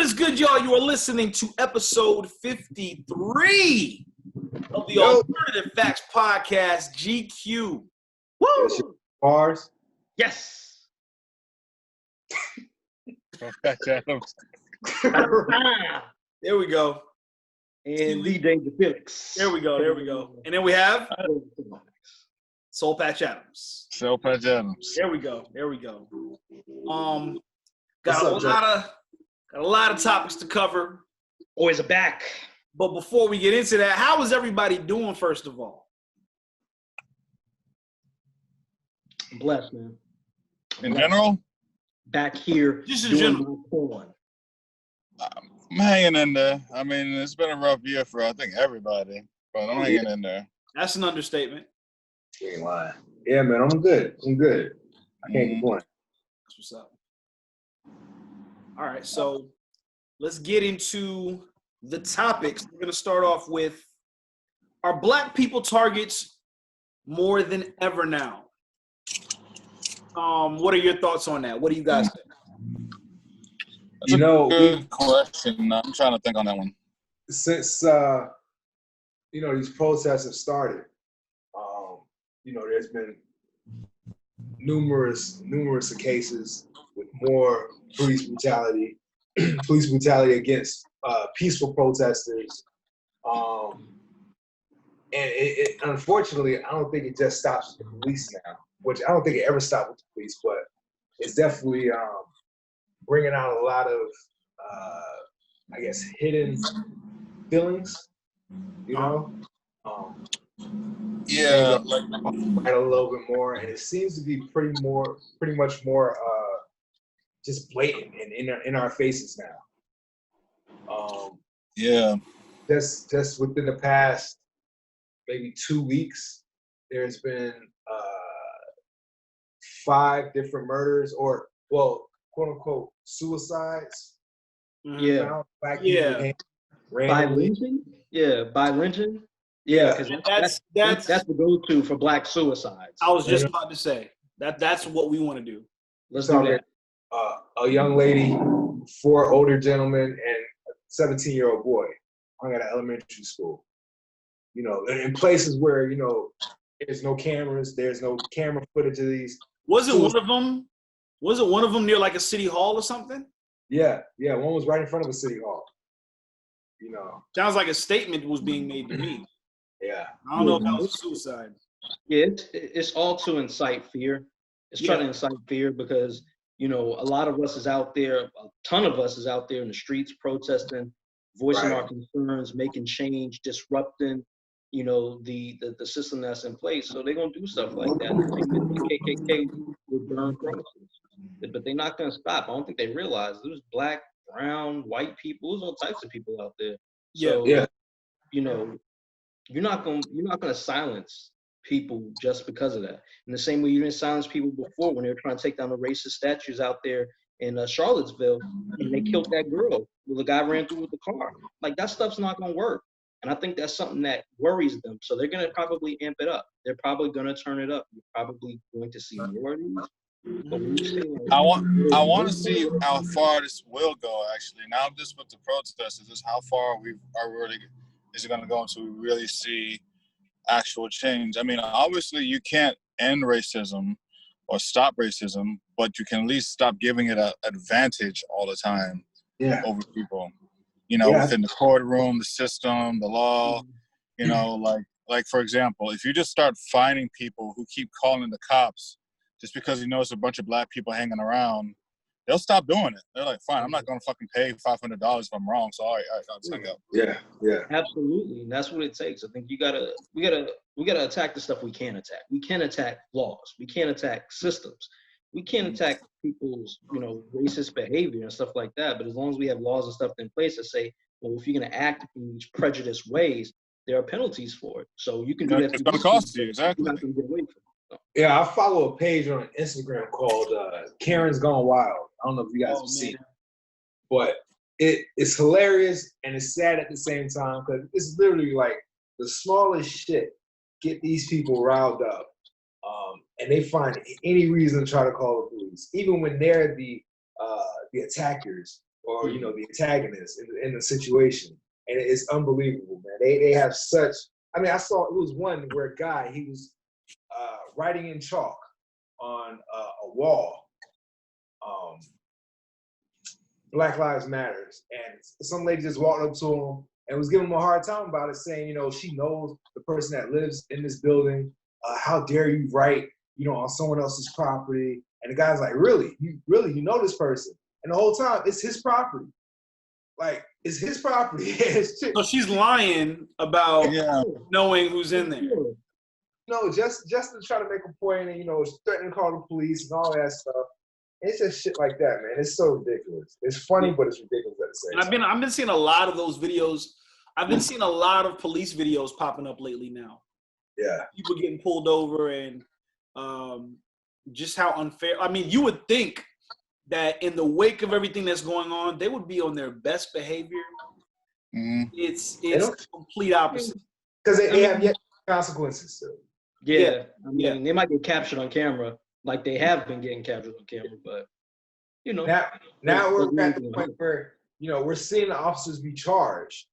is good, y'all? You are listening to episode 53 of the Alternative Facts Podcast, GQ. Woo! BarZ. Yes. Soulpatch Adams. There we go. And the Danger Felix. There we go. And then we have Soulpatch Adams. Soulpatch Adams. There we go. Got a lot of topics to cover. Always back. But before we get into that, how is everybody doing, first of all? I'm blessed, man. In general? Back here. Just in general. I'm hanging in there. I mean, it's been a rough year for, I think, everybody. But I'm hanging in there. That's an understatement. You ain't lying. Yeah, man, I'm good. I can't complain. That's what's up. All right, so let's get into the topics. We're going to start off with, are Black people targets more than ever now? What are your thoughts on that? What do you guys think? That's a good question. I'm trying to think on that one. Since these protests have started, there's been numerous cases with more police brutality against peaceful protesters, and it unfortunately, I don't think it just stops with the police now. Which I don't think it ever stopped with the police, but it's definitely bringing out a lot of, hidden feelings, Yeah, like a little bit more, and it seems to be pretty much more just blatant and in our faces now. Yeah. Just within the past maybe 2 weeks, there's been 5 different murders, or quote unquote suicides. Yeah. By lynching. Yeah, by lynching. Yeah, because that's the go-to for Black suicides. I was just about to say that's what we want to do. Let's do that. A young lady, 4 older gentlemen, and a 17-year-old boy hung at an elementary school. In places where there's no cameras, there's no camera footage of these. Wasn't one of them near like a city hall or something? Yeah, one was right in front of a city hall. Sounds like a statement was being made to me. Yeah. I don't know if that was suicide. Yeah, it's all to incite fear. It's trying to incite fear because, a lot of us is out there, a ton of us is out there in the streets protesting, voicing our concerns, making change, disrupting, the system that's in place. So they're going to do stuff like that. The KKK will burn crosses. But they're not going to stop. I don't think they realize there's Black, brown, white people. There's all types of people out there. So, you're not gonna silence people just because of that. In the same way you didn't silence people before when they were trying to take down the racist statues out there in Charlottesville, and they killed that girl. Well, the guy ran through with the car. Like, that stuff's not gonna work. And I think that's something that worries them. So they're gonna probably amp it up. They're probably gonna turn it up. You're probably going to see more of these. But I want to see how far this will go. Actually, now just with the protests, is how far is it going to go until we really see actual change? I mean, obviously, you can't end racism or stop racism, but you can at least stop giving it an advantage all the time over people. Within the courtroom, the system, the law. Like for example, if you just start finding people who keep calling the cops just because you notice a bunch of Black people hanging around, they'll stop doing it. They're like, fine, I'm not going to fucking pay $500 if I'm wrong. So all right, I'll just hang up. Yeah. Absolutely, and that's what it takes. I think we gotta attack the stuff we can attack. We can attack laws. We can't attack systems. We can't attack people's racist behavior and stuff like that. But as long as we have laws and stuff in place that say, well, if you're going to act in these prejudiced ways, there are penalties for it. So you can do that. It's going to cost you, exactly. You're not going to get away from it. Yeah, I follow a page on Instagram called Karen's Gone Wild. I don't know if you guys have seen it, but it's hilarious and it's sad at the same time because it's literally like the smallest shit get these people riled up, and they find any reason to try to call the police, even when they're the attackers. or you know, the antagonist in the situation, and it's unbelievable, man. They have such. I mean, I saw it was one where a guy, he was writing in chalk on a wall, Black Lives Matters, and some lady just walked up to him and was giving him a hard time about it, saying, you know, she knows the person that lives in this building. How dare you write, you know, on someone else's property? And the guy's like, really, you know this person? And the whole time, it's his property. Like, it's his property. So she's lying about knowing who's in there. No, just to try to make a point, and you know, threatening to call the police and all that stuff. It's just shit like that, man. It's so ridiculous. It's funny, but it's ridiculous at the same time. I've been seeing a lot of those videos. I've been seeing a lot of police videos popping up lately now. Yeah. People getting pulled over and just how unfair. I mean, you would think that in the wake of everything that's going on, they would be on their best behavior. Mm-hmm. It's complete opposite. Because they have yet consequences still. Yeah. I mean, they might get captured on camera, like they have been getting captured on camera, but you know. Now we're at the point where, you know, we're seeing the officers be charged.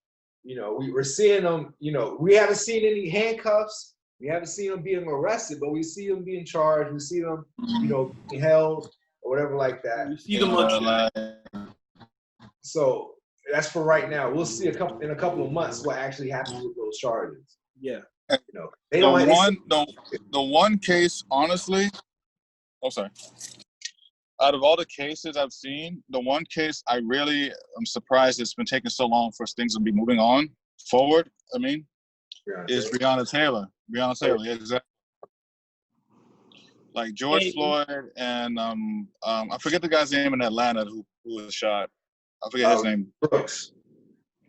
You know, we're seeing them, you know, we haven't seen any handcuffs. We haven't seen them being arrested, but we see them being charged. We see them, you know, being held or whatever like that. You see them So that's for right now. We'll see in a couple of months what actually happens with those charges. Yeah. You know, they don't the one case, honestly, sorry. Out of all the cases I've seen, the one case I really am surprised it's been taking so long for things to be moving on forward. I mean, is Breonna Taylor. Breonna Taylor, exactly. Like George Floyd and I forget the guy's name in Atlanta who was shot. I forget his name. Brooks.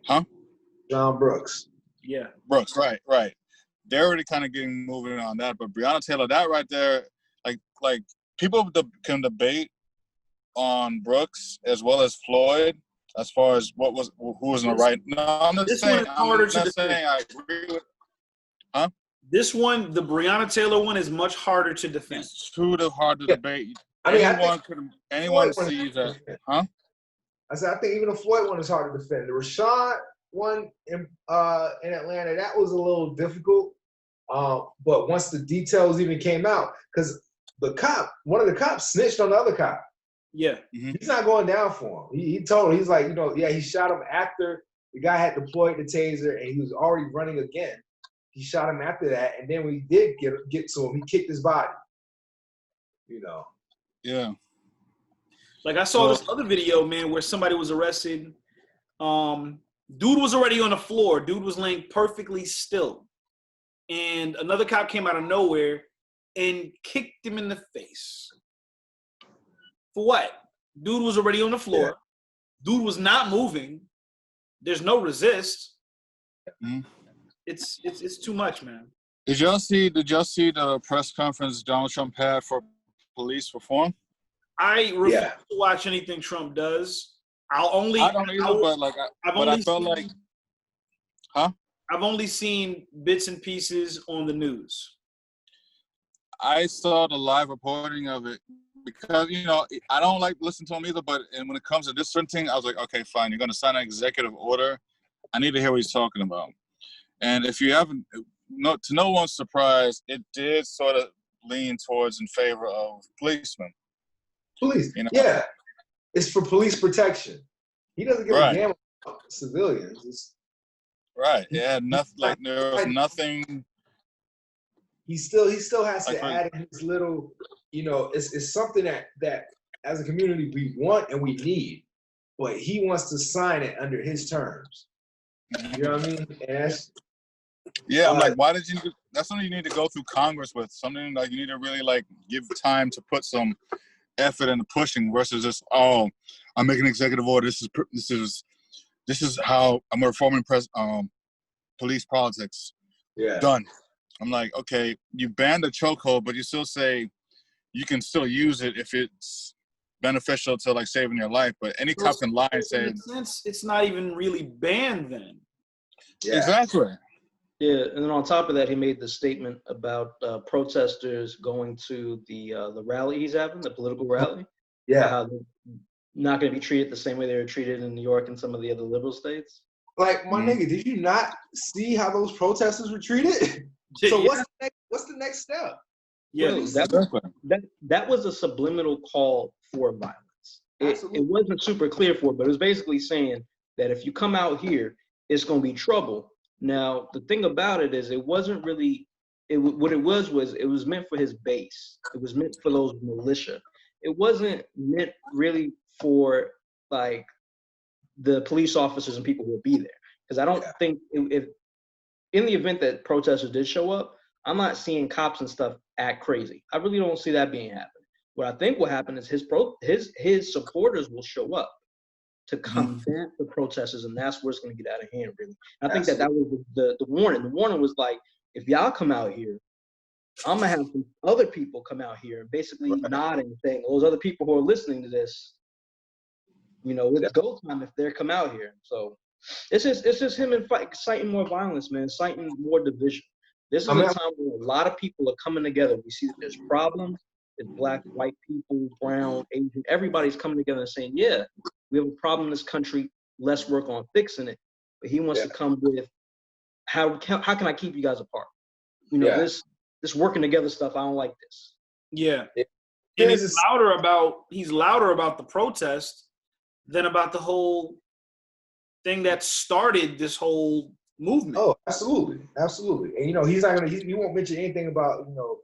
Huh? John Brooks. Yeah. Brooks, right. They're already kind of getting moving on that, but Breonna Taylor, that right there, like people can debate on Brooks as well as Floyd as far as who was in the right. No, I'm not saying I agree with. Huh? This one, the Breonna Taylor one, is much harder to defend. It's too hard to debate. I mean, anyone sees that. Huh? I said, I think even the Floyd one is hard to defend. The Rashad one in Atlanta, that was a little difficult. But once the details even came out, because one of the cops snitched on the other cop. Yeah. Mm-hmm. He's not going down for him. He told him, he's like, you know, yeah, he shot him after the guy had deployed the taser and he was already running again. He shot him after that, and then when he did get to him, he kicked his body. You know. Yeah. Like I saw this other video, man, where somebody was arrested. Dude was already on the floor. Dude was laying perfectly still. And another cop came out of nowhere and kicked him in the face. For what? Dude was already on the floor. Yeah. Dude was not moving. There's no resist. Mm-hmm. It's too much, man. Did y'all see the press conference Donald Trump had for police reform? I refuse to watch anything Trump does. I don't either, I've only seen bits and pieces on the news. I saw the live reporting of it because, you know, I don't like listen to him either, but when it comes to this certain thing, I was like, okay, fine, you're going to sign an executive order. I need to hear what he's talking about. And if you haven't, to no one's surprise, it did sort of lean towards in favor of policemen. Police, you know? Yeah. It's for police protection. He doesn't give a damn about civilians. Right. Yeah. Nothing. Like there was nothing. He still has to add in his little. You know, it's something that as a community we want and we need, but he wants to sign it under his terms. You know what I mean? And I'm like, why did you? That's something you need to go through Congress with. Something like you need to really like give time to put some effort into pushing versus just I'm making an executive order. This is how I'm reforming police politics. Yeah. Done. I'm like, okay, you banned the chokehold, but you still say you can still use it if it's beneficial to like saving your life. But any cop can lie and say it's not even really banned then. Yeah. Exactly. Yeah, and then on top of that, he made the statement about protesters going to the rally he's having, the political rally. Yeah. How not going to be treated the same way they were treated in New York and some of the other liberal states. Like, my nigga, did you not see how those protesters were treated? So what's the next step? Yeah, Bro, that was a subliminal call for violence. It wasn't super clear for it, but it was basically saying that if you come out here, it's going to be trouble. Now, the thing about it is, it wasn't really, what it was it was meant for his base. It was meant for those militia. It wasn't meant really for, like, the police officers and people who will be there. Because I don't think, if in the event that protesters did show up, I'm not seeing cops and stuff act crazy. I really don't see that being happening. What I think will happen is his supporters will show up to combat the protesters, and that's where it's going to get out of hand, really. And I think that was the warning. The warning was like, if y'all come out here, I'm going to have some other people come out here and basically nod and saying, those other people who are listening to this, you know, it's go time if they come out here. So it's just him inciting more violence, man, inciting more division. This is a time where a lot of people are coming together. We see that there's problems. It's black, white people, brown, Asian. Everybody's coming together and saying, yeah, we have a problem in this country. Let's work on fixing it. But he wants to come with, how can I keep you guys apart? You know, this working together stuff, I don't like this. Yeah. And he's louder about the protest than about the whole thing that started this whole movement. Oh, absolutely. Absolutely. And, you know, he won't mention anything about, you know,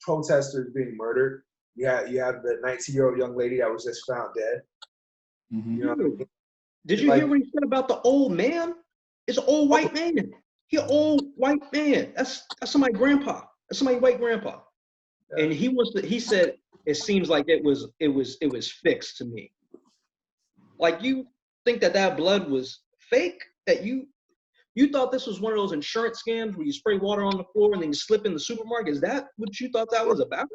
protesters being murdered. You have the 19-year-old young lady that was just found dead. You know what I mean? Did you hear what he said about the old man? It's an old white man. He an old white man. That's somebody's grandpa. That's somebody's white grandpa. Yeah. And he said it seems like it was fixed to me. Like, you think that blood was fake? That you thought this was one of those insurance scams where you spray water on the floor and then you slip in the supermarket? Is that what you thought that was about?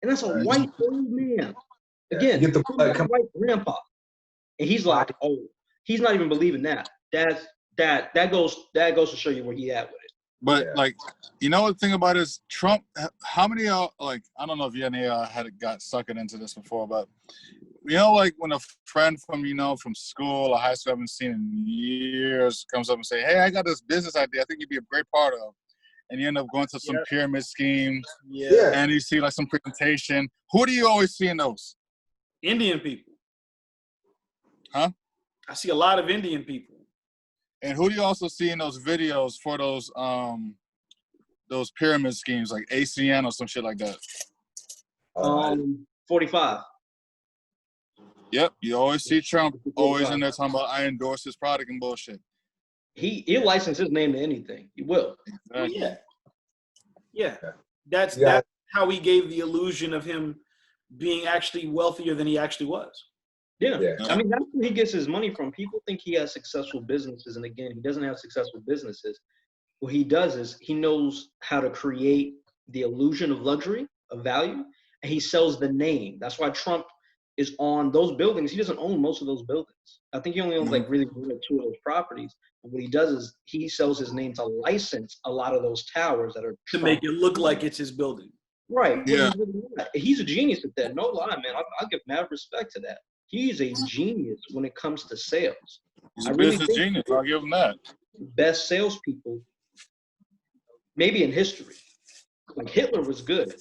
And that's a white old man. Again, get the white grandpa. And he's like, oh, he's not even believing that. That goes to show you where he at with it. But like, you know, the thing about it is Trump. How many like, I don't know if any got suckered into this before, but you know, like when a friend from from school or high school I haven't seen in years comes up and say, hey, I got this business idea I think you'd be a great part of, and you end up going to some pyramid scheme, and you see like some presentation. Who do you always see in those? Indian people. Huh? I see a lot of Indian people. And who do you also see in those videos for those pyramid schemes, like ACN or some shit like that? 45. Yep, you always see Trump always in there talking about I endorse his product and bullshit. He'll license his name to anything. He will. Exactly. Yeah. That's how he gave the illusion of him being actually wealthier than he actually was. Yeah. I mean, that's where he gets his money from. People think he has successful businesses, and again, he doesn't have successful businesses. What he does is he knows how to create the illusion of luxury, of value, and he sells the name. That's why Trump is on those buildings. He doesn't own most of those buildings. I think he only owns like really 1 or 2 of those properties. And what he does is he sells his name to license a lot of those towers that are to make it look like it's his building. Right. Yeah. He's a genius at that. No lie, man. I'll give mad respect to that. He's a genius when it comes to sales. He's a business genius. I'll give him that. Best salespeople, maybe in history. Like Hitler was good.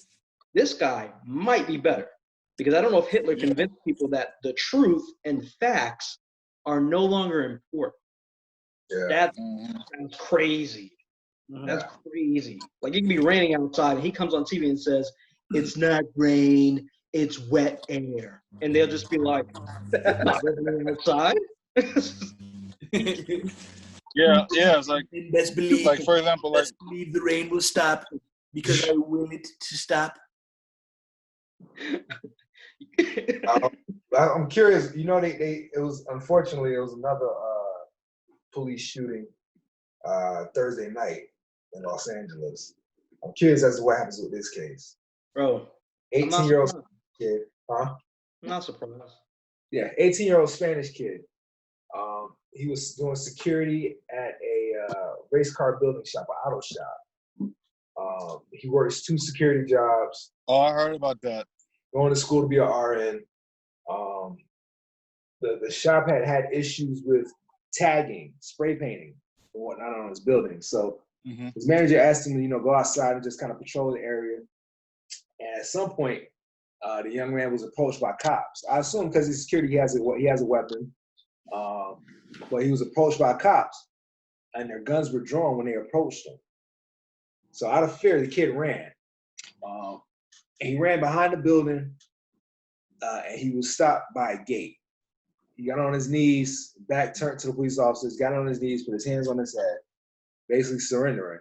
This guy might be better. Because I don't know if Hitler convinced people that the truth and facts are no longer important. Yeah. That's crazy. That's crazy. Like, it can be raining outside, and he comes on TV and says, it's not rain, it's wet air. And they'll just be like, it's not raining outside. It's like, best believe, like, for example, best believe the rain will stop because I will it to stop. I'm curious. You know, it was another police shooting Thursday night in Los Angeles. I'm curious as to what happens with this case. Bro, 18-year-old kid, huh? I'm not surprised. Yeah, 18-year-old Spanish kid. He was doing security at a race car building shop, an auto shop. He works 2 security jobs. Oh, I heard about that. Going to school to be an RN. the shop had issues with tagging, spray painting, and whatnot on his building. So his manager asked him to, go outside and just kind of patrol the area. And at some point, the young man was approached by cops. I assume because he's security, he has a weapon. But he was approached by cops, and their guns were drawn when they approached him. So out of fear, the kid ran. And he ran behind the building, and he was stopped by a gate. He got on his knees, back turned to the police officers, got on his knees, put his hands on his head, basically surrendering.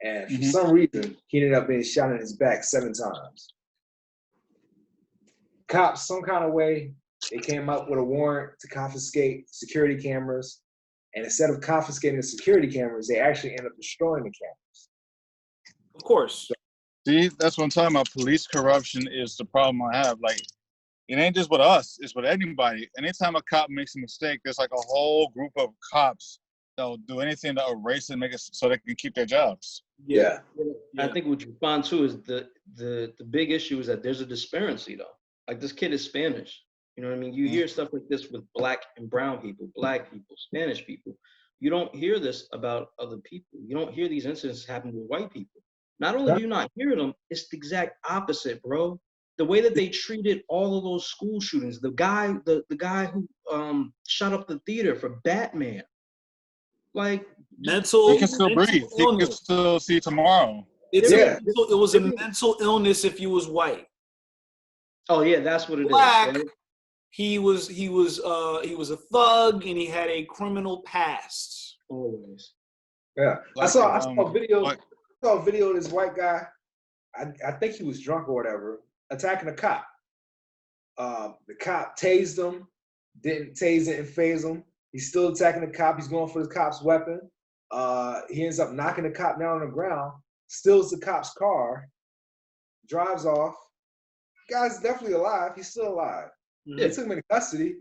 And for some reason, he ended up being shot in his back 7 times. Cops, some kind of way, they came up with a warrant to confiscate security cameras. And instead of confiscating the security cameras, they actually ended up destroying the cameras. Of course. See, that's what I'm talking about. Police corruption is the problem I have. Like, it ain't just with us, it's with anybody. Anytime a cop makes a mistake, there's like a whole group of cops that'll do anything to erase it and make it so they can keep their jobs. Yeah. I think what you find too is the big issue is that there's a disparity though. Like this kid is Spanish. You know what I mean? You hear stuff like this with black and brown people, black people, Spanish people. You don't hear this about other people. You don't hear these incidents happen with white people. Not only do you not hear them, it's the exact opposite, bro. The way that they treated all of those school shootings, the guy who shot up the theater for Batman, like mental. He can still breathe. He can still see tomorrow. It was a mental illness if you was white. Oh yeah, that's what it Black, is. he was a thug and he had a criminal past. Always. Yeah, Like, I saw a video. I saw a video of this white guy. I think he was drunk or whatever, attacking a cop. The cop tased him, didn't tase it and phase him. He's still attacking the cop. He's going for the cop's weapon. He ends up knocking the cop down on the ground, steals the cop's car, drives off. Guy's definitely alive. He's still alive. They took him into custody.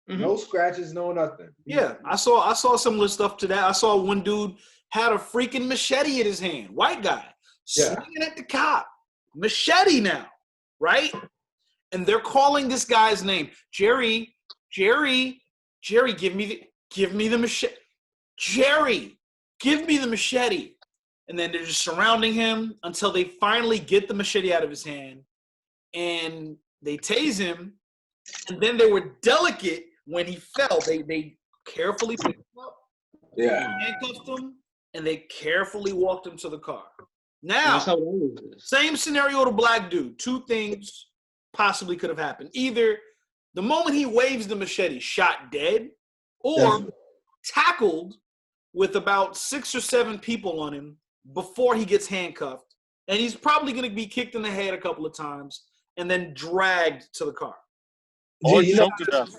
No scratches, no nothing. Yeah, I saw similar stuff to that. I saw one dude had a freaking machete in his hand. White guy swinging at the cop. Machete now, right? And they're calling this guy's name, Jerry, give me the machete. Jerry, give me the machete. And then they're just surrounding him until they finally get the machete out of his hand. And they tase him. And then they were delicate when he fell. They carefully picked him up. Yeah. Handcuffed him. And they carefully walked him to the car. Now, same scenario to black dude. 2 things possibly could have happened. Either the moment he waves the machete, shot dead, or tackled with about 6 or 7 people on him before he gets handcuffed. And he's probably going to be kicked in the head a couple of times and then dragged to the car. Or choked to death.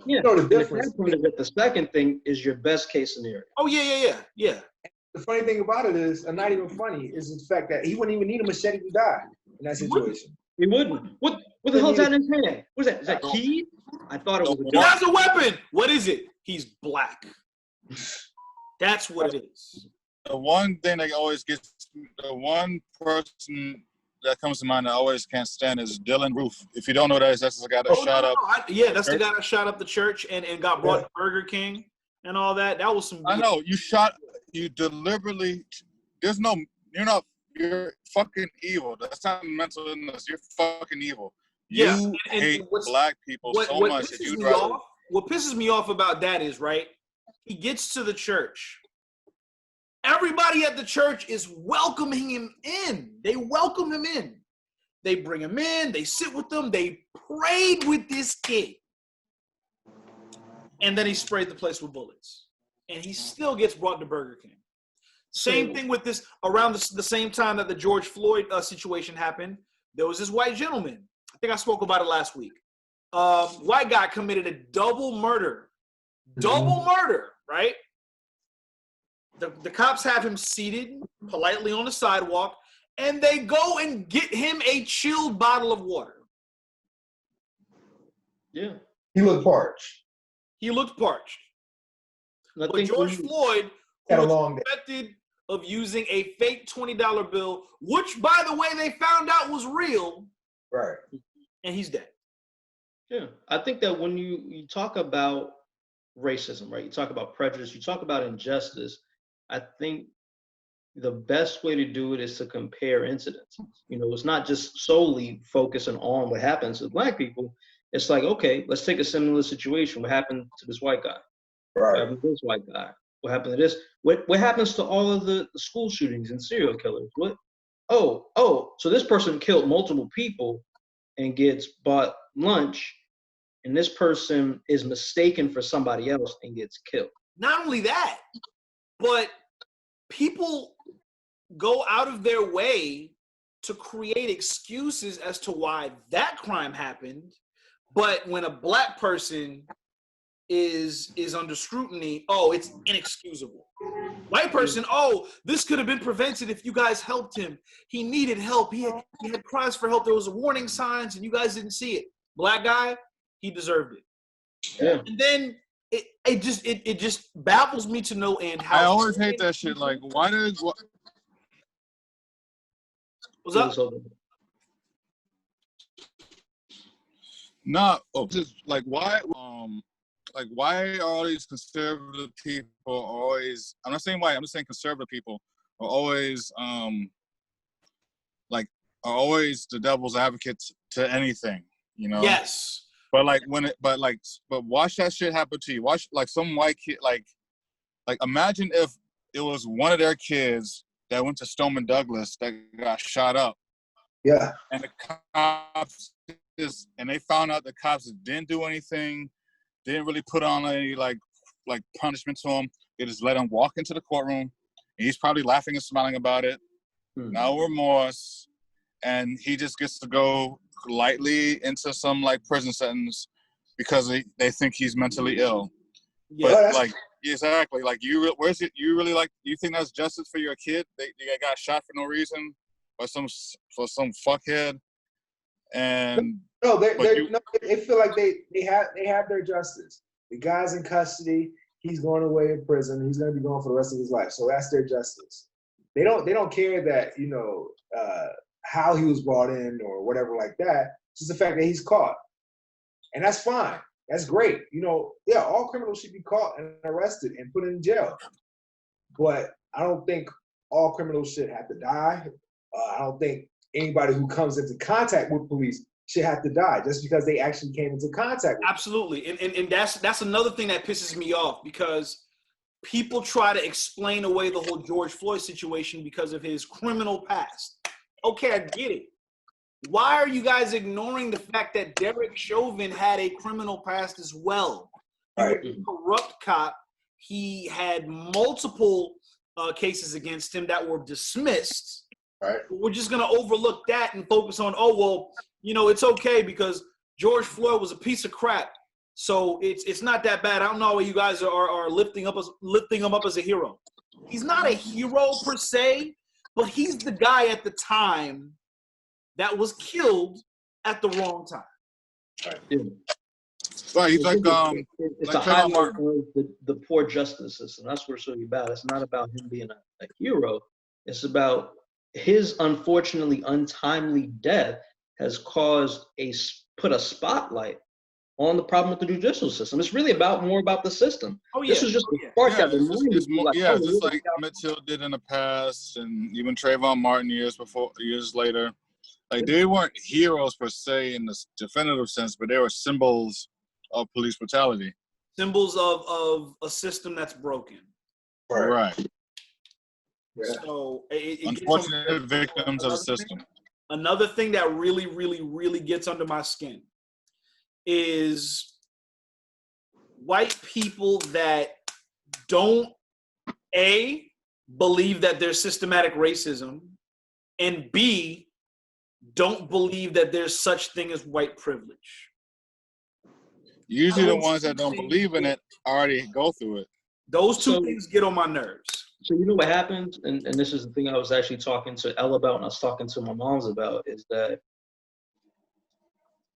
Yeah. The difference. The second thing is your best case scenario. Oh, yeah. The funny thing about it is, and not even funny, is the fact that he wouldn't even need a machete to die in that situation. He wouldn't. What the hell's that in his hand? What is that? Is that key? I thought it was a He gun. has a weapon. What is it? He's black. That's what it is. The one thing that always gets, the one person that comes to mind that I always can't stand is Dylan Roof. If you don't know that, that's the guy that shot up. That's the guy that shot up the church and got brought to Burger King and all that. That was some. I know you deliberately. You're fucking evil. That's not mental illness. You're fucking evil. You hate black people so much that you'd rather. What pisses me off about that is, right, he gets to the church. Everybody at the church is welcoming him in. They welcome him in. They bring him in. They sit with them. They prayed with this kid. And then he sprayed the place with bullets. And he still gets brought to Burger King. Same thing with this, around the same time that the George Floyd situation happened, there was this white gentleman. I think I spoke about it last week. White guy committed a double murder. Double murder, right? The cops have him seated politely on the sidewalk, and they go and get him a chilled bottle of water. Yeah. He looked parched. But George Floyd, who was suspected of using a fake $20 bill, which, by the way, they found out was real. Right. And he's dead. Yeah, I think that when you talk about racism, right? You talk about prejudice, you talk about injustice. I think the best way to do it is to compare incidents. It's not just solely focusing on what happens to Black people. It's like, okay, let's take a similar situation. What happened to this white guy? What Right. happened to this white guy? What happened to this? What happens to all of the school shootings and serial killers? What? Oh, so this person killed multiple people and gets bought lunch, and this person is mistaken for somebody else and gets killed. Not only that, but people go out of their way to create excuses as to why that crime happened. But when a Black person is under scrutiny, oh, it's inexcusable. White person, oh, this could have been prevented if you guys helped him. He needed help. He had cries for help. There was warning signs and you guys didn't see it. Black guy, he deserved it. Yeah. And then it just baffles me to no end how I always hate that shit. Like, why does what's up? not? Oh, just like why? Why are all these conservative people always? I'm not saying white. I'm just saying conservative people are always are always the devil's advocates to anything. Yes. But but watch that shit happen to you. Watch like some white kid like imagine if it was one of their kids that went to Stoneman Douglas that got shot up. Yeah. And the cops and they found out the cops didn't do anything, didn't really put on any like punishment to him. They just let him walk into the courtroom. And he's probably laughing and smiling about it. No remorse. And he just gets to go lightly into some like prison sentence because they think he's mentally ill. Yeah. But exactly, like you really like, you think that's justice for your kid? They got shot for no reason by some fuckhead. And no, they feel like they have their justice. The guy's in custody. He's going away in prison. He's going to be gone for the rest of his life. So that's their justice. They don't care that how he was brought in or whatever like that. It's just the fact that he's caught, and that's fine. That's great. All criminals should be caught and arrested and put in jail. But I don't think all criminals should have to die. I don't think anybody who comes into contact with police should have to die just because they actually came into contact with Absolutely. And that's another thing that pisses me off, because people try to explain away the whole George Floyd situation because of his criminal past. Okay, I get it. Why are you guys ignoring the fact that Derek Chauvin had a criminal past as well? He was a corrupt cop. He had multiple cases against him that were dismissed. Right. We're just going to overlook that and focus on, it's okay because George Floyd was a piece of crap. So it's not that bad. I don't know why you guys are lifting him up as a hero. He's not a hero per se, but he's the guy at the time that was killed at the wrong time. Right. Yeah. Right, he's like it's a high mark of the poor justice system. That's what it's really about. It's not about him being a hero. It's about his unfortunately untimely death has put a spotlight on the problem with the judicial system. It's really more about the system. Oh, yeah. This was just a spark that reminded me. Just like Emmett Till did in the past, and even Trayvon Martin years later. Like, they weren't heroes per se in the definitive sense, but they were symbols of police brutality. Symbols of a system that's broken. Right. Yeah. So unfortunate victims of the system. Another thing that really, really, really gets under my skin is white people that don't believe that there's systematic racism, and B, don't believe that there's such thing as white privilege. Usually the ones that don't believe in it already go through it. Those two things get on my nerves. So you know what happens, and this is the thing I was actually talking to Elle about and I was talking to my moms about, is that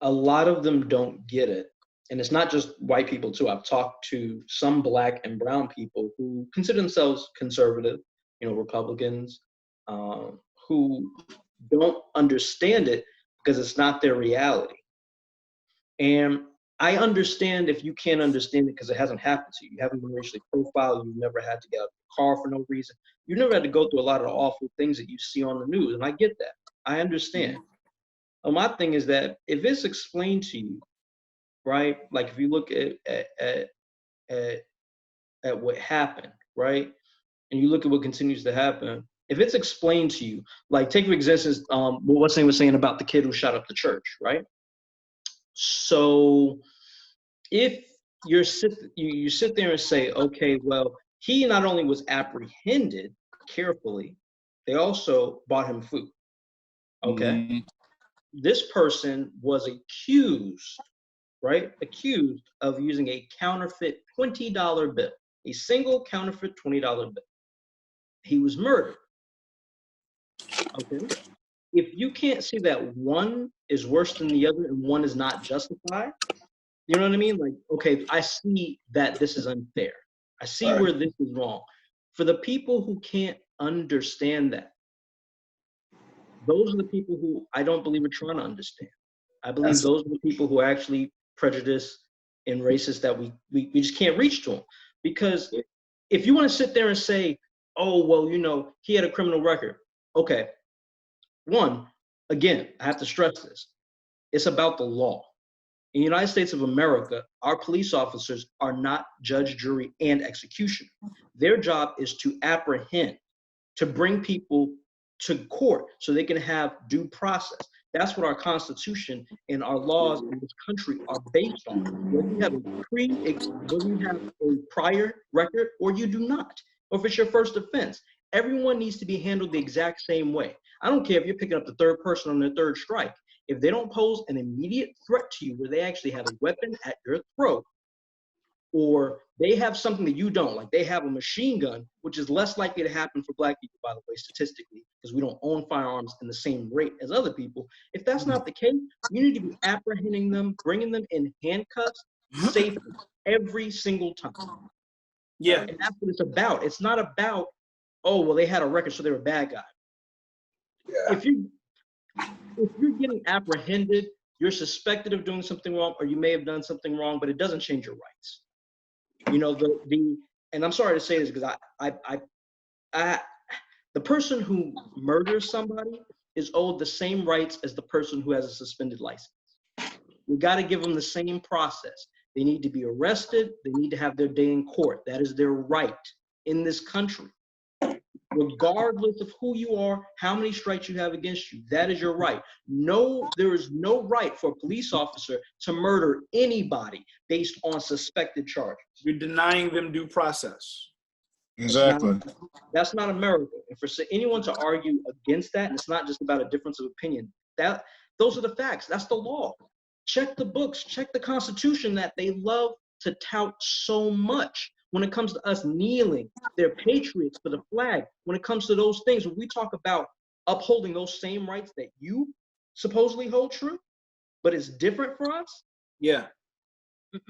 a lot of them don't get it. And it's not just white people too. I've talked to some Black and brown people who consider themselves conservative, Republicans, who don't understand it because it's not their reality. And I understand if you can't understand it because it hasn't happened to you. You haven't been racially profiled. You've never had to get out of the car for no reason. You've never had to go through a lot of the awful things that you see on the news. And I get that. I understand. Well, my thing is that if it's explained to you, right? Like if you look at what happened, right? And you look at what continues to happen, if it's explained to you, like take for instance, what's name was saying about the kid who shot up the church, right? So if you sit there and say, okay, well, he not only was apprehended carefully, they also bought him food. Okay. This person was accused, right? Accused of using a counterfeit $20 bill, a single counterfeit $20 bill. He was murdered. Okay. If you can't see that one is worse than the other and one is not justified, you know what I mean? Like, okay, I see that this is unfair. I see where this is wrong. For the people who can't understand that, those are the people who I don't believe are trying to understand. I believe those are the people who are actually prejudiced and racist that we just can't reach to them. Because if you want to sit there and say, oh, well, you know, he had a criminal record. Okay. One, again, I have to stress this. It's about the law. In the United States of America, our police officers are not judge, jury, and executioner. Their job is to apprehend, to bring people to court so they can have due process. That's what our Constitution and our laws in this country are based on. Whether you have a prior record or you do not, or if it's your first offense, everyone needs to be handled the exact same way. I don't care if you're picking up the third person on their third strike. If they don't pose an immediate threat to you where they actually have a weapon at your throat, or they have something that you don't, like they have a machine gun, which is less likely to happen for Black people, by the way, statistically, because we don't own firearms in the same rate as other people. If that's not the case, you need to be apprehending them, bringing them in handcuffs safely every single time. Yeah. And that's what it's about. It's not about, oh, well, they had a record, so they were a bad guy. Yeah. If you're getting apprehended, you're suspected of doing something wrong, or you may have done something wrong, but it doesn't change your rights. You know, and I'm sorry to say this because the person who murders somebody is owed the same rights as the person who has a suspended license. We got to give them the same process. They need to be arrested. They need to have their day in court. That is their right in this country. Regardless of who you are, how many strikes you have against you, that is your right. No, there is no right for a police officer to murder anybody based on suspected charges. You're denying them due process. Exactly. That's not America. And for anyone to argue against that, and it's not just about a difference of opinion, those are the facts. That's the law. Check the books, check the Constitution that they love to tout so much. When it comes to us kneeling, they're patriots for the flag. When it comes to those things, when we talk about upholding those same rights that you supposedly hold true, but it's different for us. Yeah.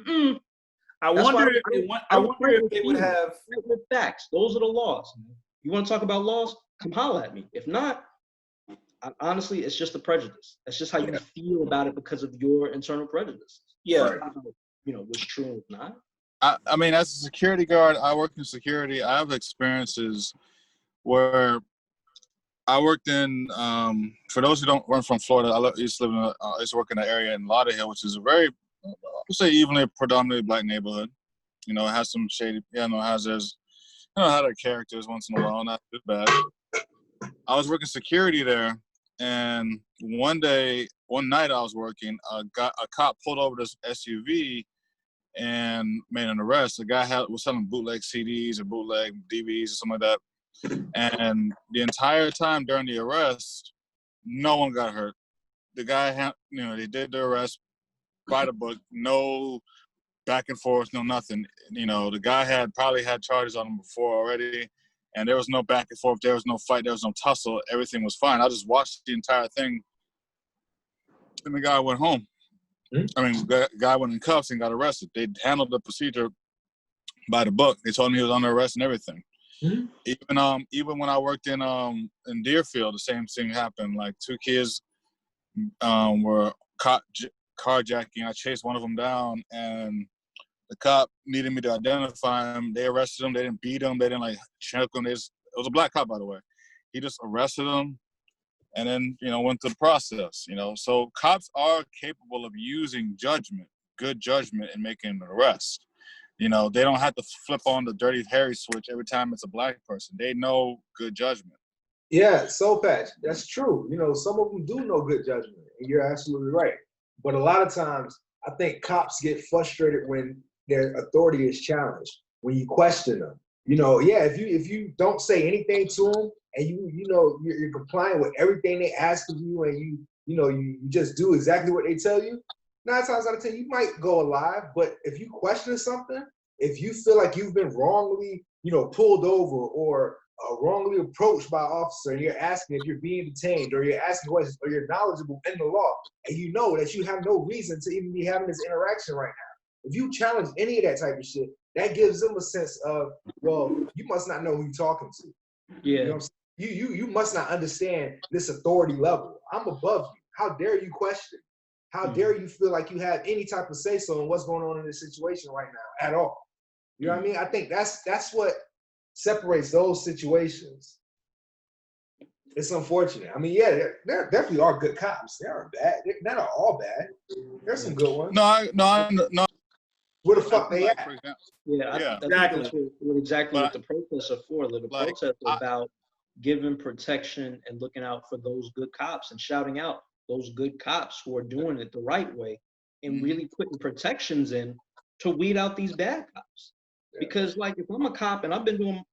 I wonder if they would have with facts. Those are the laws. You want to talk about laws? Come holler at me. If not, honestly, it's just a prejudice. That's just how you feel about it because of your internal prejudice. Yeah. You know, what's true and what's not. I mean, as a security guard, I work in security. I have experiences where I worked in, for those who weren't from Florida, I used to work in an area in Lauderhill, which is a very, I would say, evenly predominantly Black neighborhood. You know, it has some shady, had their characters once in a while, not too bad. I was working security there, and one night I was working, a cop pulled over this SUV and made an arrest. The guy was selling bootleg CDs or bootleg DVDs or something like that. And the entire time during the arrest, no one got hurt. The guy, they did the arrest by the book, no back and forth, no nothing. You know, the guy probably had charges on him before already, and there was no back and forth. There was no fight. There was no tussle. Everything was fine. I just watched the entire thing, and the guy went home. I mean, the guy went in cuffs and got arrested. They handled the procedure by the book. They told him he was under arrest and everything. Even when I worked in Deerfield, the same thing happened. Like 2 kids were caught carjacking. I chased one of them down, and the cop needed me to identify him. They arrested him. They didn't beat him. They didn't like choke him. It was a black cop, by the way. He just arrested him, and then went through the process. So cops are capable of using judgment, good judgment, in making an arrest. They don't have to flip on the Dirty Harry switch every time it's a black person. They know good judgment. Yeah, Soulpatch, that's true. Some of them do know good judgment, and you're absolutely right. But a lot of times, I think cops get frustrated when their authority is challenged, when you question them. If you don't say anything to them, and you're complying with everything they ask of you, and you just do exactly what they tell you, 9 times out of 10, you might go alive. But if you question something, if you feel like you've been wrongly, pulled over or wrongly approached by an officer, and you're asking if you're being detained, or you're asking questions, or you're knowledgeable in the law, and you know that you have no reason to even be having this interaction right now. If you challenge any of that type of shit, that gives them a sense of, well, you must not know who you're talking to. Yeah. You know what I'm saying? You must not understand this authority level. I'm above you. How dare you question? How dare you feel like you have any type of say-so in what's going on in this situation right now at all? You know what I mean? I think that's what separates those situations. It's unfortunate. I mean, yeah, there definitely are good cops. They aren't bad. They're not all bad. There's some good ones. No. Where the fuck they at? Yeah, I exactly. think that's exactly what the protests are for. The protests are about giving protection and looking out for those good cops and shouting out those good cops who are doing it the right way, and really putting protections in to weed out these bad cops. Because like, if I'm a cop and I've been doing,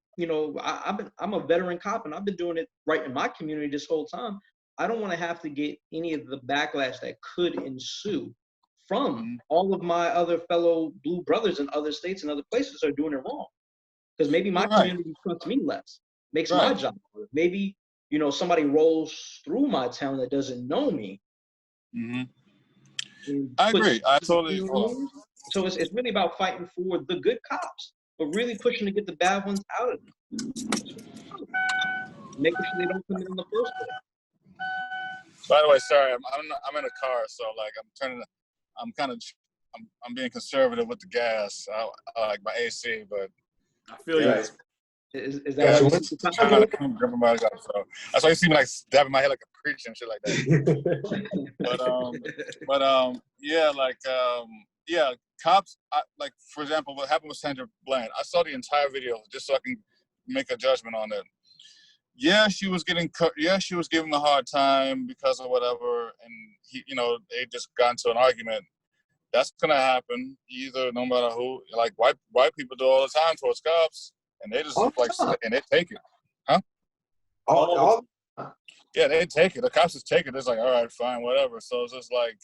I'm a veteran cop and I've been doing it right in my community this whole time, I don't want to have to get any of the backlash that could ensue from all of my other fellow blue brothers in other states and other places are doing it wrong. Because maybe my community trusts me less, makes my job harder. Maybe, somebody rolls through my town that doesn't know me. I agree. I totally agree. So it's really about fighting for the good cops, but really pushing to get the bad ones out of them. Making sure they don't come in the first place. By the way, sorry, I'm in a car, so like I'm being conservative with the gas. I like my AC, but I feel you. Is that what I'm trying to come grab my car, so that's why you see me like dabbing my head like a preacher and shit like that. Yeah, cops. Like, for example, what happened with Sandra Bland. I saw the entire video just so I can make a judgment on it. Yeah, she was giving him a hard time because of whatever, and they just got into an argument. That's gonna happen either, no matter who. Like white people do all the time towards cops, and they just and they take it, huh? Yeah, they take it. The cops just take it. It's like, all right, fine, whatever. So it's just like,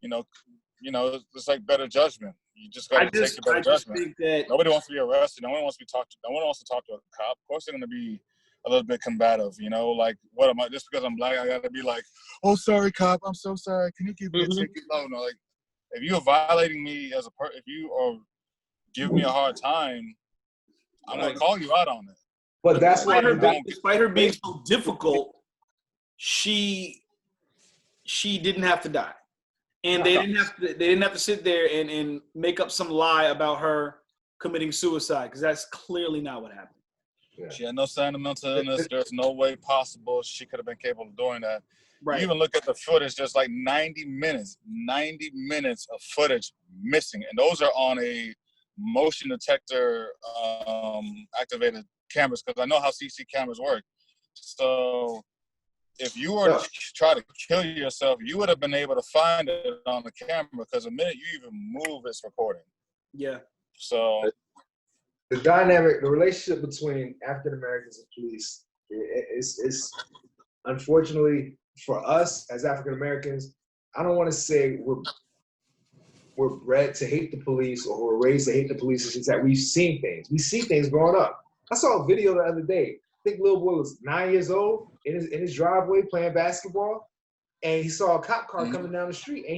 it's like better judgment. You just gotta take the better judgment. Think that nobody wants to be arrested. No one wants to be talked to. No one wants to talk to a cop. Of course, they're gonna be a little bit combative. Like, what am I? Just because I'm black, I gotta be like, oh, sorry, cop. I'm so sorry. Can you give me a ticket? No, like, if you are violating me as a person, if you are giving me a hard time, I'm gonna call you out on it. But that's why despite her being so difficult, she didn't have to die, and they didn't have to sit there and make up some lie about her committing suicide, because that's clearly not what happened. Yeah. She had no sign of mental illness. There's no way possible she could have been capable of doing that. Right. You even look at the footage, there's like 90 minutes of footage missing. And those are on a motion detector activated cameras, because I know how CC cameras work. So if you were to try to kill yourself, you would have been able to find it on the camera, because the minute you even move, it's recording. Yeah. So the relationship between African Americans and police is unfortunately, for us as African Americans, I don't want to say we're bred to hate the police or we're raised to hate the police. It's just that we've seen things. We see things growing up. I saw a video the other day. I think little boy was 9 years old in his driveway playing basketball, and he saw a cop car coming down the street, and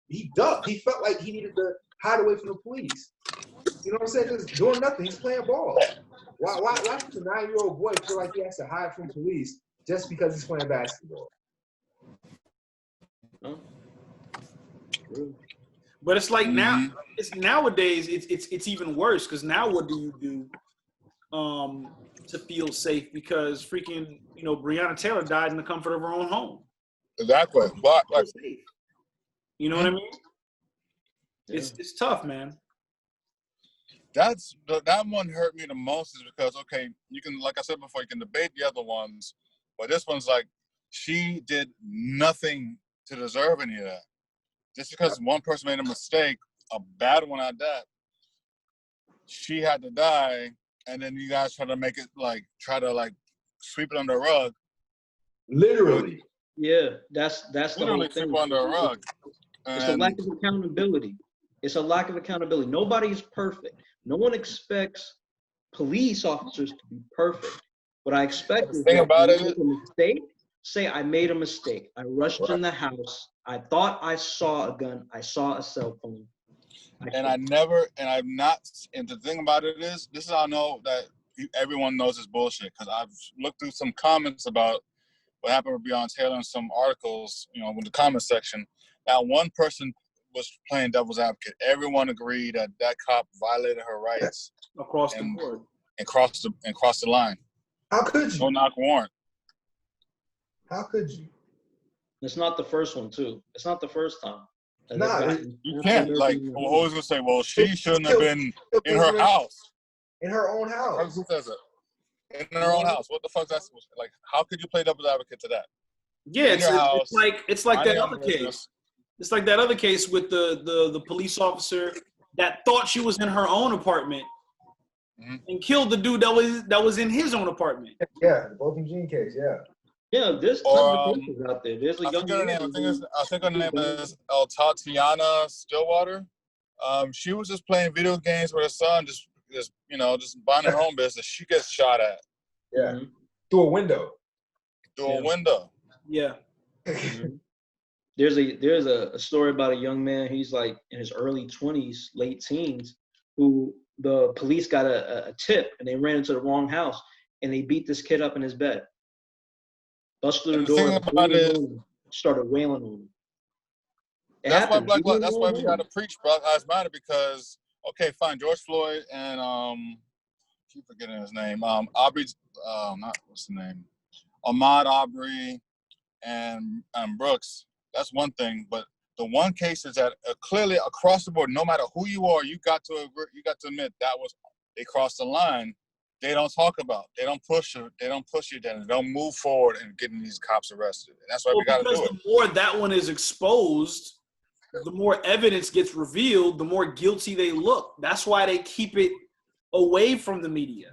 he ducked. He felt like he needed to hide away from the police. You know what I'm saying? Just doing nothing. He's playing ball. Why should a 9-year-old boy feel like he has to hide from police just because he's playing basketball? But it's like now, Mhm. it's nowadays it's even worse because now what do you do to feel safe because freaking Breonna Taylor died in the comfort of her own home. Exactly. But Feel like, safe. You know what I mean? Yeah. It's tough, man. that one hurt me the most is because, okay, you can, like I said before, you can debate the other ones, but this one's like, she did nothing to deserve any of that. Just because one person made a mistake, a bad one at that, she had to die, and then you guys try to sweep it under the rug. Literally. Yeah, that's the whole Literally thing. sweep it under a rug. It's a lack of accountability. It's a lack of accountability. Nobody is perfect. No one expects police officers to be perfect. What I expect is thing that about you it make a mistake, say I made a mistake. I rushed in the house. I thought I saw a gun. I saw a cell phone. And the thing about it is, this is how I know that everyone knows it's bullshit, because I've looked through some comments about what happened with Breonna Taylor and some articles, in the comment section. Now, one person was playing devil's advocate. Everyone agreed that that cop violated her rights Across the board. and crossed the line. How could you? No knock warrant. How could you? It's not the first one, too. It's not the first time. Nah, You can't. Like, who's gonna say, well, she shouldn't have been in her house. In her own house. Who says it? In her own house. What the fuck is that supposed to be? Like, how could you play devil's advocate to that? Yeah, it's like that other business. case. It's like that other case with the police officer that thought she was in her own apartment and killed the dude that was in his own apartment. Yeah, the Botham Jean case, yeah. Yeah, there's tons of cases out there. There's a young man. I think her name is Tatiana Stillwater. She was just playing video games with her son, just minding her own business. She gets shot at. Yeah. Mm-hmm. Through a window. A window. Yeah. There's a story about a young man. He's like in his early 20s, late teens, who the police got a tip and they ran into the wrong house and they beat this kid up in his bed. Busted the door, started wailing on him. That's why we got to preach Black Lives Matter, because, okay, fine, George Floyd and I keep forgetting his name. Aubrey's what's the name? Ahmaud Arbery and Brooks. That's one thing, but the one case is that clearly across the board, no matter who you are, you got to admit they crossed the line. They don't talk about. They don't push you. They don't move forward in getting these cops arrested. And that's why we got to do it. The more that one is exposed, the more evidence gets revealed, the more guilty they look. That's why they keep it away from the media.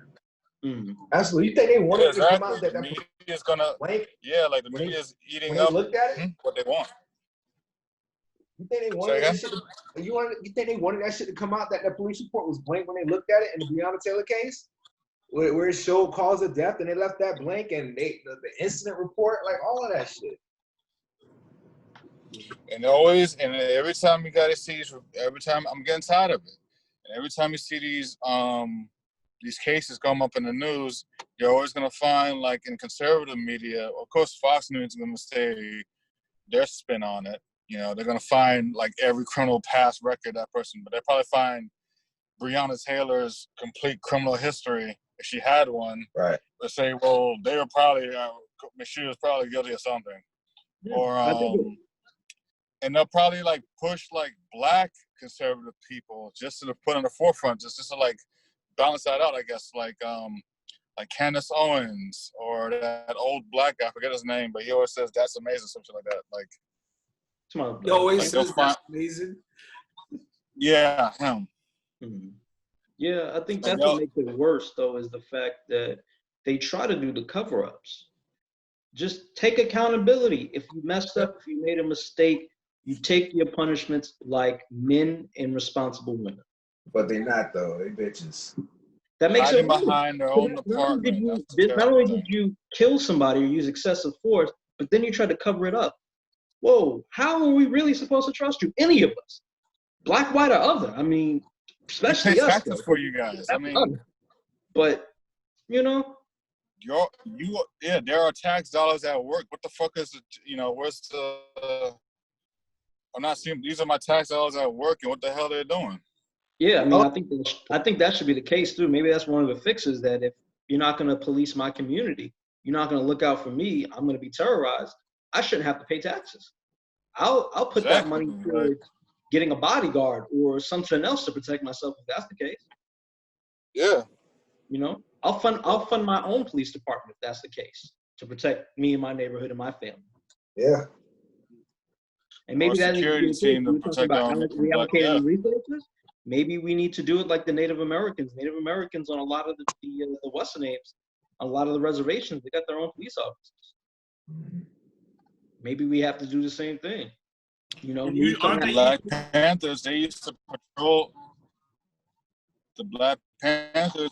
Mm-hmm. Absolutely. You think they wanted to come out that the media is gonna? The media is eating up looked at it? What they want. You think they wanted that shit? You think they wanted that shit to come out, that the police report was blank when they looked at it in the Breonna Taylor case, where it showed cause of death and they left that blank, and the incident report, like all of that shit. And every time you gotta see, every time I'm getting tired of it, and every time you see these cases come up in the news, you're always gonna find, like, in conservative media, of course, Fox News is gonna say their spin on it. They're gonna find like every criminal past record that person, but they probably find Breonna Taylor's complete criminal history if she had one. Right. They say, well, they were probably she was probably guilty of something, and they'll probably like push like black conservative people just to put on the forefront, just to like balance that out, I guess. Like Candace Owens or that old black guy, I forget his name, but he always says that's amazing, something like that. Like, he always says that's amazing. Yeah, him. Mm-hmm. Yeah, I think that's what makes it worse, though, is the fact that they try to do the cover-ups. Just take accountability. If you messed up, if you made a mistake, you take your punishments like men and responsible women. But they're not, though. They bitches. That makes it worse. Behind their own department. Not only did you kill somebody or use excessive force, but then you tried to cover it up. Whoa, how are we really supposed to trust you? Any of us, black, white, or other. I mean, especially us. Taxes for you guys. I mean, but there are tax dollars at work. What the fuck is where's I'm not seeing. These are my tax dollars at work, and what the hell they're doing? Yeah, I mean, I think that should be the case too. Maybe that's one of the fixes, that if you're not going to police my community, you're not going to look out for me, I'm going to be terrorized. I shouldn't have to pay taxes. I'll put that money towards getting a bodyguard or something else to protect myself if that's the case. Yeah. You know, I'll fund my own police department if that's the case, to protect me and my neighborhood and my family. Yeah. And maybe that security needs to be team the to case. protect About reallocating yeah. resources. Maybe we need to do it like the Native Americans. Native Americans on a lot of the Western names, a lot of the reservations, they got their own police officers. Maybe we have to do the same thing. You know, Black Panthers, they used to patrol the Black Panthers.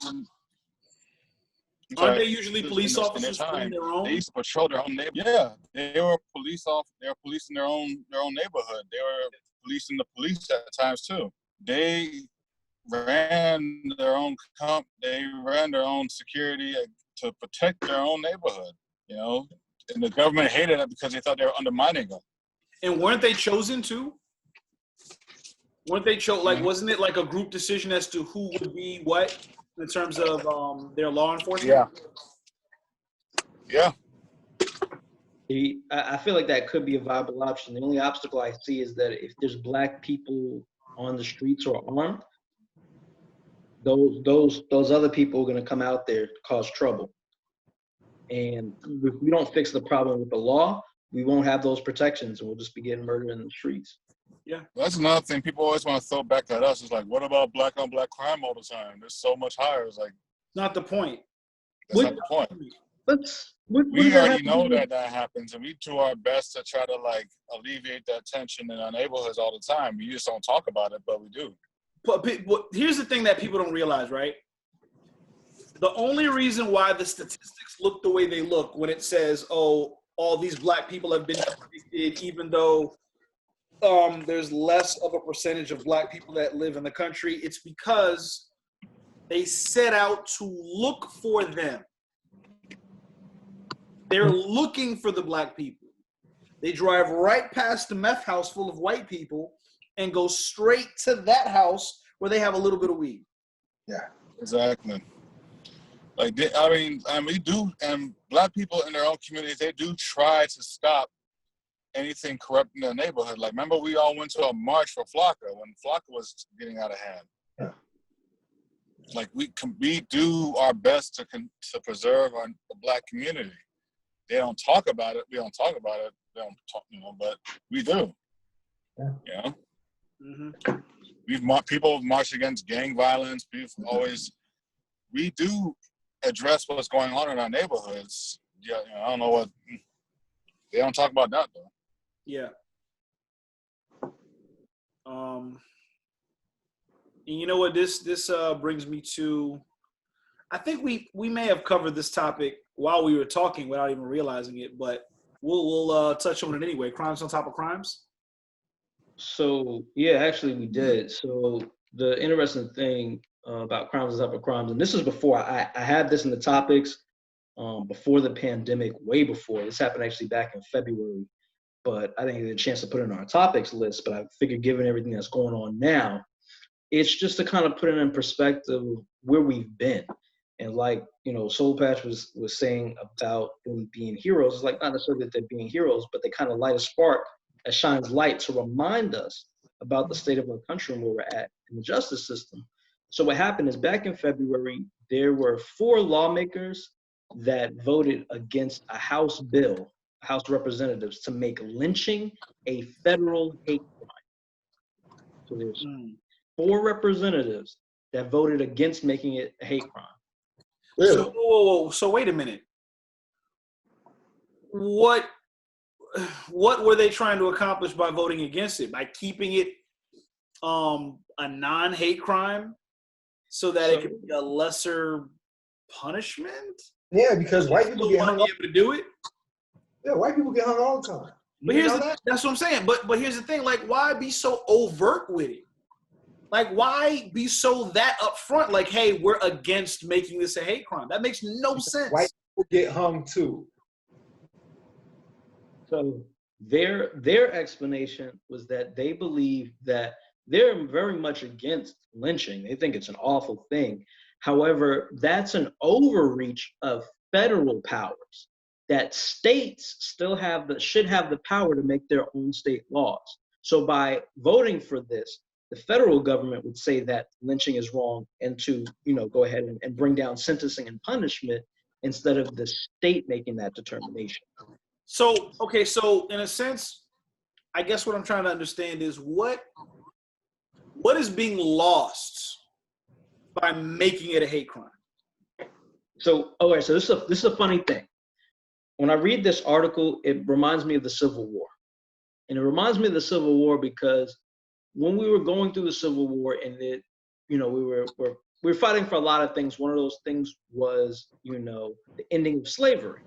Aren't they usually police officers from their own? They used to patrol their own neighborhood. Yeah, they were They were policing their own neighborhood. They were policing the police at times too. They ran their own They ran their own security to protect their own neighborhood. You know, and the government hated it because they thought they were undermining them. And weren't they chosen too? Weren't they wasn't it like a group decision as to who would be what in terms of their law enforcement? Yeah. I feel like that could be a viable option. The only obstacle I see is that if there's Black people on the streets or armed, those other people are going to come out there to cause trouble. And if we don't fix the problem with the law, we won't have those protections, and we'll just be getting murdered in the streets. Yeah, that's another thing. People always want to throw back at us. It's like, what about Black on Black crime all the time? There's so much higher. It's like, not the point. That's not the point. We already know that happens, and we do our best to try to alleviate that tension in our neighborhoods all the time. We just don't talk about it, but we do. But here's the thing that people don't realize, right? The only reason why the statistics look the way they look when it says, oh, all these Black people have been convicted, even though there's less of a percentage of Black people that live in the country, it's because they set out to look for them. They're looking for the Black people. They drive right past the meth house full of white people and go straight to that house where they have a little bit of weed. Yeah, exactly. We do, and Black people in their own communities, they do try to stop anything corrupt in their neighborhood. Like, remember, we all went to a march for Flocka when Flocka was getting out of hand. Yeah. Like, we do our best to preserve the Black community. They don't talk about it. We don't talk about it. They don't talk, but we do. Yeah. You know? Mm-hmm. People have marched against gang violence. We do address what's going on in our neighborhoods. Yeah, I don't know what they don't talk about that though. Yeah. And you know what? This brings me to. I think we may have covered this topic while we were talking without even realizing it, but we'll touch on it anyway. Crimes on top of crimes. So yeah, actually we did. So the interesting thing about crimes on top of crimes, and this is before I had this in the topics before the pandemic, way before. This happened actually back in February, but I didn't get a chance to put it in our topics list. But I figured, given everything that's going on now, it's just to kind of put it in perspective where we've been. And like, Soulpatch was saying about them being heroes, it's like not necessarily that they're being heroes, but they kind of light a spark that shines light to remind us about the state of our country and where we're at in the justice system. So what happened is back in February, there were 4 lawmakers that voted against a House bill, House of Representatives, to make lynching a federal hate crime. So there's 4 representatives that voted against making it a hate crime. Really? So, whoa. So wait a minute. What were they trying to accomplish by voting against it? By keeping it a non-hate crime so that it could be a lesser punishment? Yeah, because white people get hung able to do it. Yeah, white people get hung all the time. But that's what I'm saying. But here's the thing, like, why be so overt with it? Like, why be so that upfront? Like, hey, we're against making this a hate crime. That makes no sense. White people get hung too. So Their explanation was that they believe that they're very much against lynching. They think it's an awful thing. However, that's an overreach of federal powers that states still should have the power to make their own state laws. So by voting for this, the federal government would say that lynching is wrong and to, go ahead and bring down sentencing and punishment instead of the state making that determination. So, okay, so in a sense, I guess what I'm trying to understand is what is being lost by making it a hate crime? So, okay, so this is a funny thing. When I read this article, it reminds me of the Civil War. And it reminds me of the Civil War because when we were going through the Civil War and we were fighting for a lot of things. One of those things was, the ending of slavery.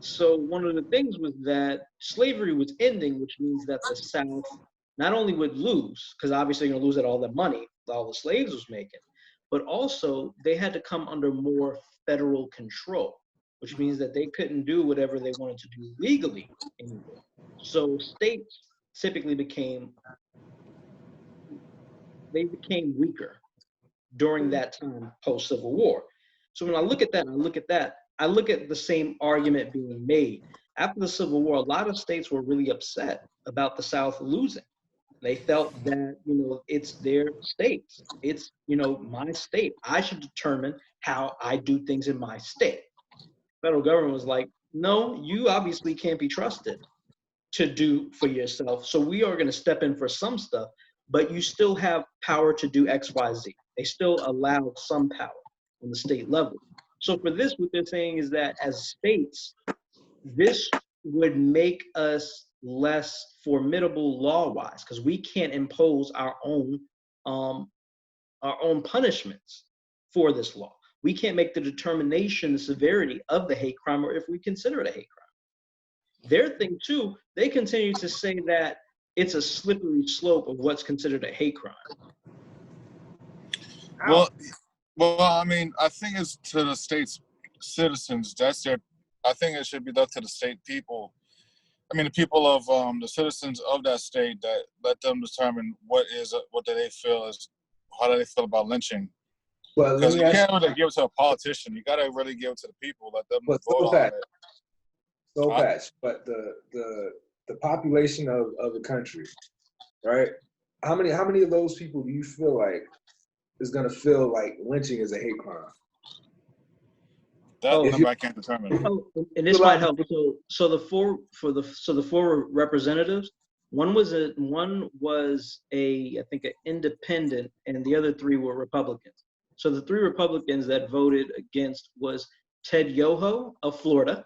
So one of the things was that slavery was ending, which means that the South not only would lose, because obviously you're going to lose all that money that all the slaves was making, but also they had to come under more federal control, which means that they couldn't do whatever they wanted to do legally anymore. So states typically became weaker during that time post-Civil War. So when I look at that, I look at the same argument being made. After the Civil War, a lot of states were really upset about the South losing. They felt that, it's their states. It's, my state. I should determine how I do things in my state. Federal government was like, no, you obviously can't be trusted to do for yourself. So we are going to step in for some stuff, but you still have power to do X, Y, Z. They still allow some power on the state level. So for this, what they're saying is that as states, this would make us less formidable law-wise because we can't impose our own punishments for this law. We can't make the determination, the severity of the hate crime, or if we consider it a hate crime. Their thing too, they continue to say that it's a slippery slope of what's considered a hate crime. Well, I mean, I think it's to the state's citizens. I think it should be left to the state people. I mean, the people of the citizens of that state that let them determine what do they feel is, how do they feel about lynching? Because you can't really give it to a politician. You got to really give it to the people. Let them vote on it. Soulpatch, but the population of the country, right? How many of those people do you feel like is gonna feel like lynching is a hate crime? That number I can't determine. And this might help. So the four representatives, one was a I think an independent, and the other three were Republicans. So the three Republicans that voted against was Ted Yoho of Florida,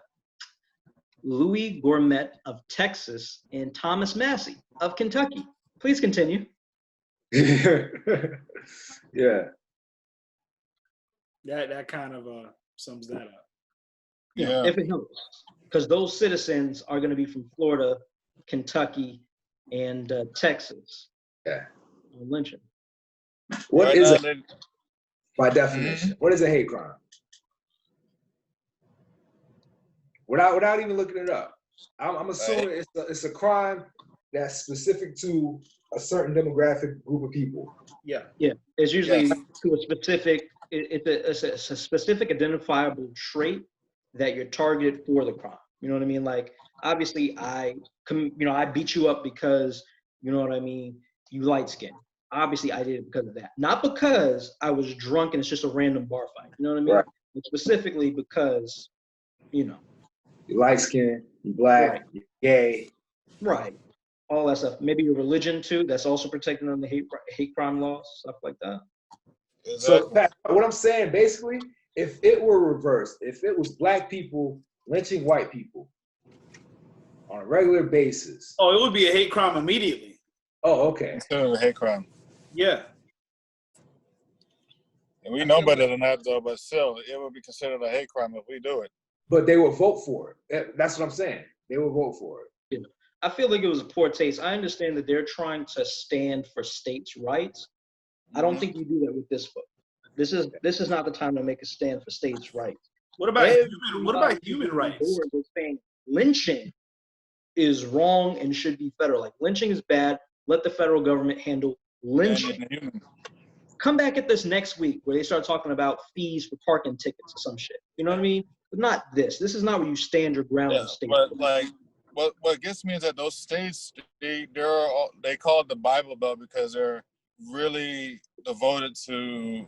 Louis Gourmet of Texas, and Thomas Massey of Kentucky. Please continue. Yeah. That kind of sums that up. Yeah. If it helps. Because those citizens are going to be from Florida, Kentucky, and Texas. Yeah. Lynching. What is it? By definition, what is a hate crime? Without even looking it up, I'm assuming it's a crime that's specific to a certain demographic group of people. Yeah. It's usually to a specific. It's a specific identifiable trait that you're targeted for the crime. You know what I mean? Like, obviously, I beat you up because, you know what I mean, you light skinned. Obviously, I did it because of that. Not because I was drunk and it's just a random bar fight. You know what I mean? Right. But specifically because, you light skinned, you black, right. You're gay. Right. All that stuff. Maybe your religion too. That's also protected under the hate crime laws, stuff like that. So what I'm saying, basically, if it were reversed, if it was black people lynching white people on a regular basis. Oh, it would be a hate crime immediately. Oh, okay. It's a hate crime. Yeah. And we know better than that, though, but still, it would be considered a hate crime if we do it. But they will vote for it. That's what I'm saying. They will vote for it. Yeah. I feel like it was a poor taste. I understand that they're trying to stand for states' rights. I don't think you do that with this book. This is not the time to make a stand for states' rights. What about human rights? They're saying lynching is wrong and should be federal. Like lynching is bad. Let the federal government handle lynching. Come back at this next week where they start talking about fees for parking tickets or some shit. You know what I mean? But not this. This is not where you stand your ground in state. But like, what gets me is that those states, they call it the Bible Belt because they're really devoted to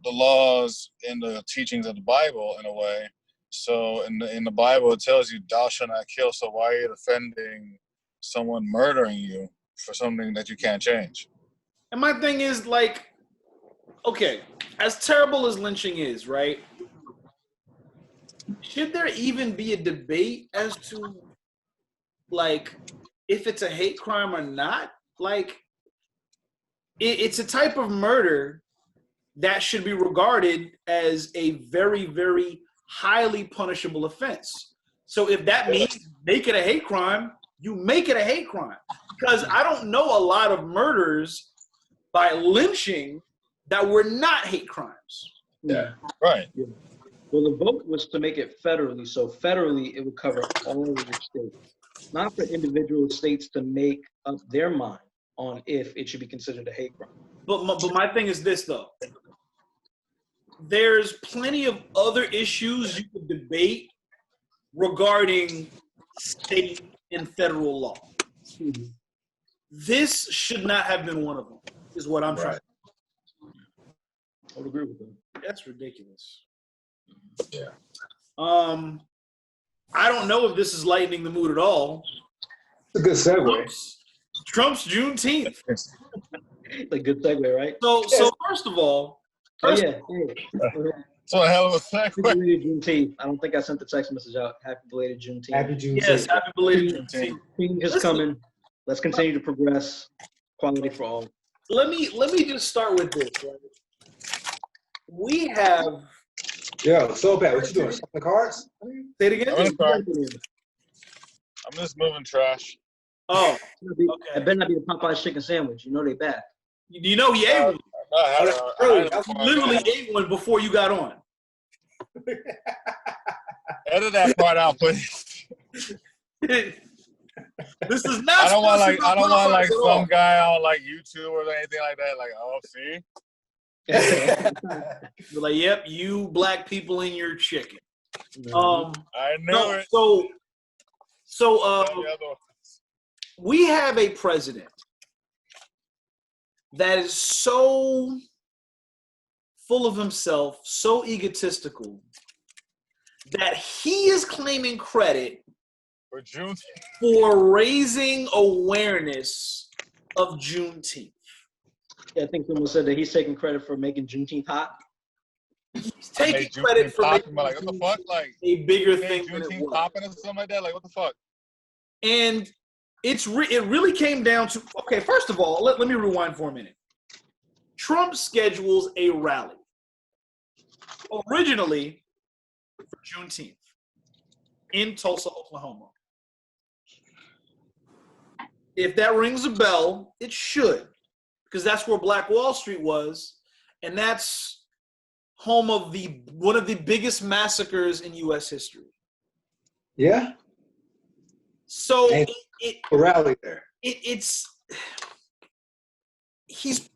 the laws and the teachings of the Bible in a way. So in the Bible, it tells you, thou shalt not kill. So why are you defending someone murdering you for something that you can't change? And my thing is, like, okay, as terrible as lynching is, right? Should there even be a debate as to, like, if it's a hate crime or not? Like, it's a type of murder that should be regarded as a very, very highly punishable offense. So if that means make it a hate crime, you make it a hate crime. Because I don't know a lot of murders by lynching that were not hate crimes. Yeah. Right. Yeah. Well, the vote was to make it federally. So federally, it would cover all of the states, not for individual states to make up their mind on if it should be considered a hate crime. But my thing is this, though. There's plenty of other issues you could debate regarding state and federal law. Mm-hmm. This should not have been one of them, is what I'm trying to say. I would agree with them. That's ridiculous. Yeah. I don't know if this is lightening the mood at all. It's a good segue. Trump's Juneteenth. It's a good segue, right? So first of all, So a hell of a Happy segue. belated Juneteenth. I don't think I sent the text message out. Happy belated Juneteenth. Happy Juneteenth. yes, happy belated Juneteenth. Queen is coming. Let's continue to progress. Quality for all. Let me just start with this. Right? We have. Yo, Soulpatch, what you doing? Showing the cards? Say it again. I'm just moving trash. Oh, It better not be the Popeye's chicken sandwich. You know they back. you know he ate one. I Literally ate one before you got on. edit that part out, please. This is not. I don't want like at all. some guy on like YouTube or anything like that. Like, oh, see. You're like, yep, you black people in your chicken. I knew it. So we have a president that is so full of himself, so egotistical, that he is claiming credit For Juneteenth. for raising awareness of Juneteenth. Yeah, I think someone said that he's taking credit for making Juneteenth hot. He's taking credit for making like, what the fuck? Like, a bigger thing than it Juneteenth was. popping or something like that? Like, what the fuck? And it really came down to, okay, first of all, let me rewind for a minute. Trump schedules a rally originally for Juneteenth in Tulsa, Oklahoma. If that rings a bell, it should, because that's where Black Wall Street was, and that's home of one of the biggest massacres in U.S. history. Yeah. So And a rally there. He's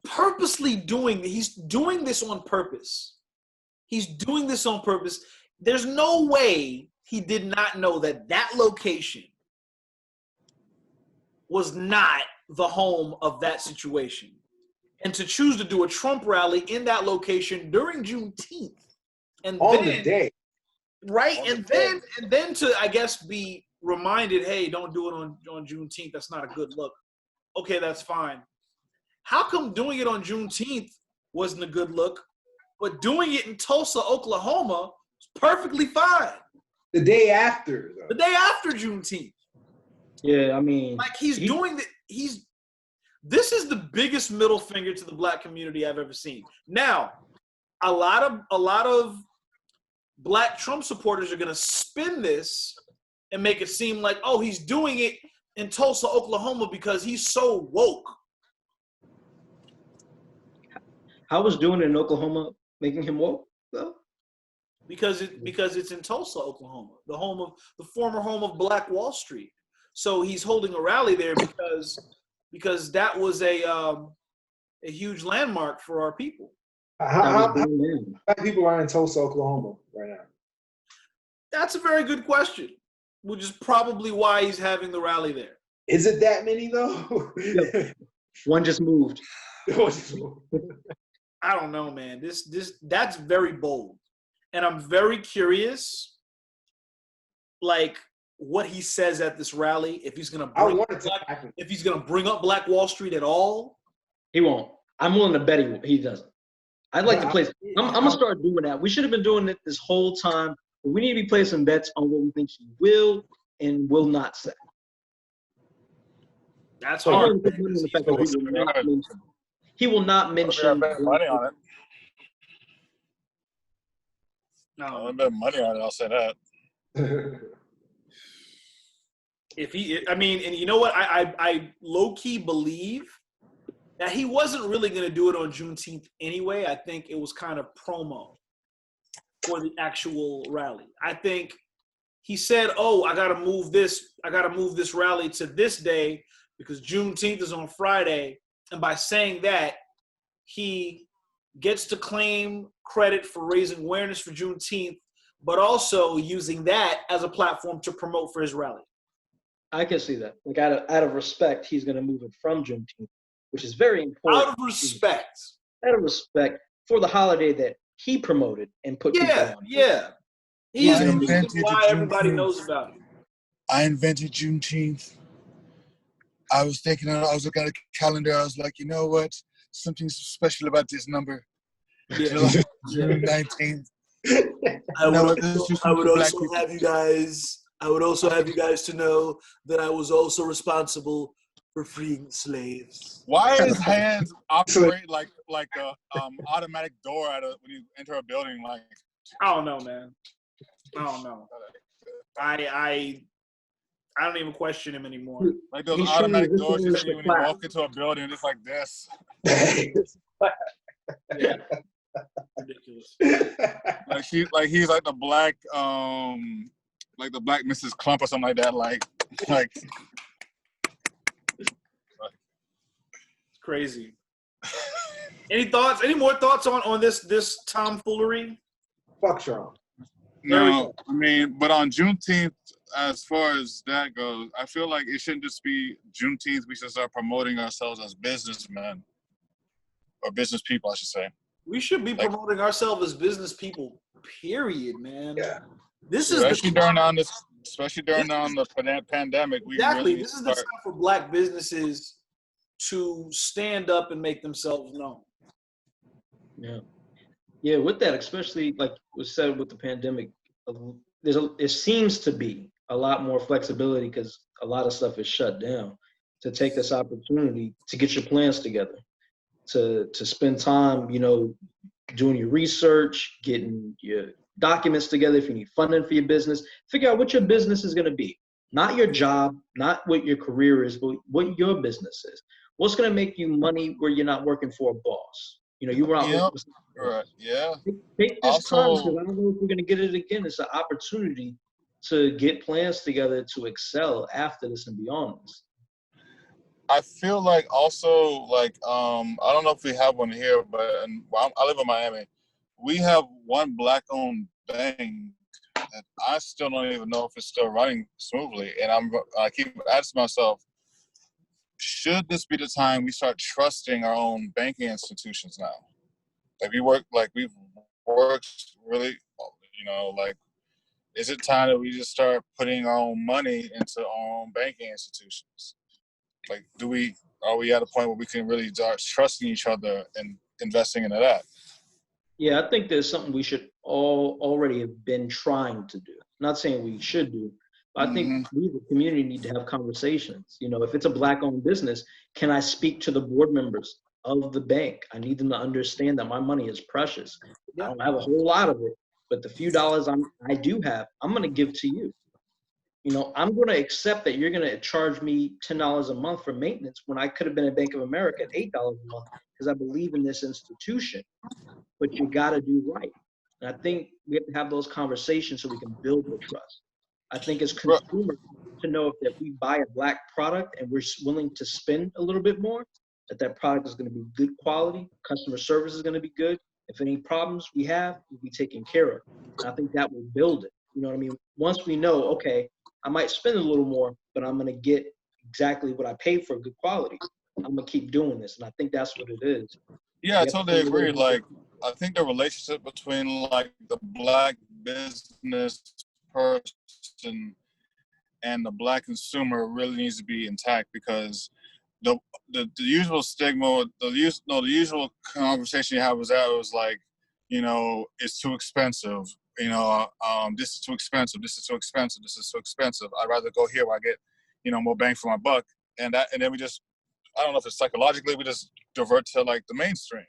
purposely he's doing this on purpose. He's doing this on purpose. There's no way he did not know that that location was not the home of that situation. And to choose to do a Trump rally in that location during Juneteenth. And On then, the day. right? On And the then to, I guess, be reminded, hey, don't do it on Juneteenth. That's not a good look. Okay, that's fine. How come doing it on Juneteenth wasn't a good look, but doing it in Tulsa, Oklahoma is perfectly fine? The day after, though. The day after Juneteenth. Yeah, I mean, Like this is the biggest middle finger to the black community I've ever seen. Now, a lot of black Trump supporters are gonna spin this and make it seem like, oh, he's doing it in Tulsa, Oklahoma because he's so woke. how was doing it in Oklahoma making him woke, though? Because it's in Tulsa, Oklahoma, the former home of Black Wall Street. So he's holding a rally there because that was a huge landmark for our people. How many people are in Tulsa, Oklahoma right now? That's a very good question, which is probably why he's having the rally there. Is it that many though? Yep. One just moved. I don't know, man. That's very bold. And I'm very curious, like, what he says at this rally, if he's gonna bring up Black Wall Street at all. He won't. I'm willing to bet he doesn't. I'd like to place. I'm gonna start doing that. We should have been doing it this whole time, but we need to be placing bets on what we think he will and will not say. That's hard. He will not mention. Money on it. No, I bet money on it. I'll say that. And you know what? I low key believe that he wasn't really going to do it on Juneteenth anyway. I think it was kind of promo for the actual rally. I think he said, "Oh, I got to move this rally to this day because Juneteenth is on Friday." And by saying that, he gets to claim credit for raising awareness for Juneteenth, but also using that as a platform to promote for his rally. I can see that. Like out of respect, he's going to move it from Juneteenth, which is very important. Out of respect. Out of respect for the holiday that he promoted and put people on. Yeah. He's the reason why everybody knows about it. I invented Juneteenth. I was looking at a calendar. I was like, you know what? Something special about this number. June 19th. I would also have you guys to know that I was also responsible for freeing slaves. Why his hands operate like a automatic door when you enter a building? Like, I don't know, man. I don't know. I don't even question him anymore. Like those automatic doors you see when you walk into a building, just like this. Yeah. Ridiculous. He's like the black Mrs. Clump or something like that. Like it's crazy. Any thoughts? Any more thoughts on this tomfoolery? Fuck Trump. No, I mean, but on Juneteenth, as far as that goes, I feel like it shouldn't just be Juneteenth. We should start promoting ourselves as businessmen or business people, I should say. We should be promoting ourselves as business people. Period, man. Yeah. Especially during the pandemic. This is the time for Black businesses to stand up and make themselves known. Yeah. With that, especially like was said with the pandemic, there seems to be a lot more flexibility because a lot of stuff is shut down. To take this opportunity to get your plans together, to spend time, doing your research, getting your documents together. If you need funding for your business, figure out what your business is going to be. Not your job, not what your career is, but what your business is. What's going to make you money where you're not working for a boss? You were out. Right. Yeah. Take this time because I don't know if we're going to get it again. It's an opportunity to get plans together to excel after this and beyond this. I feel like also I don't know if we have one here, but I live in Miami. We have one Black-owned bank that I still don't even know if it's still running smoothly, and I keep asking myself, should this be the time we start trusting our own banking institutions now? We've worked really, is it time that we just start putting our own money into our own banking institutions? Are we at a point where we can really start trusting each other and investing into that? Yeah, I think there's something we should all already have been trying to do. Not saying we should do, but I think we as a community need to have conversations. If it's a Black-owned business, can I speak to the board members of the bank? I need them to understand that my money is precious. I don't have a whole lot of it, but the few dollars I do have, I'm going to give to you. I'm going to accept that you're going to charge me $10 a month for maintenance when I could have been at Bank of America at $8 a month because I believe in this institution. But you got to do right. And I think we have to have those conversations so we can build the trust. I think as consumers to know if we buy a black product and we're willing to spend a little bit more, that product is going to be good quality, customer service is going to be good. If any problems we have, we'll be taken care of. And I think that will build it. You know what I mean? Once we know, okay, I might spend a little more, but I'm going to get exactly what I paid for, good quality. I'm going to keep doing this. And I think that's what it is. Yeah, I totally agree. Like, I think the relationship between like the black business person and the black consumer really needs to be intact, because the usual stigma, the usual conversation you have was like, you know, it's too expensive. You know, this is too expensive. This is too expensive. This is too expensive. I'd rather go here where I get, you know, more bang for my buck. And then we just, I don't know if it's psychologically, we just divert to like the mainstream.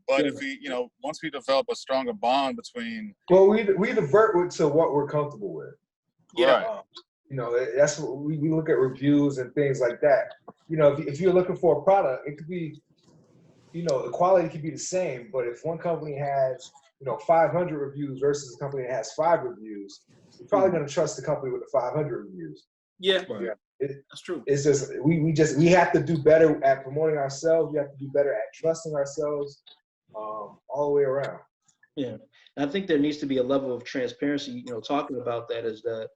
But if we, you know, once we develop a stronger bond between, well, we divert to what we're comfortable with. Yeah. right. You know, that's what we look at reviews and things like that. You know, if you're looking for a product, it could be, you know, the quality could be the same, but if one company has, you know, 500 reviews versus a company that has 5 reviews, you're probably going to trust the company with the 500 reviews. Yeah. Right. That's true. It's just we have to do better at promoting ourselves. We have to do better at trusting ourselves, all the way around. Yeah, and I think there needs to be a level of transparency. You know, talking about that is that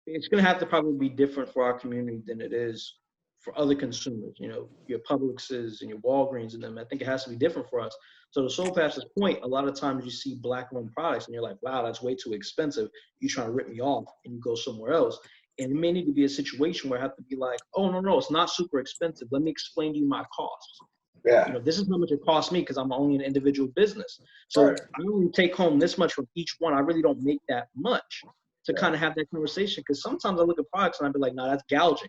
it's going to have to probably be different for our community than it is for other consumers. You know, your Publixes and your Walgreens and them. I think it has to be different for us. So to Soulpatch's point, a lot of times you see black-owned products and you're like, wow, that's way too expensive. You're trying to rip me off, and you go somewhere else. And it may need to be a situation where I have to be like, oh, no, it's not super expensive. Let me explain to you my costs. Yeah. You know, this is how much it costs me because I'm only an individual business. So Right. I only take home this much from each one. I really don't make that much to kind of have that conversation. Because sometimes I look at products and I'd be like, no, that's gouging.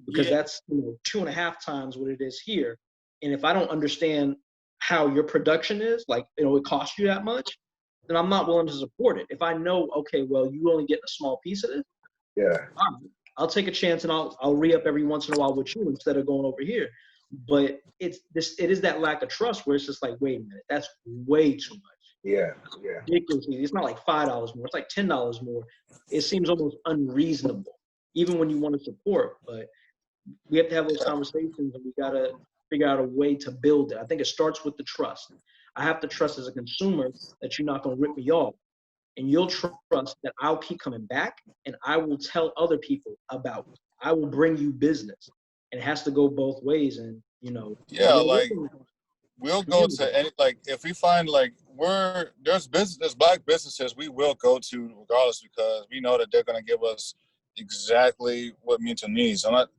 Because that's, you know, 2.5 times what it is here. And if I don't understand how your production is, like, you know, it costs you that much, then I'm not willing to support it. If I know, okay, well, you only get a small piece of it, I'll take a chance and I'll re-up every once in a while with you instead of going over here. But it is that lack of trust where it's just like, wait a minute, that's way too much. Yeah. Ridiculously, it's not like $5 more, it's like $10 more. It seems almost unreasonable, even when you want to support. But we have to have those conversations, and we got to figure out a way to build it. I think it starts with the trust. I have to trust as a consumer that you're not going to rip me off. And you'll trust that I'll keep coming back, and I will tell other people about it. I will bring you business. And it has to go both ways. And, you know. Yeah, like, we'll go to any, like, if we find, like, there's black businesses we will go to regardless, because we know that they're going to give us exactly what meets our needs. I'm not,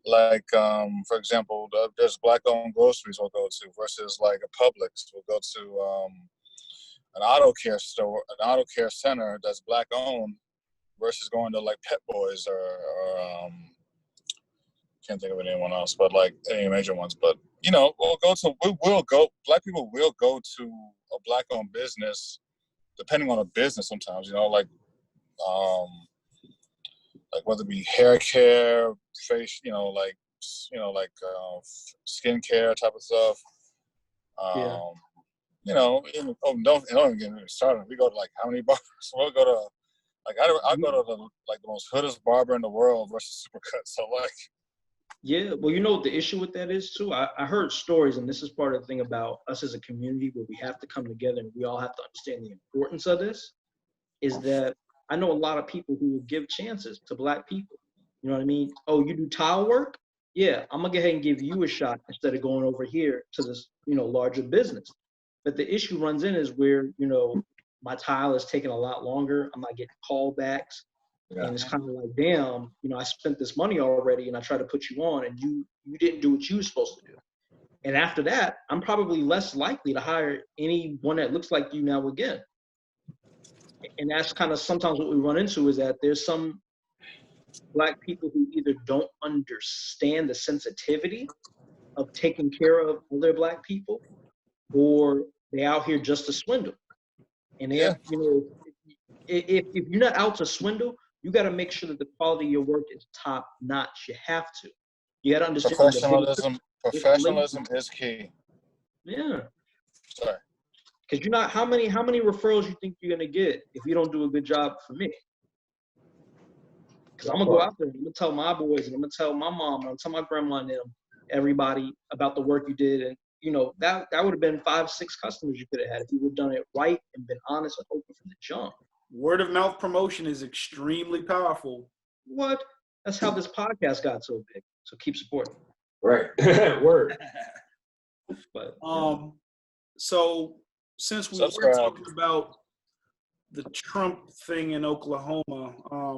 like, for example, there's black-owned groceries we'll go to versus, like, a Publix. We'll go to an auto care store, an auto care center that's black-owned versus going to, like, Pet Boys or can't think of anyone else, but like any major ones. But, you know, black people will go to a black-owned business, depending on the business sometimes, you know, like whether it be hair care, face, skincare type of stuff. You know, don't even get me started. We go to like how many barbers? We'll go to like I go to the most hoodest barber in the world versus Supercut. So like. Yeah, well, you know what the issue with that is too? I heard stories, and this is part of the thing about us as a community where we have to come together and we all have to understand the importance of this, is that I know a lot of people who will give chances to black people. You know what I mean? Oh, you do tile work? Yeah, I'm gonna go ahead and give you a shot instead of going over here to this, you know, larger business. But the issue runs in is where, you know, my tile is taking a lot longer. I'm not getting callbacks. Yeah. And it's kind of like, damn, you know, I spent this money already and I tried to put you on and you didn't do what you were supposed to do. And after that, I'm probably less likely to hire anyone that looks like you now again. And that's kind of sometimes what we run into, is that there's some black people who either don't understand the sensitivity of taking care of other black people, or they out here just to swindle. And they have, you know, if you're not out to swindle, you got to make sure that the quality of your work is top notch. You have to. You got to understand. Professionalism is key. Yeah. Sorry. Because you're not, how many referrals you think you're gonna get if you don't do a good job for me? Because I'm gonna go out there and I'm gonna tell my boys and I'm gonna tell my mom, I'm gonna tell my grandma and them, everybody about the work you did. And you know, that would have been 5, 6 customers you could have had if you would have done it right and been honest and open from the jump. Word of mouth promotion is extremely powerful. What? That's how this podcast got so big. So keep supporting. Right. Word. But so since we were talking about the Trump thing in Oklahoma, I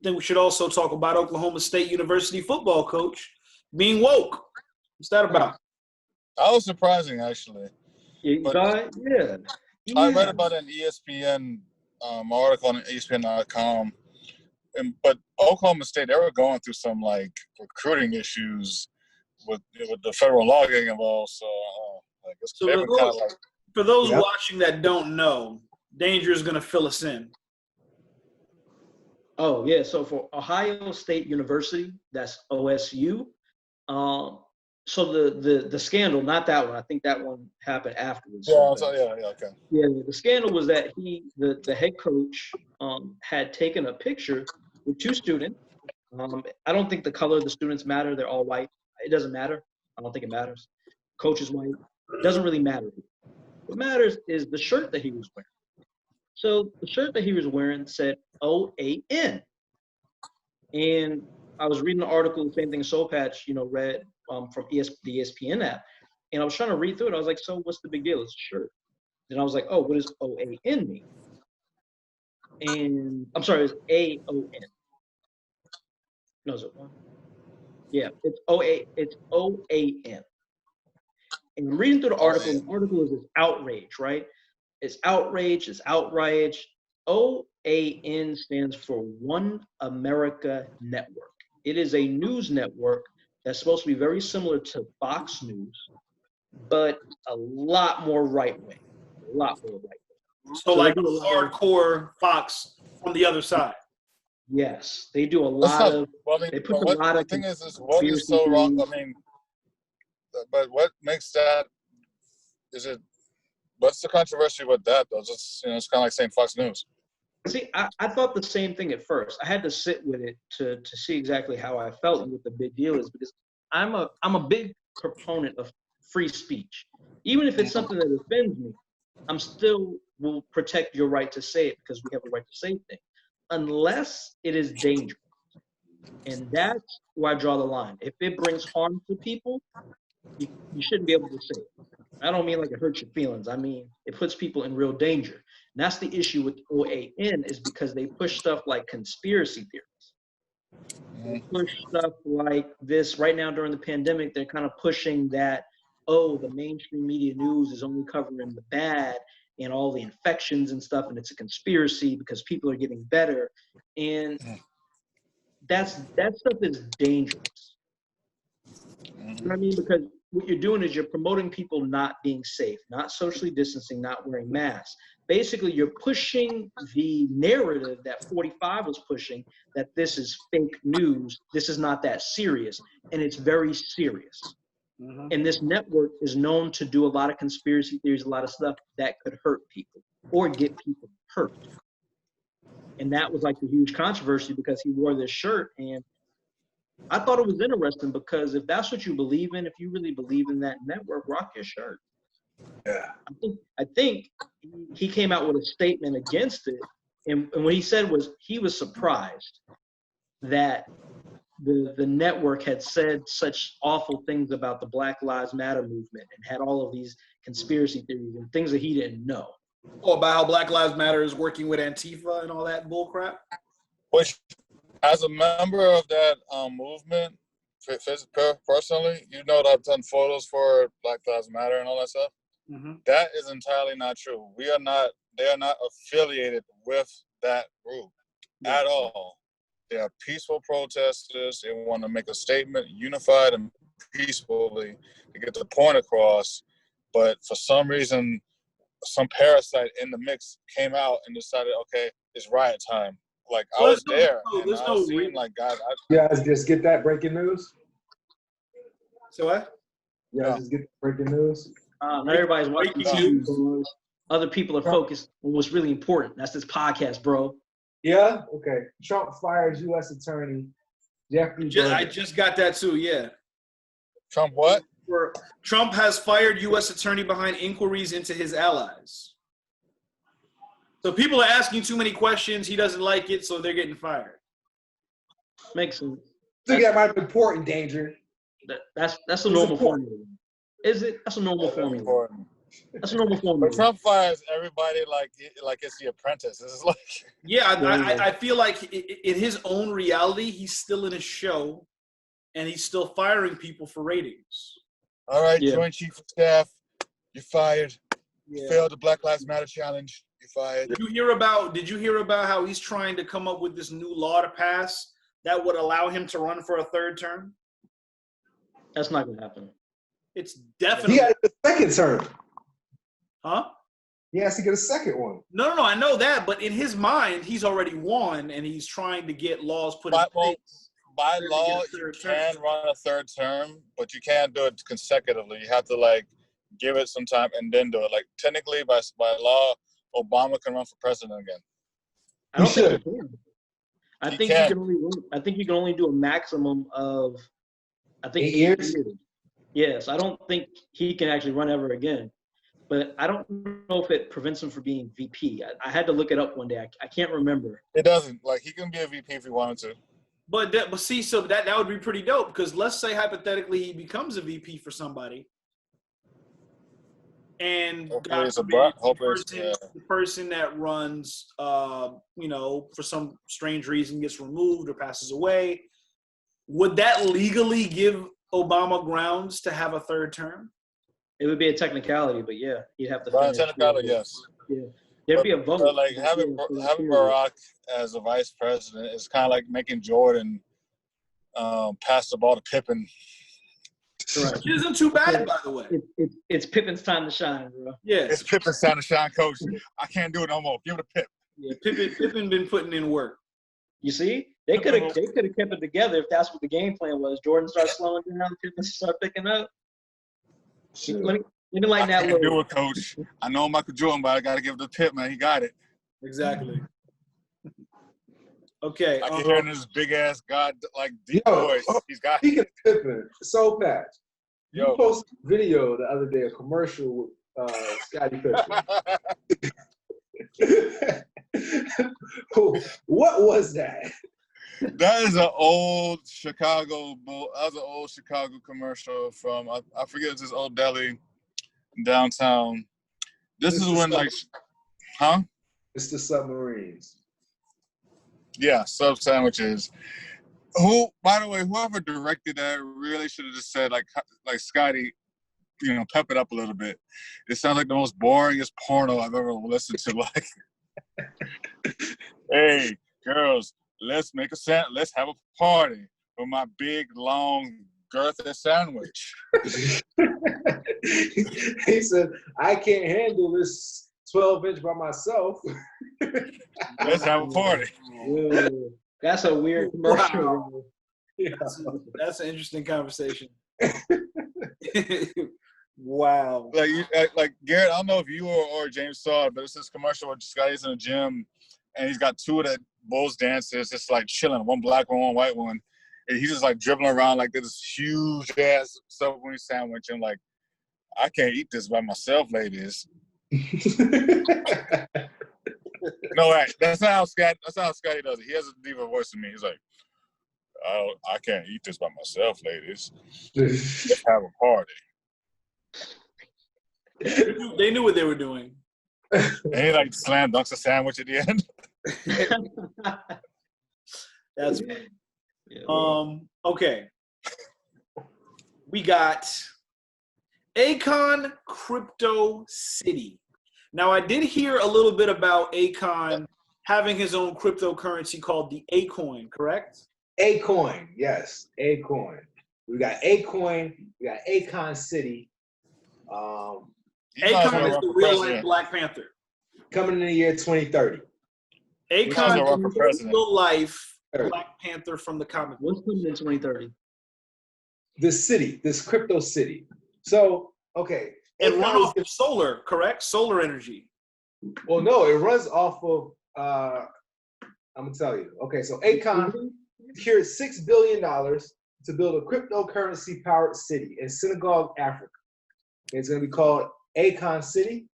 think we should also talk about Oklahoma State University football coach being woke. What's that about? That was surprising, actually. Yeah. I read about an ESPN article on ESPN.com, but Oklahoma State, they were going through some like recruiting issues with the federal law getting involved. So, for those watching that don't know, Danger is going to fill us in. Oh yeah, so for Ohio State University, that's OSU. So the scandal, not that one. I think that one happened afterwards. Okay. Yeah, the scandal was that the head coach, had taken a picture with 2 students. I don't think the color of the students matter. They're all white. It doesn't matter. I don't think it matters. Coach is white. It doesn't really matter. What matters is the shirt that he was wearing. So the shirt that he was wearing said OAN. And I was reading the article, the same thing Soulpatch, read from the ESPN app. And I was trying to read through it. I was like, so what's the big deal? It's a shirt. And I was like, oh, what does OAN mean? And I'm sorry, it's AON. No, is it one? Yeah, it's OAN. And I'm reading through the article, and the article is this outrage, right? It's outrage, it's outrage. OAN stands for One America Network. It is a news network that's supposed to be very similar to Fox News, but a lot more right-wing. A lot more right-wing. So like hardcore Fox on the other side. Yes, they do a lot of. They put a lot of. The thing is what is so wrong? I mean, but what makes that? What's the controversy with that though? Just it's kind of like saying Fox News. See, I thought the same thing at first. I had to sit with it to see exactly how I felt and what the big deal is, because I'm a big proponent of free speech. Even if it's something that offends me, I'm still will protect your right to say it because we have a right to say things, unless it is dangerous. And that's where I draw the line. If it brings harm to people, you shouldn't be able to say it. I don't mean like it hurts your feelings. I mean, it puts people in real danger. And that's the issue with OAN, is because they push stuff like conspiracy theories. They push stuff like this right now during the pandemic. They're kind of pushing that, the mainstream media news is only covering the bad and all the infections and stuff, and it's a conspiracy because people are getting better. And that stuff is dangerous. You know what I mean? Because what you're doing is you're promoting people not being safe, not socially distancing, not wearing masks. Basically, you're pushing the narrative that 45 was pushing, that this is fake news, this is not that serious, and it's very serious. Mm-hmm. And this network is known to do a lot of conspiracy theories, a lot of stuff that could hurt people or get people hurt. And that was like the huge controversy because he wore this shirt. And I thought it was interesting because if that's what you believe in, if you really believe in that network, rock your shirt. Yeah. I think he came out with a statement against it. And what he said was he was surprised that the network had said such awful things about the Black Lives Matter movement and had all of these conspiracy theories and things that he didn't know. Oh, about how Black Lives Matter is working with Antifa and all that bullcrap? Which, as a member of that movement, personally, that I've done photos for Black Lives Matter and all that stuff. Mm-hmm. That is entirely not true. They are not affiliated with that group at all. They are peaceful protesters. They want to make a statement, unified and peacefully, to get the point across. But for some reason, some parasite in the mix came out and decided, okay, it's riot time. Like, I was there. You guys just get that breaking news? So what? You guys just get breaking news? Not everybody's watching news. Other people are focused on what's really important. That's this podcast, bro. Yeah. Okay. Trump fires U.S. Attorney Jeffrey. I just got that too. Yeah. Trump what? Trump has fired U.S. attorney behind inquiries into his allies. So people are asking too many questions. He doesn't like it, so they're getting fired. Makes sense. I think that might report in danger. That's a normal formula. Is it? That's a normal formula. Important. That's a normal formula. But Trump fires everybody like it's the apprentice. It's like I feel like in his own reality, he's still in a show, and he's still firing people for ratings. all right, Joint Chief of Staff, you're fired. You failed the Black Lives Matter challenge. You're fired. Did you hear about how he's trying to come up with this new law to pass that would allow him to run for a third term? That's not gonna happen. It's definitely. He got a second term. Huh? He has to get a second one. No, I know that, but in his mind, he's already won, and he's trying to get laws put in place. By law, you can run a third term, but you can't do it consecutively. You have to like give it some time and then do it. Like technically, by law, Obama can run for president again. I don't think he can. I think you can only do a maximum of 8 years. Yes, I don't think he can actually run ever again. But I don't know if it prevents him from being VP. I had to look it up one day. I can't remember. It doesn't. Like he can be a VP if he wanted to. But see, so that would be pretty dope, because let's say hypothetically he becomes a VP for somebody, and Hopefully it's the person that runs, for some strange reason gets removed or passes away, would that legally give Obama grounds to have a third term? It would be a technicality, but yeah, he'd have to. Technicality, yes. Yeah, there'd be a vote. But like having Barack as a vice president is kind of like making Jordan pass the ball to Pippen. Right. It isn't too bad, by the way. It's Pippen's time to shine, bro. Yeah, it's Pippen's time to shine, coach. I can't do it no more. Give it to Pip. Yeah, Pippen been putting in work. You see, they could have kept it together if that's what the game plan was. Jordan starts slowing down, Pippen start picking up. Let me lighten that load. Do it, coach. I know Michael Jordan, but I got to give it to Pip, man. He got it. Exactly. Okay. I can hear this big ass god like deep voice. He's got. Speaking of Pippen, Soulpatch, you Yo. posted a video the other day, a commercial with Scottie Pippen. What was that? That is an old Chicago commercial from I forget, it's this old deli downtown. This is when It's the Submarines. Yeah, sub sandwiches. Who, by the way, whoever directed that really should have just said like Scotty, pep it up a little bit. It sounds like the most boringest porno I've ever listened to. Like, hey girls, let's have a party for my big long girthy sandwich. He said, I can't handle this 12-inch by myself. Let's have a party. Whoa. That's a weird commercial. Wow. Yeah. That's an interesting conversation. Wow. Like Garrett, I don't know if you or James saw it, but it's this commercial where Scotty's in the gym and he's got two of the Bulls dancers just like chilling, one black one, one white one. And he's just like dribbling around like this huge ass Subway sandwich. And like, I can't eat this by myself, ladies. No, that's not how Scotty does it. He has a deeper voice than me. He's like, I can't eat this by myself, ladies. Let's have a party. They knew what they were doing. And he like slam dunks a sandwich at the end. That's funny. Okay. We got Akon Crypto City. Now, I did hear a little bit about Akon having his own cryptocurrency called the Akon, correct? Akon, yes, Akon. We got Akon, we got Akon City. Akon is the real life Black Panther. Coming in the year 2030. Akon is the real life Black Panther from the comic book. What's coming in 2030? This city, this crypto city. So, okay. And run off of solar, correct? Solar energy. Well, no, it runs off of I'm gonna tell you. Okay, so Akon secured $6 billion to build a cryptocurrency-powered city in Senegal, Africa. It's gonna be called Akon City.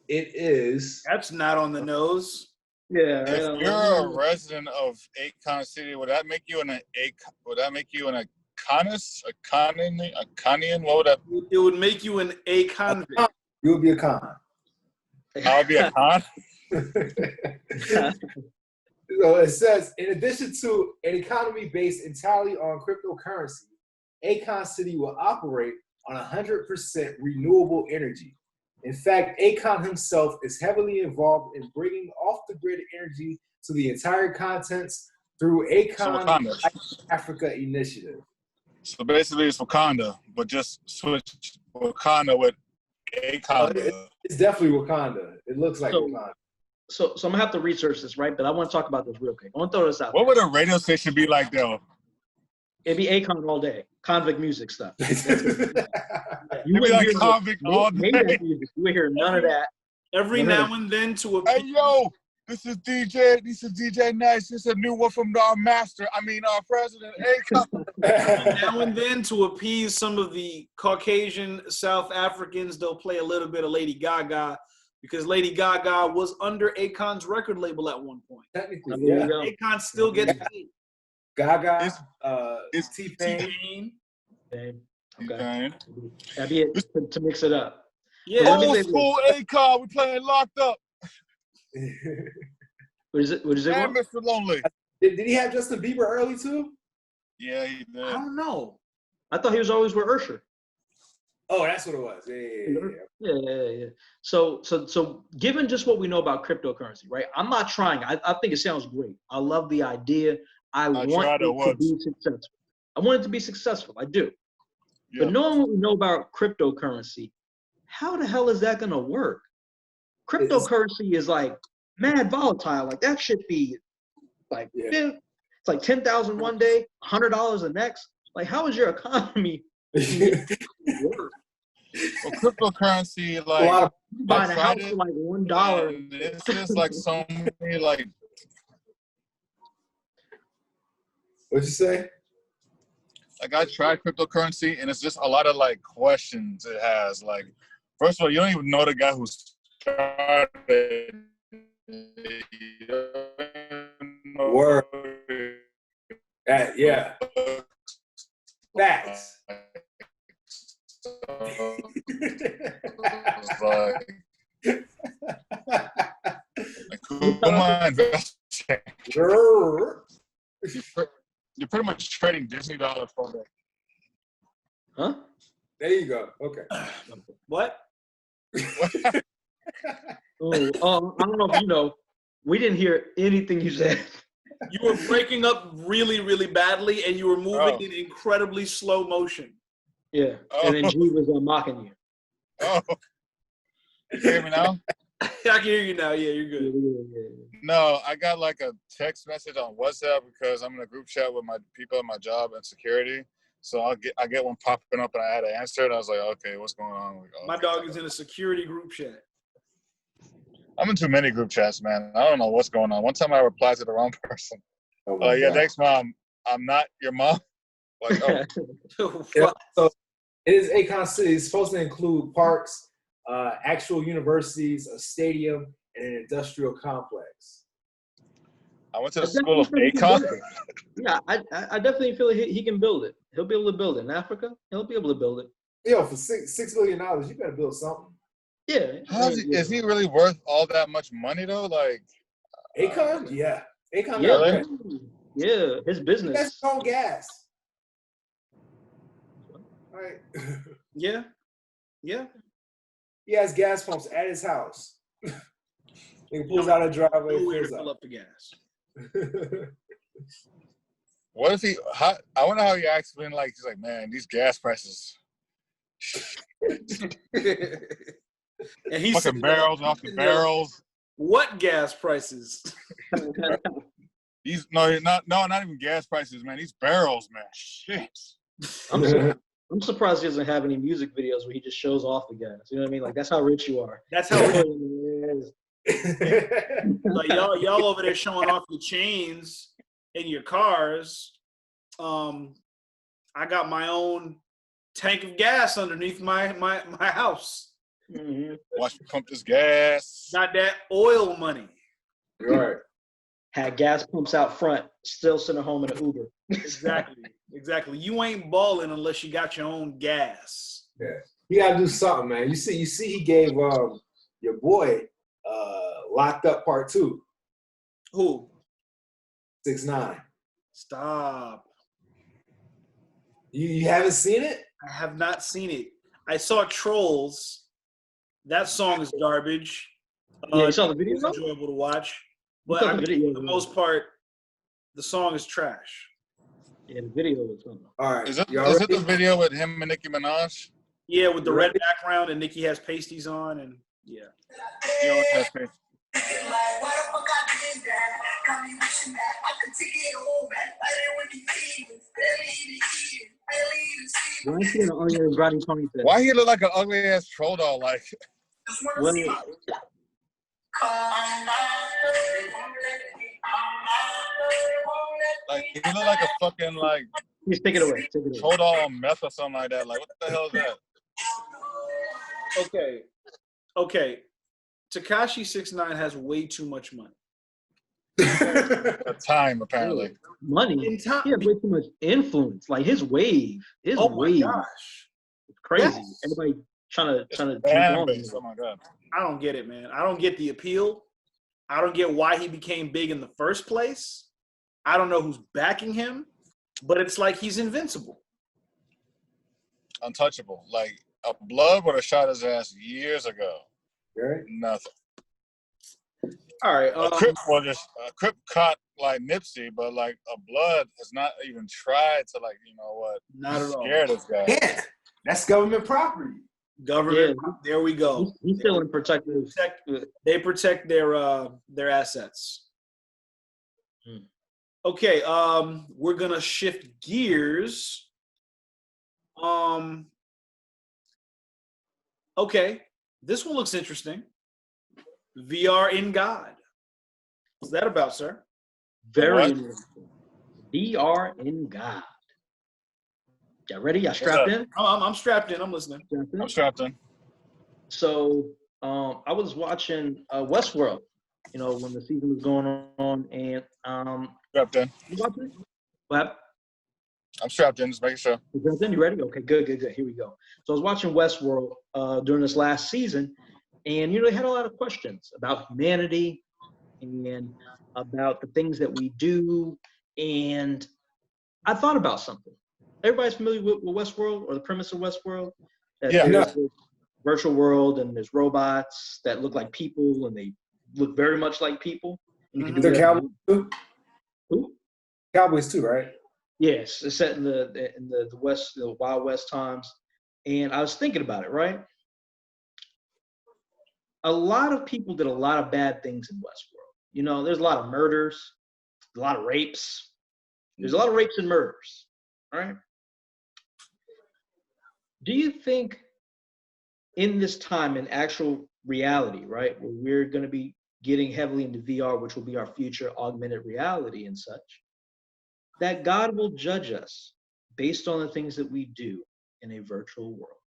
It is. That's not on the nose. Yeah. If you're a resident of Akon City, would that make you an Akonian? What would that? It would make you an A convict. You would be a con. I would be a con. So it says, in addition to an economy based entirely on cryptocurrency, Akon City will operate on 100% renewable energy. In fact, Akon himself is heavily involved in bringing off-the-grid energy to the entire continents through Akon Africa initiative. So basically, it's Wakanda, but just switch Wakanda with Akon. It's definitely Wakanda. It looks like Wakanda. So I'm gonna have to research this, right? But I want to talk about this real quick. I want to throw this out. What would a radio station be like, though? It'd be Akon all day, convict music stuff. You would like convict all day. You would hear none of that. Every now and then to a Hey yo, this is DJ Nice. This is a new one from our president Akon. now and then to appease some of the Caucasian South Africans, they'll play a little bit of Lady Gaga because Lady Gaga was under Akon's record label at one point. Technically, yeah. Akon still gets paid. Gaga, It's T-Pain. Okay. Okay. That'd be it to mix it up. Yeah. Old school Akon, we playing Locked Up. What is it? And Mr. Lonely. Did he have Justin Bieber early too? Yeah, he did. I don't know. I thought he was always with Usher. Oh, that's what it was. Yeah. So given just what we know about cryptocurrency, right? I'm not trying. I think it sounds great. I love the idea. I want it to be successful. I want it to be successful. I do. Yeah. But knowing what we know about cryptocurrency, how the hell is that going to work? Cryptocurrency is like mad volatile. Like that should be like, it's like 10,000 one day, $100 the next. Like, how is your economy work? Well, cryptocurrency, like, buying a house for like $1. It's just like so many, like. What'd you say? Like, I tried cryptocurrency, and it's just a lot of like questions it has. Like, first of all, you don't even know the guy who started. Word. Yeah. Facts. Who am I investing? You're pretty much trading Disney dollars for that. Huh? There you go. Okay. What? I don't know if you know. We didn't hear anything you said. You were breaking up really, really badly, and you were moving in incredibly slow motion. Yeah. And then G was mocking you. Oh. You hear me now? I can hear you now. Yeah, you're good. No, I got like a text message on WhatsApp because I'm in a group chat with my people at my job and security. So I get one popping up and I had to answer it. I was like, okay, what's going on? Like, my dog is in a security group chat. I'm in too many group chats, man. I don't know what's going on. One time I replied to the wrong person. Yeah, thanks, Mom. I'm not your mom. Like, oh. Yeah, so it is Akon City. It's supposed to include parks, actual universities, a stadium, and an industrial complex. I went to the school of Akon. Yeah, I definitely feel like he can build it. He'll be able to build it. In Africa, he'll be able to build it. Yo, for $6 million, you better build something. Yeah. Is he really worth all that much money, though? Like, Akon? Yeah. Akon. Yeah. Yeah, his business. That's on gas. All right. Yeah. Yeah. He has gas pumps at his house. He pulls out a driveway. Nowhere to fill up the gas. what if he? I wonder how he acts when, like, he's like, man, these gas prices. And he's fucking barrels off the barrels. What gas prices? Not even gas prices, man. These barrels, man. Shit. I'm surprised he doesn't have any music videos where he just shows off the gas. You know what I mean? Like, that's how rich you are. That's how rich. Like y'all over there showing off your chains and your cars. I got my own tank of gas underneath my house. Mm-hmm. Watch me pump this gas. Got that oil money. Right. Had gas pumps out front, still sitting home in an Uber. Exactly. You ain't balling unless you got your own gas. Yeah. You gotta do something, man. You see, he gave your boy Locked Up Part 2. Who? 6ix9ine. Stop. You haven't seen it? I have not seen it. I saw Trolls. That song is garbage. Yeah, you saw the video? It's enjoyable to watch. But I mean, for the most part, the song is trash. Yeah, the video was something. All right. Is it the video with him and Nicki Minaj? Yeah, with the red background and Nicki has pasties on and yeah. Why is he in an onion and grinding Tony said? Why he look like an ugly ass troll doll? Like, like he look like a fucking like. Please take it away. Troll doll on meth or something like that. Like, what the hell is that? Okay. Tekashi 6ix9ine has way too much money. Time, apparently. Money. In time. He has way too much influence. Like his wave. Oh my gosh. It's crazy. Yes. Everybody trying to Fan base. Oh my god. I don't get it, man. I don't get the appeal. I don't get why he became big in the first place. I don't know who's backing him, but it's like he's invincible. Untouchable. Like, a blood would have shot his ass years ago. Right? Nothing. All right. A Crip caught like Nipsey, but like a blood has not even tried to like, you know what? Not at all. Scare this guy. Yeah. That's government property. Government. Yeah. There we go. He's still in protective. They protect their assets. Okay. We're gonna shift gears. Okay. This one looks interesting. VR in God. What's that about, sir? Very interesting. VR in God. Y'all ready? Y'all strapped in? I'm strapped in. I'm listening. I'm strapped in. So I was watching Westworld, you know, when the season was going on, and strapped in. You watching it? What? I'm strapped in, just making sure. You strapped in? You ready? Okay, good. Here we go. So I was watching Westworld during this last season, and you know, they had a lot of questions about humanity and about the things that we do. And I thought about something. Everybody's familiar with Westworld or the premise of Westworld? That yeah. There's this virtual world and there's robots that look like people and they look very much like people. And you can do Cowboys too? Who? Cowboys too, right? Yes, it's set in the West, the Wild West times. And I was thinking about it, right? A lot of people did a lot of bad things in Westworld. You know, there's a lot of murders, a lot of rapes. There's a lot of rapes and murders, all right? Do you think in this time, in actual reality, right, where we're going to be getting heavily into VR, which will be our future augmented reality and such, that God will judge us based on the things that we do in a virtual world?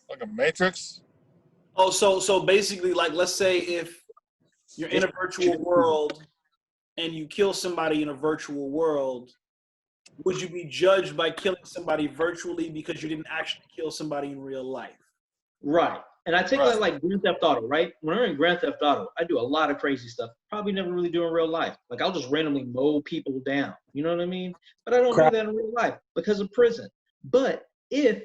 Like a Matrix? Oh, so basically, like, let's say if you're in a virtual world and you kill somebody in a virtual world, would you be judged by killing somebody virtually because you didn't actually kill somebody in real life? Right. And I take that like Grand Theft Auto, right? When I'm in Grand Theft Auto, I do a lot of crazy stuff. Probably never really do in real life. Like I'll just randomly mow people down. You know what I mean? But I don't do that in real life because of prison. But if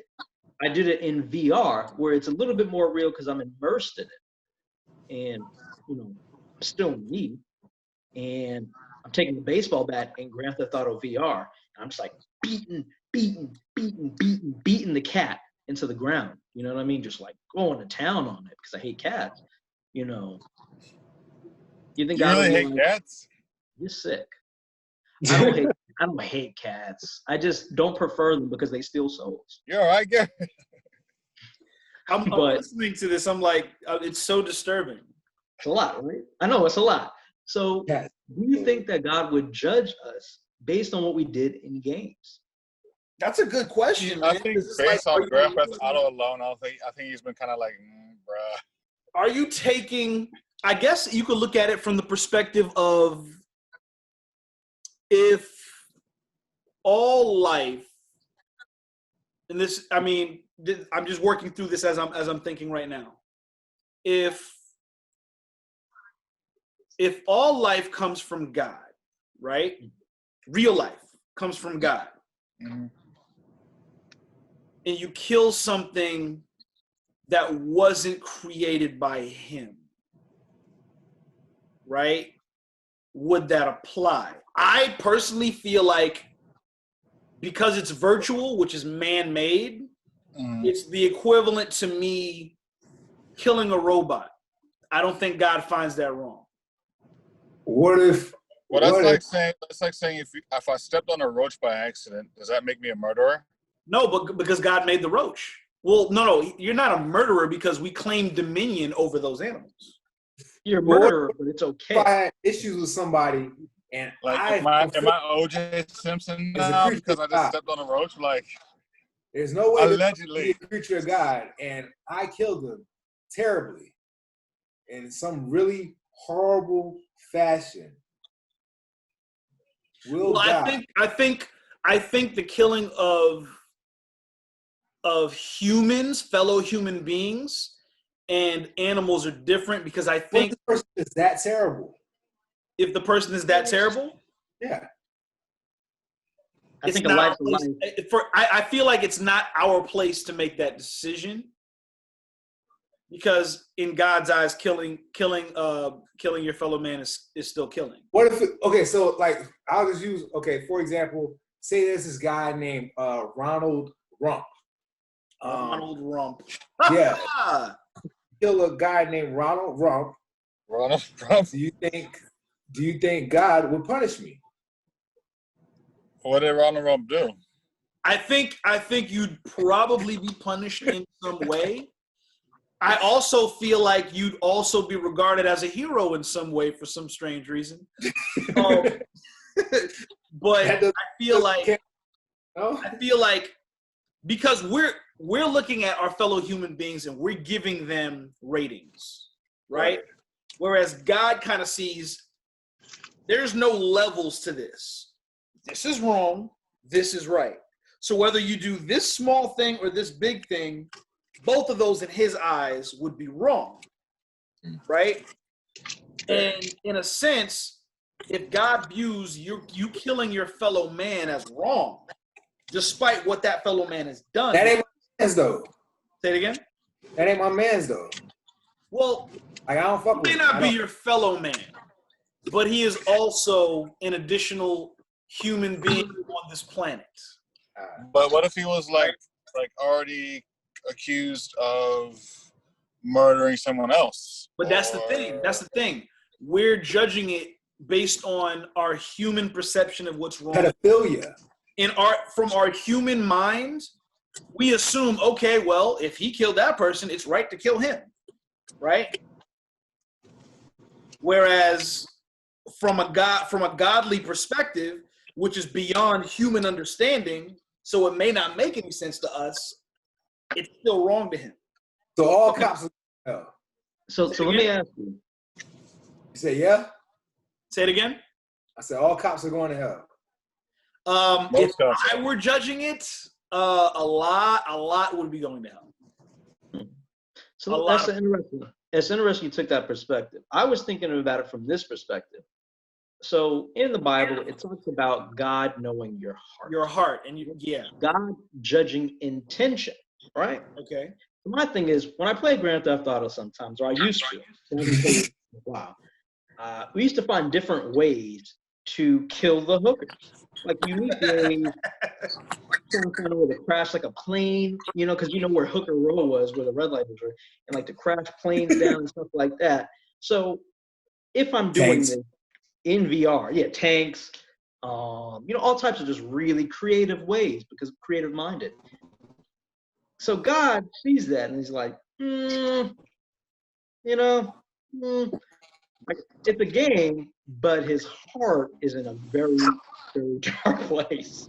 I did it in VR, where it's a little bit more real because I'm immersed in it, and you know, I'm still me, and I'm taking the baseball bat in Grand Theft Auto VR, and I'm just like beating the cat into the ground. You know what I mean? Just like going to town on it because I hate cats. You know. You think I really hate cats? You're sick. I don't hate cats. I just don't prefer them because they steal souls. Yeah, I get I'm But listening to this. I'm like, it's so disturbing. it's a lot, right? I know it's a lot. So Yeah. do you think that God would judge us based on what we did in games? That's a good question, man. I think 'Cause it's based like, on Grand Theft Auto alone, I think he's been kind of like, bruh. are you taking? I guess you could look at it from the perspective of if all life, and this, I mean, I'm just working through this as I'm thinking right now. If all life comes from God, right? Real life comes from God. Mm-hmm. And you kill something that wasn't created by him, right? Would that apply? I personally feel like because it's virtual, which is man-made, it's the equivalent to me killing a robot. I don't think God finds that wrong. What if? Well, that's like saying if I stepped on a roach by accident, does that make me a murderer? No, but because God made the roach. Well, no, you're not a murderer because we claim dominion over those animals. You're a murderer, but it's okay. If I had issues with somebody and Like, am I OJ Simpson now because I just stepped on a roach? Like, there's no way allegedly to be a creature of God, and I killed them terribly in some really horrible fashion. I think the killing of humans, fellow human beings, and animals are different because I think if the person is that terrible. If the person is that terrible, yeah. I think a life's a life. I feel like it's not our place to make that decision because in God's eyes, killing your fellow man is still killing. What if so like I'll just use for example, say there's this guy named Ronald Rump. Ronald Rump. Yeah. Kill a guy named Ronald Rump. Ronald Rump. Do you think God would punish me? What did Ronald Rump do? I think you'd probably be punished in some way. I also feel like you'd also be regarded as a hero in some way for some strange reason. But I feel like because we're looking at our fellow human beings and we're giving them ratings, right? Whereas God kind of sees there's no levels to this. This is wrong. This is right. So whether you do this small thing or this big thing, both of those in his eyes would be wrong, right? And in a sense, if God views you killing your fellow man as wrong, despite what that fellow man has done. That ain't my man's though. Say it again? That ain't my man's though. Well, like, I don't fuck he may not be your fellow man, but he is also an additional human being on this planet. But what if he was like already accused of murdering someone else? But that's the thing. That's the thing. We're judging it based on our human perception of what's wrong. Pedophilia. From our human mind, we assume, okay, well, if he killed that person, it's right to kill him, right? Whereas from a godly perspective, which is beyond human understanding, so it may not make any sense to us, it's still wrong to him. So all cops are hell. So let me ask you. You say yeah? Say it again? I said all cops are going to hell. If I were judging it, a lot would be going to hell. So that's interesting. It's interesting you took that perspective. I was thinking about it from this perspective. So in the Bible, it talks about God knowing your heart. Your heart, and God judging intention, right? Okay. My thing is, when I play Grand Theft Auto sometimes, or I used to, wow, we used to find different ways to kill the hookers. Like unique ways, some kind of way to crash like a plane, because you know where Hooker Row was, where the red light was, and like to crash planes down and stuff like that. So if I'm doing this in VR, tanks, all types of just really creative ways because creative minded. So God sees that and he's like, you know, it's a game, but his heart is in a very, very dark place.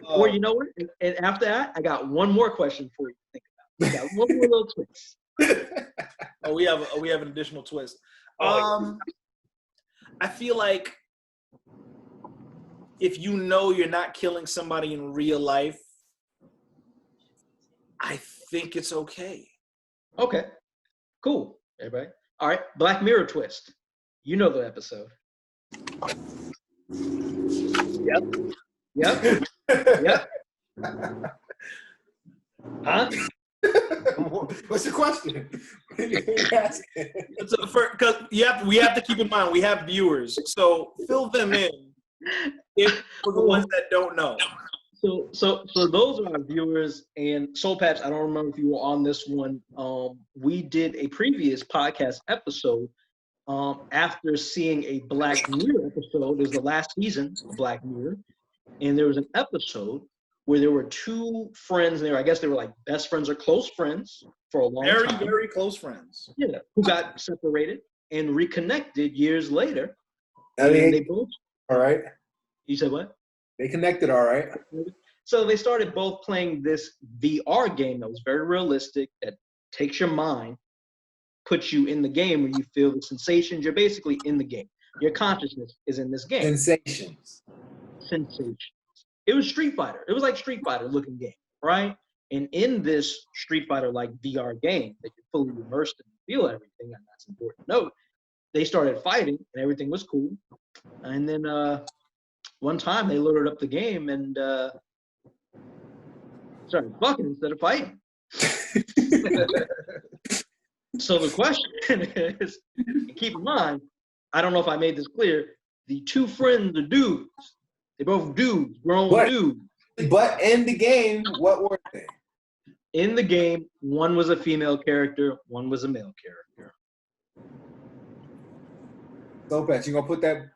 Or you know what? And after that, I got one more question for you to think about. I got one more little twist. We have an additional twist. I feel like if you know you're not killing somebody in real life, I think it's okay. Okay, cool, everybody. All right, Black Mirror twist. You know the episode. Yep. Huh? What's the question? Because we have to keep in mind we have viewers, so fill them in for the ones that don't know. So those are our viewers, and Soulpatch, I don't remember if you were on this one. We did a previous podcast episode after seeing a Black Mirror episode. It was the last season of Black Mirror, and there was an episode where there were two friends there. I guess they were like best friends or close friends for a long time. Very, very close friends. Yeah, who got separated and reconnected years later. I mean, and they both. All right. You said what? They connected, all right. So they started both playing this VR game that was very realistic, that takes your mind, puts you in the game where you feel the sensations. You're basically in the game. Your consciousness is in this game. Sensations. It was Street Fighter. It was like Street Fighter looking game, right? And in this Street Fighter like VR game that you're fully immersed in and feel everything, and that's important to note, they started fighting and everything was cool. And then one time they loaded up the game and started fucking instead of fighting. So the question is, keep in mind, I don't know if I made this clear, the two friends are dudes. They both dudes, grown dudes. But in the game, what were they? In the game, one was a female character, one was a male character. Soulpatch, you gonna put that?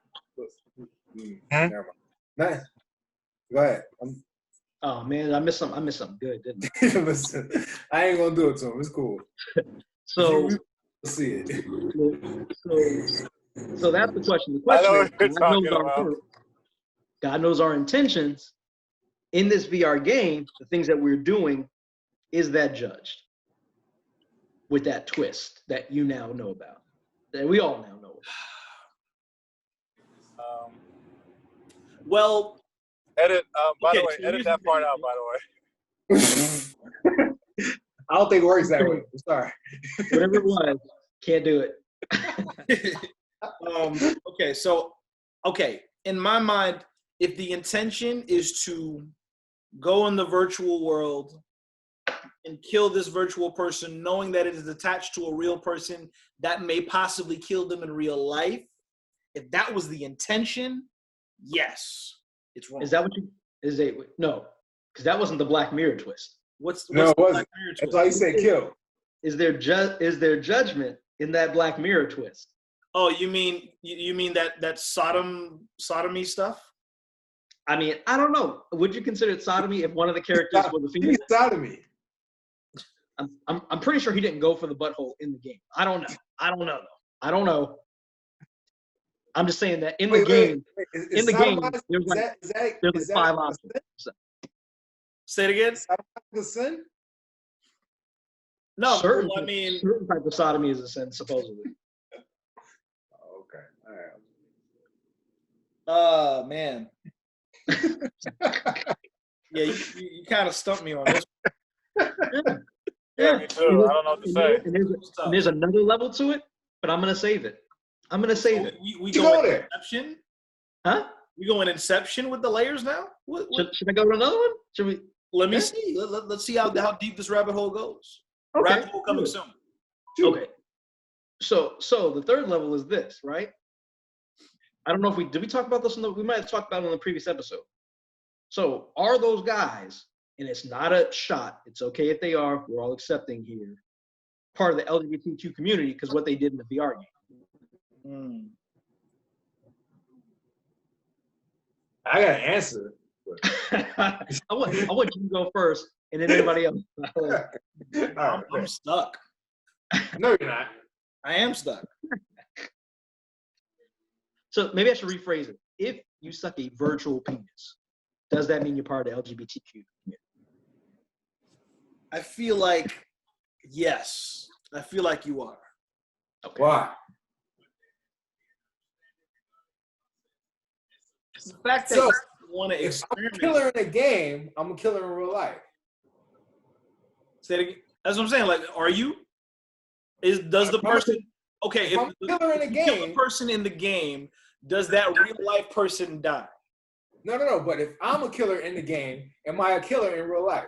Never mind. Nice. Go ahead. Oh man, I missed something good, didn't I? Listen, I ain't gonna do it to him. It's cool. So We'll see it. So that's the question. The I question know is, what you're talking about. God knows our intentions. In this VR game, the things that we're doing, is that judged with that twist that you now know about, that we all now know about? Well, Edit. By the way, so edit that part out. By the way. I don't think it works that way. I'm sorry. Whatever it was, can't do it. Okay. In my mind, if the intention is to go in the virtual world and kill this virtual person, knowing that it is attached to a real person that may possibly kill them in real life, if that was the intention, yes, it's wrong. Is that what you? No, because that wasn't the Black Mirror twist. What's No, it the wasn't. Black Mirror That's twist? why you said kill. Is there judgment in that Black Mirror twist? Oh, you mean that sodomy stuff? I mean, I don't know. Would you consider it sodomy if one of the characters was a female? Sodomy. I'm pretty sure he didn't go for the butthole in the game. I don't know. I'm just saying that in the game, there's like 5 options. Say it again. The sin? No, certain type of sodomy is a sin, supposedly. Okay. All right. Man. Yeah, you kind of stumped me on this. Yeah, me too. I don't know what to say. And there's another level to it, but I'm gonna save it. We go in Inception? Huh? We go in Inception with the layers now? What? Should I go to another one? Should we? Let me see. Let's see how deep this rabbit hole goes. Okay. Rabbit hole coming soon. Okay. So the third level is this, right? I don't know if did we talk about this we might have talked about it in the previous episode. So are those guys, and it's not a shot, it's okay if they are, we're all accepting here, part of the LGBTQ community because what they did in the VR game. I got an answer. I want you to go first, and then everybody else. All right, I'm stuck. no, you're not. I am stuck. So maybe I should rephrase it. If you suck a virtual penis, does that mean you're part of the LGBTQ community? I feel like yes. I feel like you are. Okay. Why? The fact that So, you want to If I'm a experiment. killer in a game, I'm a killer in real life. Say it again. That's what I'm saying. Like, are you? Does the person? Okay, If I'm a killer in a you kill the game, person in the game, does that real life person die? no. But if I'm a killer in the game, am I a killer in real life?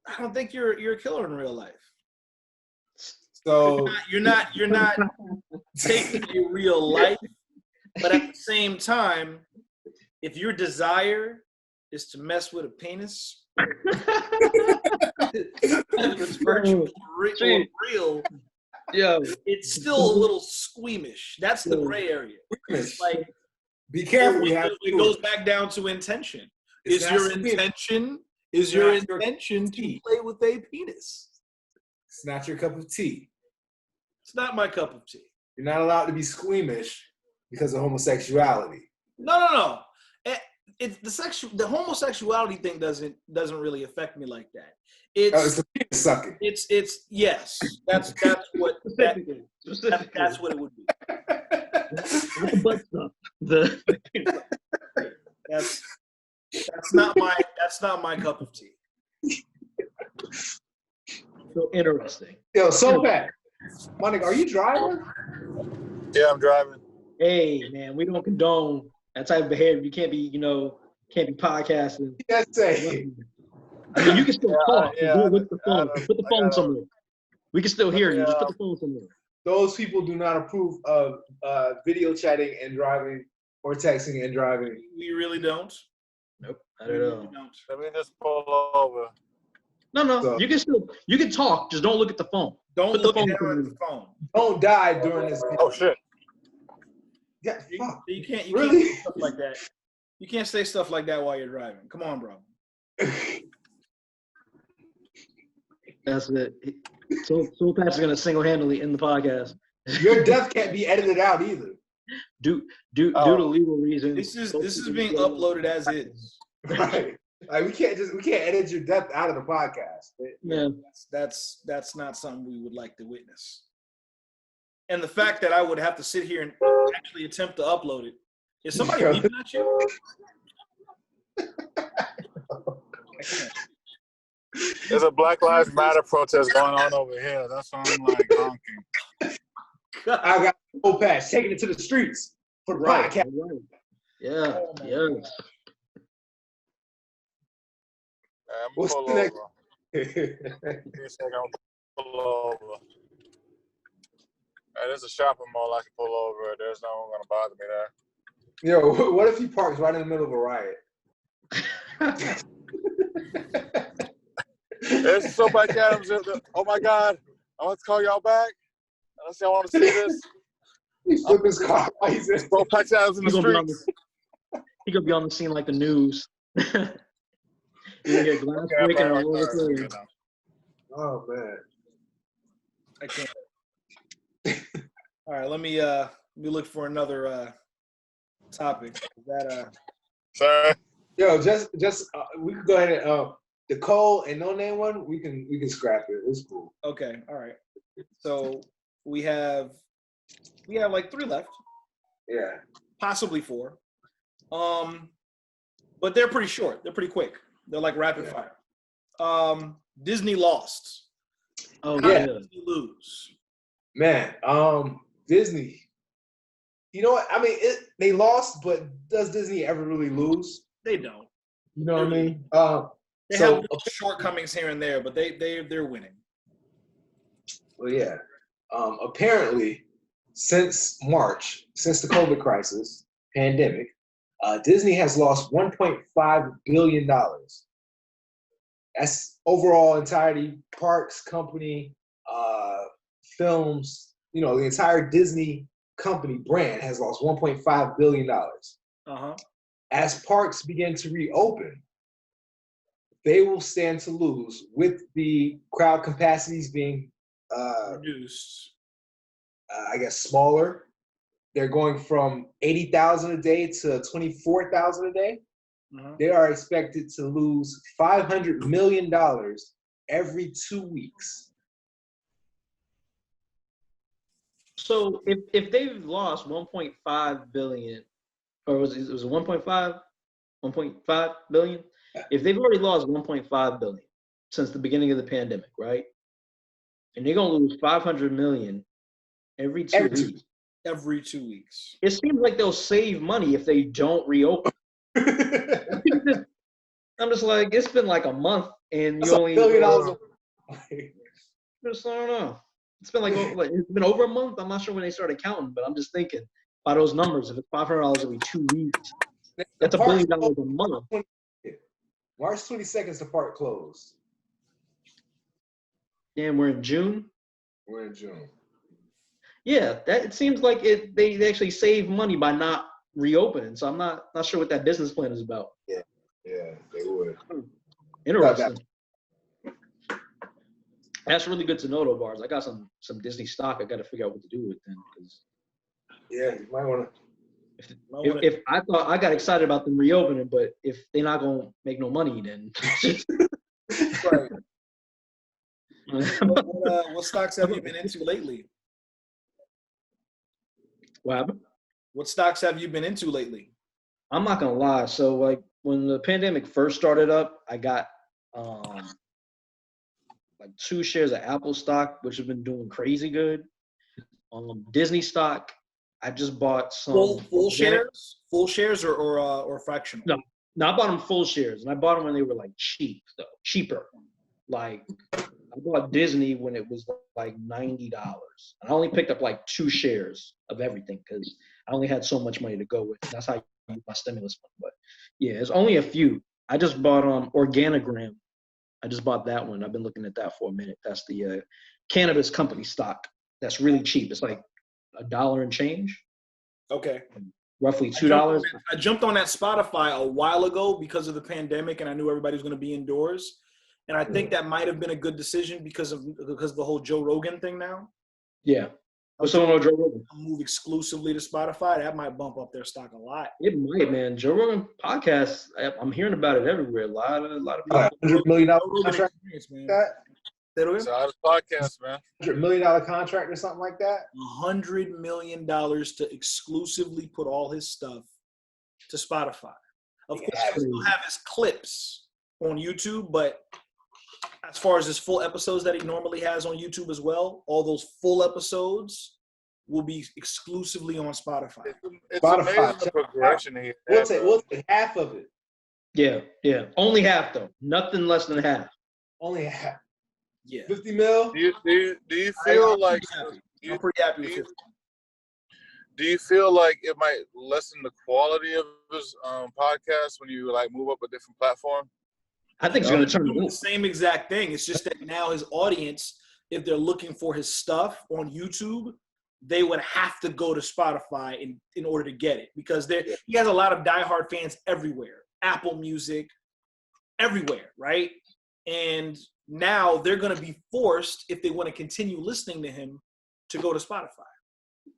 I don't think you're a killer in real life. So You're not taking a real life, but at the same time, if your desire is to mess with a penis, whether it's virtual or real, Yeah. it's still a little squeamish. That's the gray area. It's like, be careful. it goes back down to intention. It's Is not your squeamish. intention It's your not your intention to tea. play with a penis? It's not your cup of tea. It's not my cup of tea. You're not allowed to be squeamish because of homosexuality. No. The homosexuality thing doesn't really affect me like that. It's the penis sucking. It's yes. That's what Specifically. that's what it would be. Not the butt stuff. That's not my cup of tea. So interesting. Yo, Soulpatch, my nigga, are you driving? Yeah, I'm driving. Hey, man, we don't condone that type of behavior. You can't be, podcasting. Yes, say. I mean, you can still talk. yeah, Do it with the phone. I Put the phone gotta- somewhere. We can still hear you. Just put the phone somewhere. Those people do not approve of video chatting and driving or texting and driving. We really don't. Nope. I We don't really know. don't. Let me just pull over. No. So- You can talk. Just don't look at the phone. Don't Put the look phone down at somewhere. the phone. Don't die during this video. Oh shit. Yeah, fuck. You can't Really? say stuff like that. You can't say stuff like that while you're driving. Come on, bro. That's it. So Soulpatch is gonna single-handedly end the podcast. Your death can't be edited out either. Due to legal reasons. This is being uploaded as is. Right. Like we can't edit your death out of the podcast. Yeah. That's not something we would like to witness. And the fact that I would have to sit here and actually attempt to upload it. Is somebody beeping at you? There's a Black Lives Matter protest going on over here. That's why I'm like honking. I got Soulpatch taking it to the streets for the Right. podcast. Right. Yeah. Oh, my Yes. I'm What's pull the over. next- Give me a second, I'll pull over. There's a shopping mall I can pull over. There's no one gonna bother me there. Yo, what if he parks right in the middle of a riot? There's Soulpatch Adams. Oh my God. I want to call y'all back. Unless y'all want to see this. He flipped his car. He's in. Soulpatch Adams in the He gonna be on streets. He gonna be on the scene like the news. You gonna get glass Okay, breaking I'm all over sorry. the place. Oh man. I can't. All right, let me look for another topic. Is that Sorry. Yo, just we could go ahead and the Cole and no name one. We can scrap it. It's cool. okay? All right. So we have like 3 left, Yeah. possibly 4. But they're pretty short. They're pretty quick. They're like rapid fire. Disney lost. Oh Yeah. yeah. Disney lose. Man, Disney. You know what? I mean, they lost, but does Disney ever really lose? They don't. You know what I mean? They So- have little shortcomings here and there, but they're winning. Well, yeah. Apparently, since March, since the COVID crisis, pandemic, Disney has lost $1.5 billion. That's overall entirety, parks, company, films, the entire Disney company brand has lost $1.5 billion. Uh-huh. As parks begin to reopen, they will stand to lose with the crowd capacities being reduced. I guess smaller. They're going from 80,000 a day to 24,000 a day. Uh-huh. They are expected to lose $500 million every 2 weeks. So if they've lost 1.5 billion, or was it 1.5 billion? If they've already lost 1.5 billion since the beginning of the pandemic, right? And they're gonna lose 500 million every two weeks. Every 2 weeks. It seems like they'll save money if they don't reopen. I'm just like, it's been like a month and you only $1 billion. Just I don't know. It's been like it's been over a month. I'm not sure when they started counting, but I'm just thinking by those numbers, if it's $500 every 2 weeks, that's $1 billion a month. March 22nd is the park closed. Damn, we're in June. We're in June. Yeah, that it seems like they actually save money by not reopening. So I'm not sure what that business plan is about. Yeah, they would. Interesting. That's really good to know, though, BarZ. I got some Disney stock. I got to figure out what to do with them. Yeah, you might want to. If I thought I got excited about them reopening, but if they're not gonna make no money, then. Right. What stocks have you been into lately? What happened? What stocks have you been into lately? I'm not gonna lie. So like when the pandemic first started up, I got like 2 shares of Apple stock, which have been doing crazy good. Disney stock, I just bought some full shares, or fractional. No, I bought them full shares, and I bought them when they were like cheaper. Like I bought Disney when it was like $90, and I only picked up like 2 shares of everything because I only had so much money to go with. That's how I use my stimulus money. But yeah, it's only a few. I just bought Organogram. I just bought that one. I've been looking at that for a minute. That's the cannabis company stock. That's really cheap. It's like $1 and change. Okay. Roughly $2. I jumped on that Spotify a while ago because of the pandemic, and I knew everybody was going to be indoors. And I think that might have been a good decision because of the whole Joe Rogan thing now. Yeah. What's going on, Joe Rogan? Move exclusively to Spotify. That might bump up their stock a lot. It might, man. Joe Rogan podcast. I'm hearing about it everywhere. A lot of people. $100 million contract. It's out of podcast, man. $100 million contract or something like that. $100 million to exclusively put all his stuff to Spotify. Of course, he still have his clips on YouTube, but as far as his full episodes that he normally has on YouTube as well, all those full episodes will be exclusively on Spotify. It's amazing the progression he has. We'll take half of it. Yeah. Only half though. Nothing less than half. Only half. Yeah. 50 mil. Do you feel like I'm pretty happy with it. Do you feel like it might lessen the quality of his podcast when you like move up a different platform? I think it's going to turn the same exact thing. It's just that now his audience, if they're looking for his stuff on YouTube, they would have to go to Spotify in order to get it because he has a lot of diehard fans everywhere. Apple Music, everywhere, right? And now they're going to be forced, if they want to continue listening to him, to go to Spotify.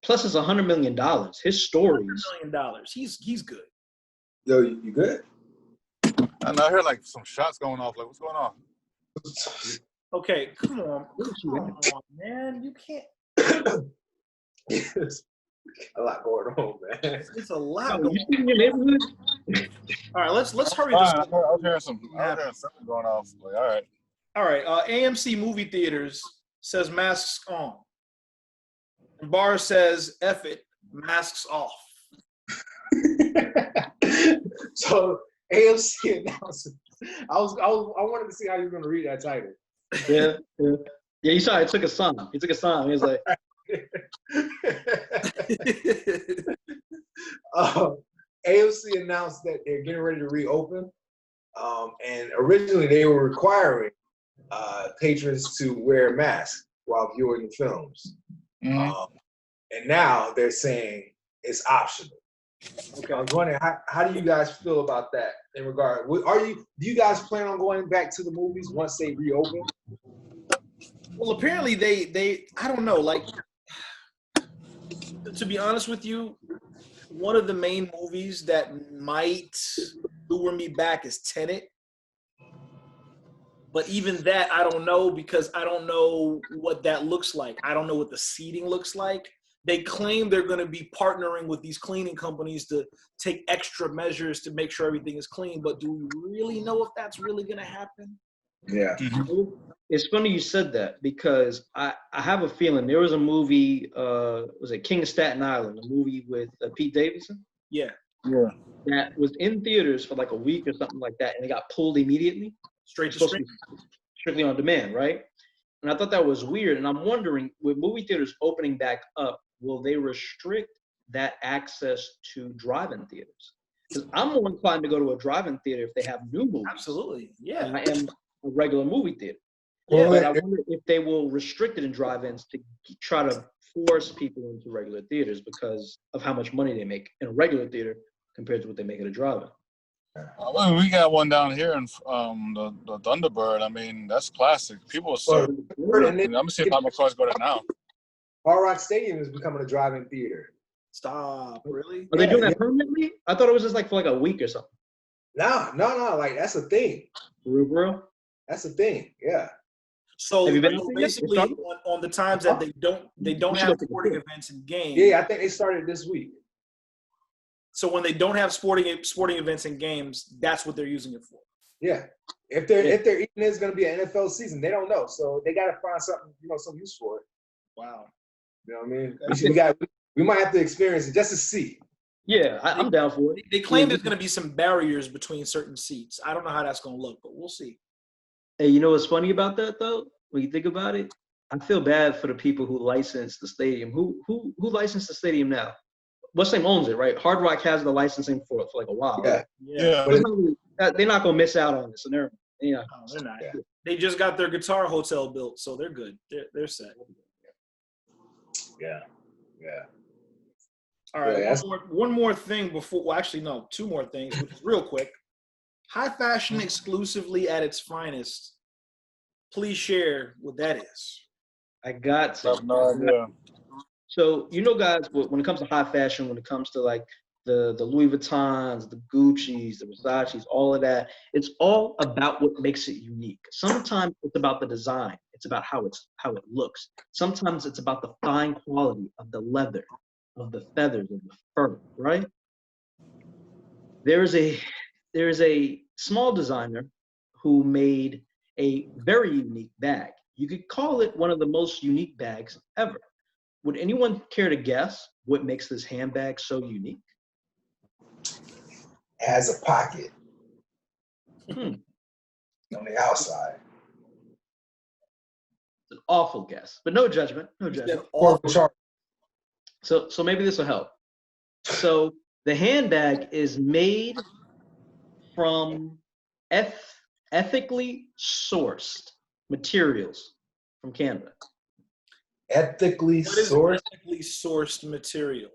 Plus, it's $100 million. His stories. $100 million. He's good. Yo, you good? I know I heard like some shots going off. Like, what's going on? Okay, come on, man. You can't. A lot going on, man. It's a lot going on. All right, let's hurry this up. I was hearing something going off. Like, all right. AMC movie theaters says masks on. And BarZ says, F it, masks off. So AMC announced. I wanted to see how you were going to read that title. Yeah. You saw it. Took a song. He took a song. He was like, AMC announced that they're getting ready to reopen, and originally they were requiring patrons to wear masks while viewing the films. Mm-hmm. and now they're saying it's optional. Okay. I was wondering how do you guys feel about that in regard? Do you guys plan on going back to the movies once they reopen? Well, apparently they I don't know, like, to be honest with you, one of the main movies that might lure me back is Tenet. But even that, I don't know, because I don't know what that looks like. I don't know what the seating looks like. They claim they're going to be partnering with these cleaning companies to take extra measures to make sure everything is clean. But do we really know if that's really going to happen? Yeah. It's funny you said that, because I have a feeling there was a movie, was it King of Staten Island, a movie with Pete Davidson? Yeah. Yeah. That was in theaters for like a week or something like that, and it got pulled immediately. Straight to Supposed stream. to be strictly on demand, right? And I thought that was weird. And I'm wondering, with movie theaters opening back up, will they restrict that access to drive-in theaters? Because I'm more inclined to go to a drive-in theater if they have new movies. Absolutely. And Yeah. I am a regular movie theater. Yeah. But I wonder if they will restrict it in drive-ins to try to force people into regular theaters because of how much money they make in a regular theater compared to what they make at a drive-in. Well, we got one down here in the Thunderbird. I mean, that's classic. People are so. And then I'm gonna see if my cars go there now. Hard Rock Stadium is becoming a drive-in theater. Stop. Really? Are they doing that Yeah. permanently? I thought it was just like for like a week or something. No. Like that's a thing. For real? That's a thing. Yeah. So Have you been out there yet? basically, It's started? on the times that they don't We should have go take a sporting tour. events and games. Yeah. I think they started this week. So when they don't have sporting events and games, that's what they're using it for. Yeah. If they're even is going to be an NFL season, they don't know. So they got to find something, some use for it. Wow. You know what I mean? We might have to experience it just to see. Yeah, I'm down for it. They claim there's going to be some barriers between certain seats. I don't know how that's going to look, but we'll see. Hey, you know what's funny about that though? When you think about it, I feel bad for the people who licensed the stadium. Who licensed the stadium now? What's name owns it, right? Hard Rock has the licensing for like a while. Yeah. Right? Yeah. They're not gonna miss out on this, and they're No, they're not. Yeah. They just got their guitar hotel built, so they're good. They're set. Yeah. All right. Yeah, One more thing before. Well, actually, no. Two more things, which is real quick. High fashion exclusively at its finest. Please share what that is. I got I to. have no idea. So, guys, when it comes to high fashion, when it comes to like the Louis Vuittons, the Gucci's, the Versace's, all of that, it's all about what makes it unique. Sometimes it's about the design. It's about how it looks. Sometimes it's about the fine quality of the leather, of the feathers, of the fur, right? There is a small designer who made a very unique bag. You could call it one of the most unique bags ever. Would anyone care to guess what makes this handbag so unique? It has a pocket On on the outside. It's an awful guess, but no judgment, no judgment. So maybe this will help. So the handbag is made from ethically sourced materials from Canada. Ethically What is sourced? ethically sourced material?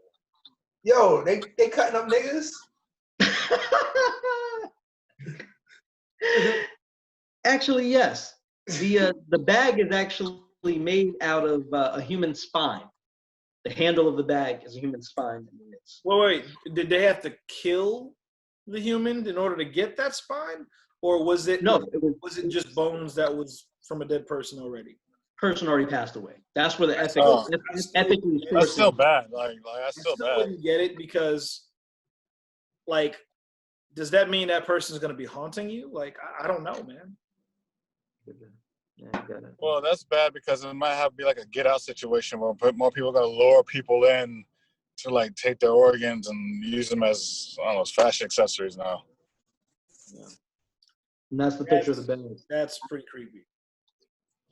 Yo, they cutting up niggas? Actually, yes. The bag is actually made out of a human spine. The handle of the bag is a human spine. Wait. Did they have to kill the human in order to get that spine, or was it? No, Was it just bones that was from a dead person already? Person already passed away. That's where the ethically That's still sourced. bad. Like that's I still still bad. wouldn't get it because, like, does that mean that person's going to be haunting you? Like, I don't know, man. Yeah, you got it. Well, that's bad because it might have to be like a get out situation where more people are gonna lure people in to like take their organs and use them as I don't know, as fashion accessories now. And that's the picture of the bag. That's pretty creepy.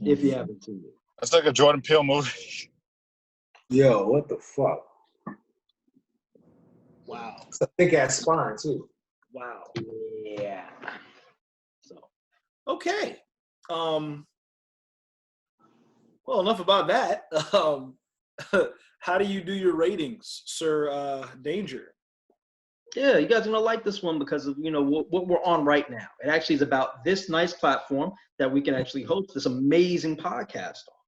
If you haven't seen it. That's like a Jordan Peele movie. Yo, what the fuck? Wow. It's a thick ass spine too. Wow. Yeah. So Okay. Well, enough about that. how do you do your ratings, Sir Danger? Yeah, you guys are gonna like this one because of what we're on right now. It actually is about this nice platform that we can actually host this amazing podcast on.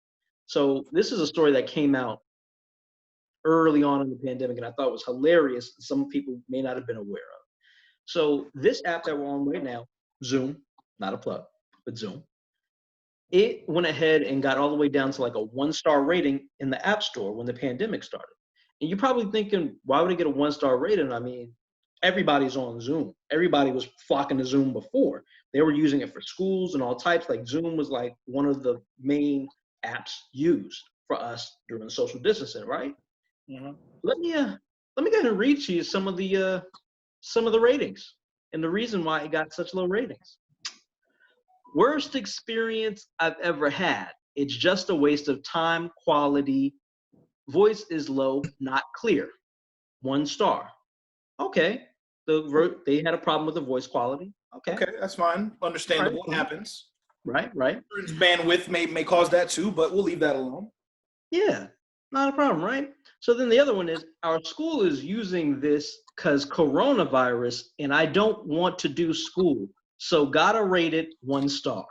So this is a story that came out early on in the pandemic, and I thought was hilarious. Some people may not have been aware of. So this app that we're on right now, Zoom, not a plug, but Zoom, it went ahead and got all the way down to like a 1-star rating in the App Store when the pandemic started. And you're probably thinking, why would it get a 1-star rating? I mean, everybody's on Zoom. Everybody was flocking to Zoom before. They were using it for schools and all types. Like Zoom was like one of the main apps used for us during social distancing, right? Mm-hmm. Let me go ahead and read to you some of the ratings and the reason why it got such low ratings. Worst experience I've ever had. It's just a waste of time, quality. Voice is low, not clear. 1 star. Okay. They had a problem with the voice quality. Okay, that's fine. Understandable. Right. It happens. Right. Bandwidth may cause that too, but we'll leave that alone. Yeah, not a problem, right? So then the other one is, our school is using this because coronavirus, and I don't want to do school. So gotta rate it 1 star.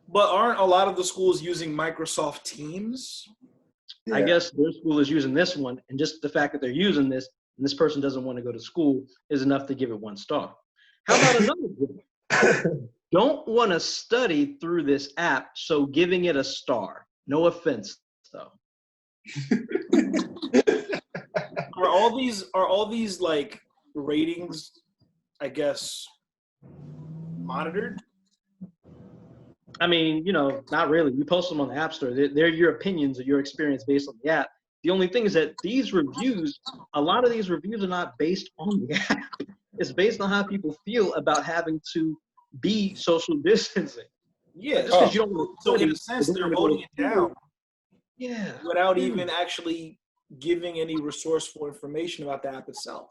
But aren't a lot of the schools using Microsoft Teams? I guess their school is using this one, and just the fact that they're using this, and this person doesn't want to go to school, is enough to give it 1 star. How about another one? Don't want to study through this app, so giving it a star. No offense, though. Are all these like ratings, I guess, monitored? I mean, not really. You post them on the App Store. They're your opinions or your experience based on the app. The only thing is that these reviews, a lot of these reviews are not based on the app. It's based on how people feel about having to be social distancing. Yeah. Just because you don't want to So study, in a sense, they're voting it down. Yeah. Without even actually giving any resourceful information about the app itself.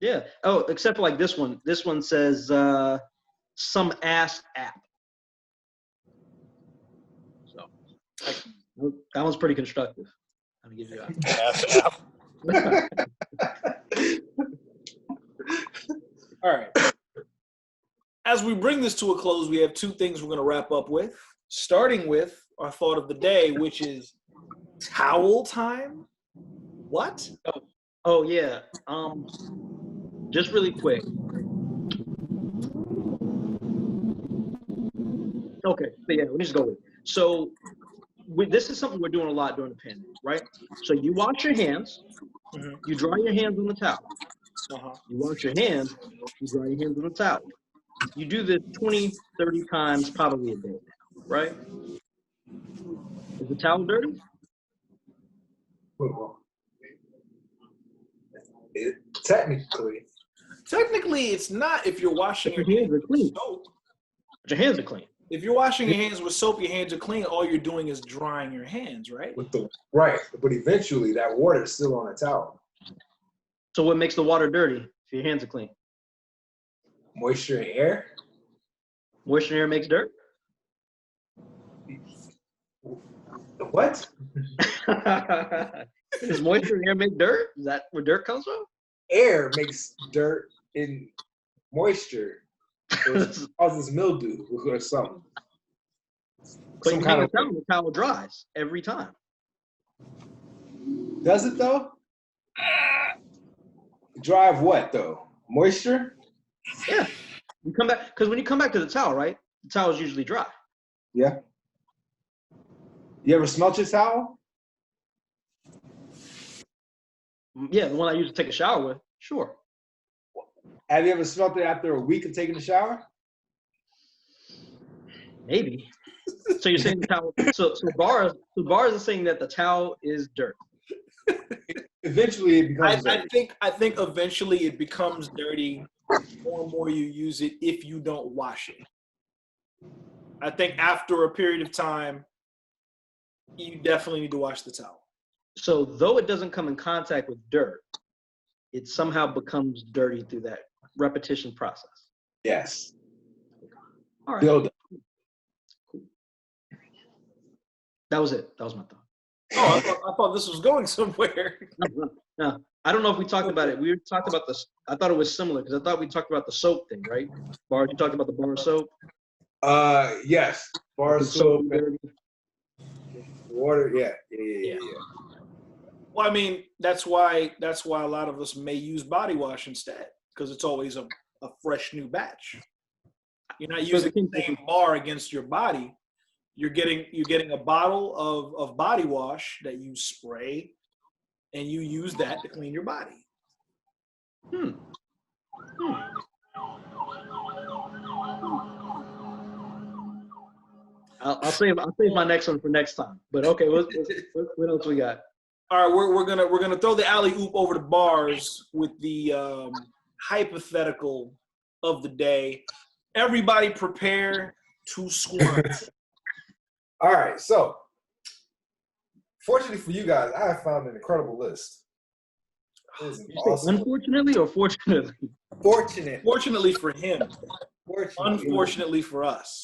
Yeah. Oh, except for like this one. This one says some ass app. So that one's pretty constructive. I'm gonna give you that. All right. As we bring this to a close, we have 2 things we're going to wrap up with, starting with our thought of the day, which is towel time. What? Oh yeah. Just really quick. Okay. So yeah, let me just go with it. So this is something we're doing a lot during the pandemic, right? So you wash your hands, you dry your hands on the towel. You wash your hands, you dry your hands on the towel. You do this 20, 30 times probably a day now, right? Is the towel dirty? Technically, it's not if you're washing your hands with soap. But your hands are clean. If you're washing your hands with soap, your hands are clean. All you're doing is drying your hands, right? Right, but eventually that water is still on a towel. So what makes the water dirty if your hands are clean? Moisture and air. Moisture and air makes dirt? What? Does moisture and air make dirt? Is that where dirt comes from? Air makes dirt in moisture. It causes mildew or something. But you hang the towel dries every time. Does it though? Dry of what though? Moisture? Yeah. You come back, because when you come back to the towel, right? The towel is usually dry. Yeah. You ever smelt your towel? Yeah, the one I used to take a shower with. Sure. Have you ever smelt it after a week of taking a shower? Maybe. So you're saying the towel? So BarZ is saying that the towel is dirt. Eventually, it becomes dirty. I think eventually it becomes dirty. The more and more you use it, if you don't wash it. I think after a period of time, you definitely need to wash the towel. So though it doesn't come in contact with dirt, it somehow becomes dirty through that repetition process. Yes. All right. Build up. Cool. That was it. That was my thought. Oh, I thought this was going somewhere. No, I don't know if we talked about it. We talked about this. I thought it was similar because I thought we talked about the soap thing, right? BarZ, you talked about the bar soap. Yes, BarZ soap, water. Yeah. Well, I mean, that's why a lot of us may use body wash instead, because it's always a fresh new batch. You're not using the same bar against your body. You're getting a bottle of body wash that you spray, and you use that to clean your body. I'll save my next one for next time. But okay, what else we got? All right, we're gonna throw the alley oop over to BarZ with the hypothetical of the day. Everybody prepare to squirm. All right, so fortunately for you guys, I have found an incredible list. Awesome. Unfortunately or fortunately? Fortunately for him. Unfortunately for us.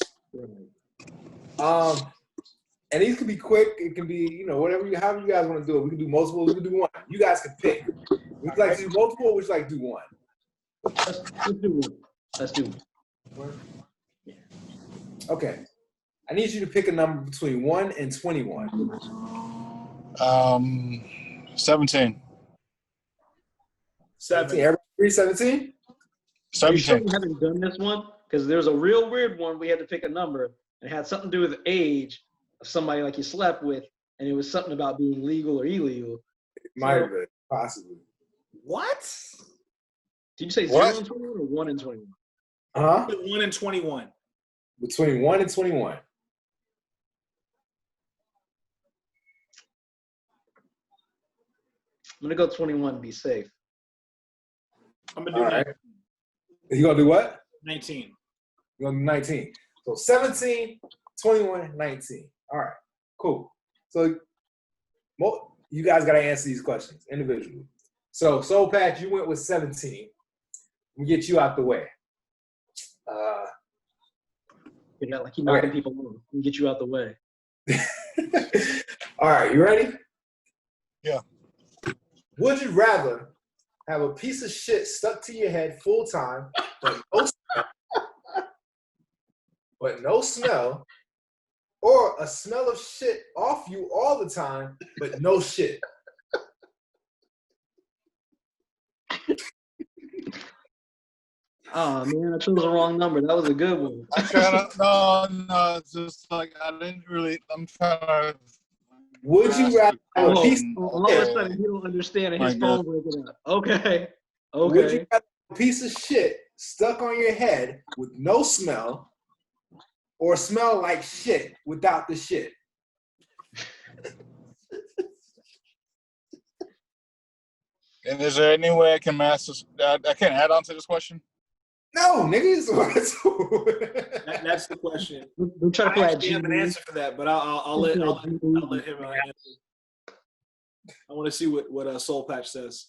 And these can be quick. It can be, however you guys want to do it. We can do multiple. We can do one. You guys can pick. Would you like to do multiple, or would you like to do one? Let's do one. Okay. I need you to pick a number between 1 and 21. 17. 17. Everybody agree 17? 17. Are you sure we haven't done this one? Because there's a real weird one. We had to pick a number. It had something to do with the age of somebody like you slept with, and it was something about being legal or illegal. It might have been, possibly. What? Did you say 0 and 21 or 1 and 21? 1 and 21. Between 1 and 21. I'm gonna go 21 to be safe. I'm gonna do 19. Right. You gonna do what? 19. You're gonna do 19. So 17, 21, 19. All right, cool. So you guys gotta answer these questions individually. So Soulpatch, you went with 17. We get you out the way. Like you knocking people on. We get you out the way. All right, you ready? Yeah. Would you rather have a piece of shit stuck to your head full time, but no smell, or a smell of shit off you all the time, but no shit? Oh man, I chose the wrong number. That was a good one. No, it's just like I didn't really. I'm trying to. Would you rather have a piece? All of a sudden, you don't understand, and his phone breaking up. Okay. Would you rather have a piece of shit stuck on your head with no smell, or smell like shit without the shit? And is there any way I can master? I can add on to this question. No, niggas. That's the question. We'll try to play. I actually have an answer for that, but I'll let him answer. I want to see what Soulpatch says.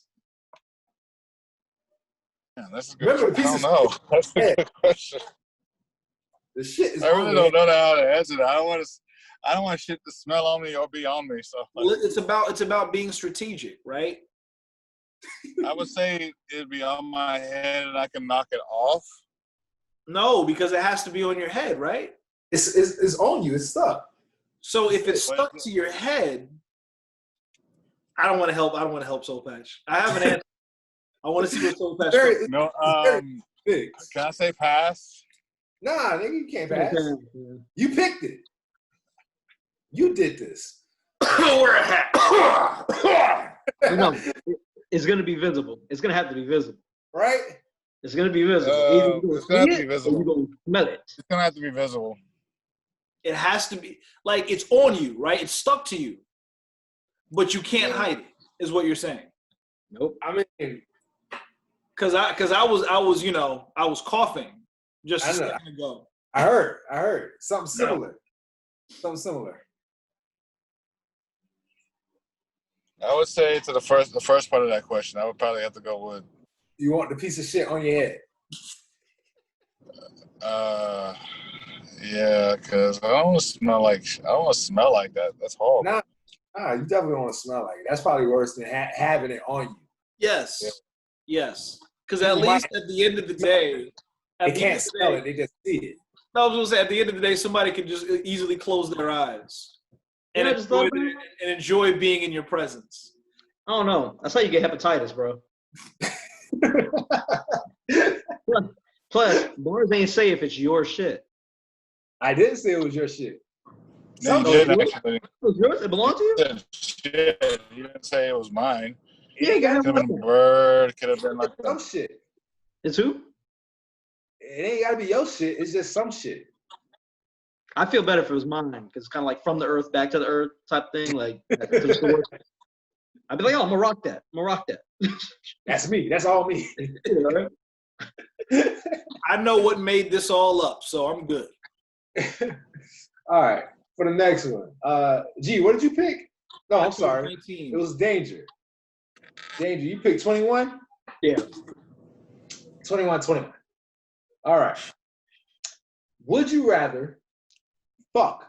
Yeah, that's a good question. I don't know. That's a good question. The shit is. I really don't know how to answer that. I don't want shit to smell on me or be on me. So well, it's about being strategic, right? I would say it'd be on my head and I can knock it off. No, because it has to be on your head, right? It's on you. It's stuck. So if it's stuck to your head, I don't want to help. I don't want to help Soulpatch. I have an answer. I want to see what Soulpatch says. No, can I say pass? Nah, nigga, you can't pass. You picked it. You did this. Wear a hat. No, it's going to be visible. It's going to have to be visible. Right? It's going to be visible. It's going to have to be visible. You're going to smell it. It's going to have to be visible. It has to be. Like, it's on you, right? It's stuck to you. But you can't hide it, is what you're saying. Nope. I mean, Because I was coughing just a second ago. I heard. Something similar. No. Something similar. I would say to the first part of that question, I would probably have to go with. You want the piece of shit on your head? Yeah, because I don't want to smell like that. That's horrible. Nah, you definitely don't want to smell like it. That's probably worse than having it on you. Yes. Yeah. Yes. Because at least at the end of the day, they can't smell it. They just see it. No, I was going to say, at the end of the day, somebody can just easily close their eyes and enjoy being in your presence. I don't know. That's how you get hepatitis, bro. Plus, BarZ ain't say if it's your shit. I didn't say it was your shit. No, you did actually. It was yours? It belonged to you? Shit. You didn't say it was mine. Yeah, Could have been bird. Could have been like some shit. It's who? It ain't gotta be your shit. It's just some shit. I feel better if it was mine because it's kind of like from the earth back to the earth type thing. Like, I'd be like, oh, I'm gonna rock that. That's me. That's all me. I know what made this all up, so I'm good. All right, for the next one. G, what did you pick? No, I'm sorry. 19. It was Danger. Danger, you picked 21? Yeah. 21. All right. Would you rather fuck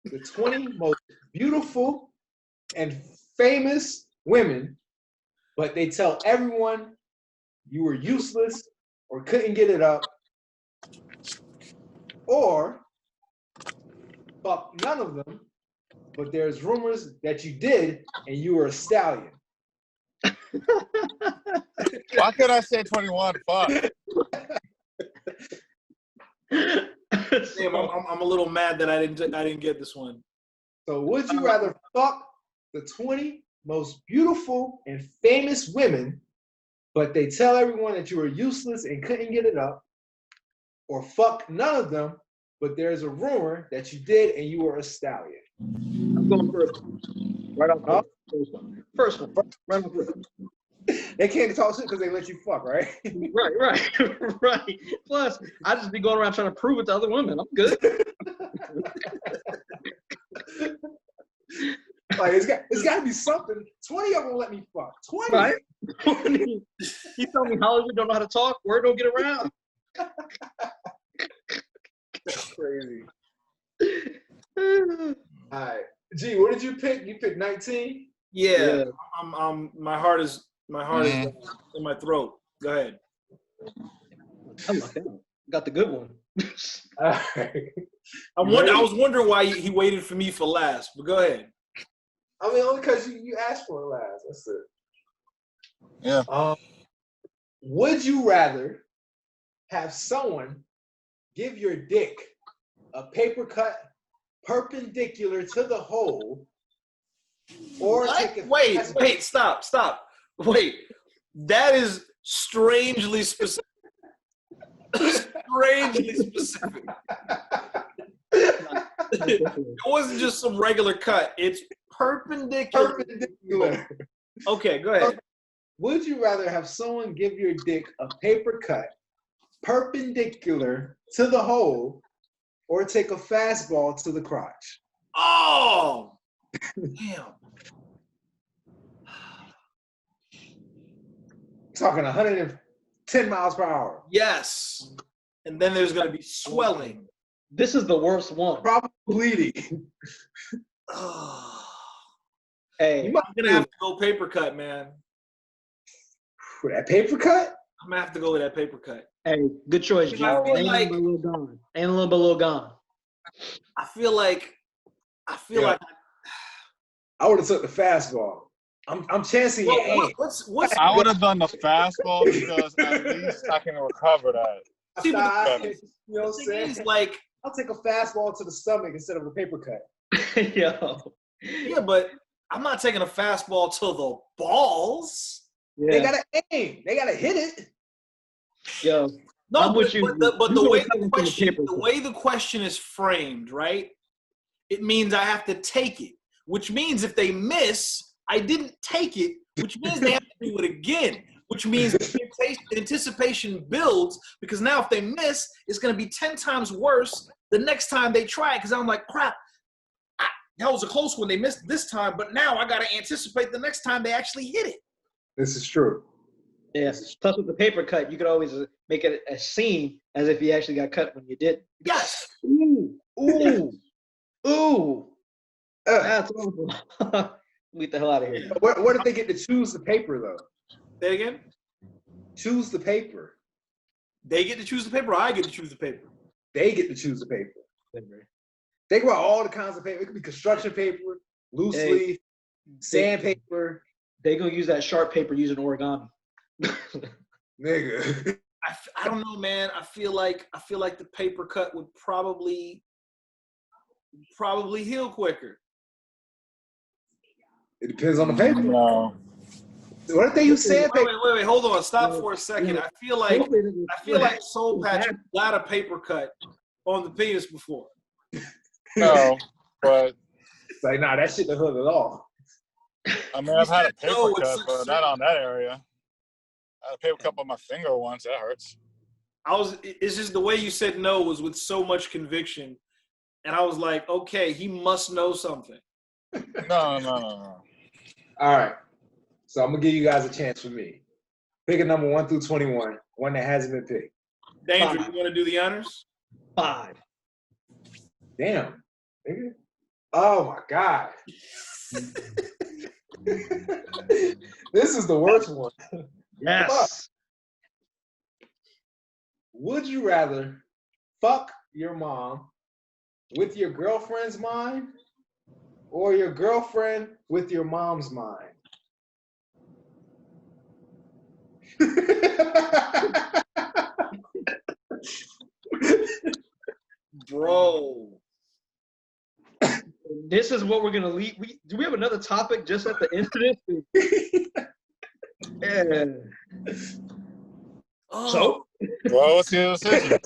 the 20 most beautiful and famous women, but they tell everyone you were useless or couldn't get it up, or fuck none of them, but there's rumors that you did and you were a stallion? Why could I say 21? Fuck. Damn, I'm a little mad that I didn't get this one. So would you rather fuck the 20 most beautiful and famous women, but they tell everyone that you were useless and couldn't get it up, or fuck none of them, but there's a rumor that you did and you were a stallion? I'm going first. Right off the first one. Right off the They can't talk shit because they let you fuck, right? Right. Plus, I just be going around trying to prove it to other women. I'm good. Like it's got to be something. 20 of them let me fuck. 20. Right? 20. You tell me Hollywood don't know how to talk, word don't get around. That's crazy. All right, G, what did you pick? You picked 19. Yeah. My heart is in my throat. Go ahead. I lucked out. Got the good one. All right. I was wondering why he waited for me for last, but go ahead. I mean, only because you asked for it last. That's it. Yeah. Would you rather have someone give your dick a paper cut perpendicular to the hole, or take a wait, stop. Wait, that is strangely specific. It wasn't just some regular cut. It's perpendicular. Okay, go ahead. Would you rather have someone give your dick a paper cut perpendicular to the hole, or take a fastball to the crotch? Oh, damn. Talking 110 miles per hour. Yes. And then there's going to be swelling. This is the worst one. Probably bleeding. Hey, I'm going to have to go paper cut, man. With that paper cut? I'm going to have to go with that paper cut. Hey, good choice, G. Ain't a little gone. Ain't a little gone. I feel like I would have took the fastball. I'm chancing your aim. I would have done the fastball because at least I can recover that. You know what I'm saying? Like, I'll take a fastball to the stomach instead of a paper cut. Yo. Yeah, but I'm not taking a fastball to the balls. Yeah. They gotta aim. They gotta hit it. Yo. No, but the way the question is framed, right? It means I have to take it, which means if they miss, I didn't take it, which means they have to do it again, which means the anticipation builds, because now if they miss, it's going to be 10 times worse the next time they try it, because I'm like, crap, that was a close one. They missed this time, but now I got to anticipate the next time they actually hit it. This is true. Yeah. Plus, with the paper cut, you could always make it a scene as if you actually got cut when you did. Yes. Ooh, ooh, ooh. That's awful. Get the hell out of here. Where did they get to choose the paper though? Say again. Choose the paper. They get to choose the paper, or I get to choose the paper? They get to choose the paper. Think about all the kinds of paper. It could be construction paper, loose leaf, sandpaper. They gonna use that sharp paper using origami. Nigga. I don't know, man. I feel like the paper cut would probably heal quicker. It depends on the paper. No. What if they use sandpaper? Wait, hold on. Stop for a second. I feel like Soulpatch got a paper cut on the penis before. No, but It's like, nah, that shit don't hurt at all. I mean, I've had a paper No, cut, but not on that area. I had a paper cut on my finger once. That hurts. It's just the way you said no was with so much conviction. And I was like, okay, he must know something. No. All right. So I'm gonna give you guys a chance for me. Pick a number 1 through 21, one that hasn't been picked. Danger, 5. you want to do the honors? 5. Damn. Nigga. Oh my God. This is the worst one. Yes. Would you rather fuck your mom with your girlfriend's mind or your girlfriend with your mom's mind? Bro. This is what we're gonna leave. Do we have another topic just at the end of this? Yeah. Oh. So? Well, what's your decision?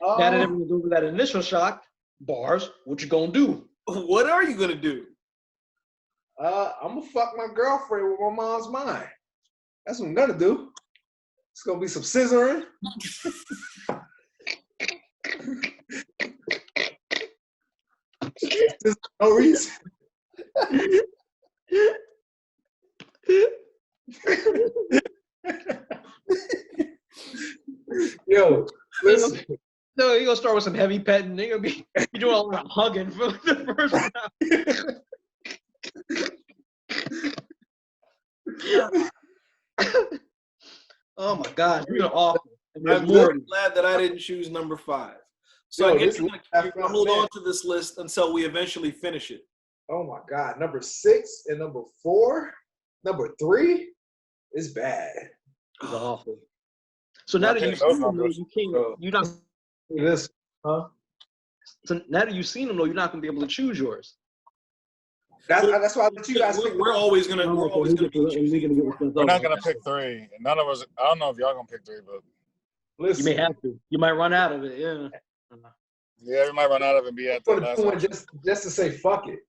Now that everyone's over that initial shock, BarZ, what you gonna do? What are you going to do? I'm gonna fuck my girlfriend with my mom's mind. That's what I'm gonna do. It's gonna be some scissoring. There's no reason. Yo, listen. No, you're gonna start with some heavy petting. You're gonna be doing a lot of hugging for the first round. Oh my God, you're awful. I'm very glad that I didn't choose number 5. So I guess you're gonna hold on to this list until we eventually finish it. Oh my God, number 6 and number 4, number 3 is bad. It's awful. So now that you've seen them, you can't. You're not. This, huh? So now that you've seen them, though, you're not gonna be able to choose yours. That's why I let you guys. We're always gonna. We're always gonna be choosing. We're not gonna pick 3. None of us. I don't know if y'all gonna pick 3, but Listen, you may have to. You might run out of it. Yeah. yeah, we might run out of it and be at the I'm last gonna one. do it just to say fuck it.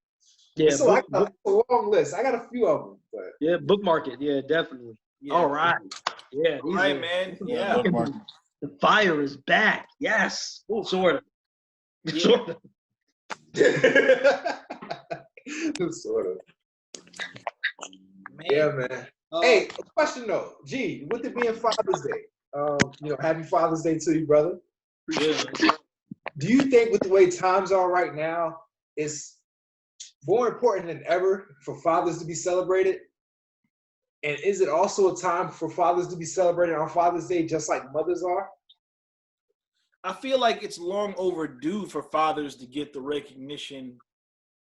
Yeah. So I got a long list. I got a few of them, but Yeah. Bookmark it. Yeah, definitely. Yeah. All right. Yeah. All right, man. Yeah. Bookmark. The fire is back. Yes. Sort of. Yeah. Sort of. sort of. Man. Yeah, man. Hey, a question though. G, with it being Father's Day, happy Father's Day to you, brother. Yeah. Do you think with the way times are right now, it's more important than ever for fathers to be celebrated? And is it also a time for fathers to be celebrated on Father's Day just like mothers are? I feel like it's long overdue for fathers to get the recognition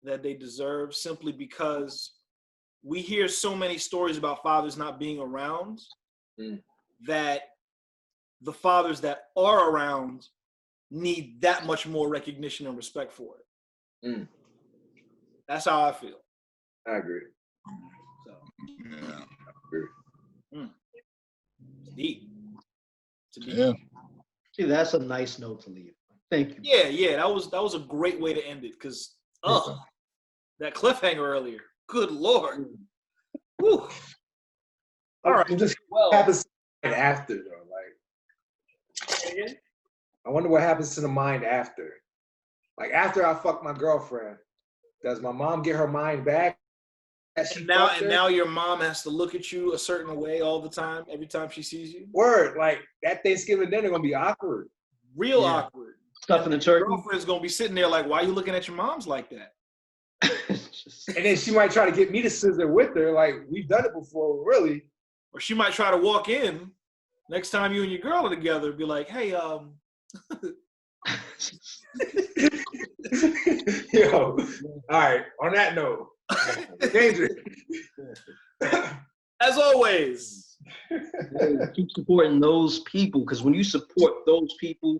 that they deserve, simply because we hear so many stories about fathers not being around that the fathers that are around need that much more recognition and respect for it. That's how I feel. I agree. So, Yeah. it's deep. Yeah. See, that's a nice note to leave. Thank you. Yeah, that was a great way to end it, because that cliffhanger earlier. Good Lord. Whew. All right. Just Well, happens after though. Like, I wonder what happens to the mind after. Like after I fuck my girlfriend, does my mom get her mind back, she And now your mom has to look at you a certain way all the time, every time she sees you. Word, like that Thanksgiving dinner gonna be awkward. Real awkward. Stuffing the turkey. Your girlfriend's gonna be sitting there like, why are you looking at your mom's like that? And then she might try to get me to scissor with her. Like, we've done it before, really. Or she might try to walk in next time you and your girl are together, be like, hey, Yo, all right, on that note, dangerous. As always. Keep supporting those people, because when you support those people,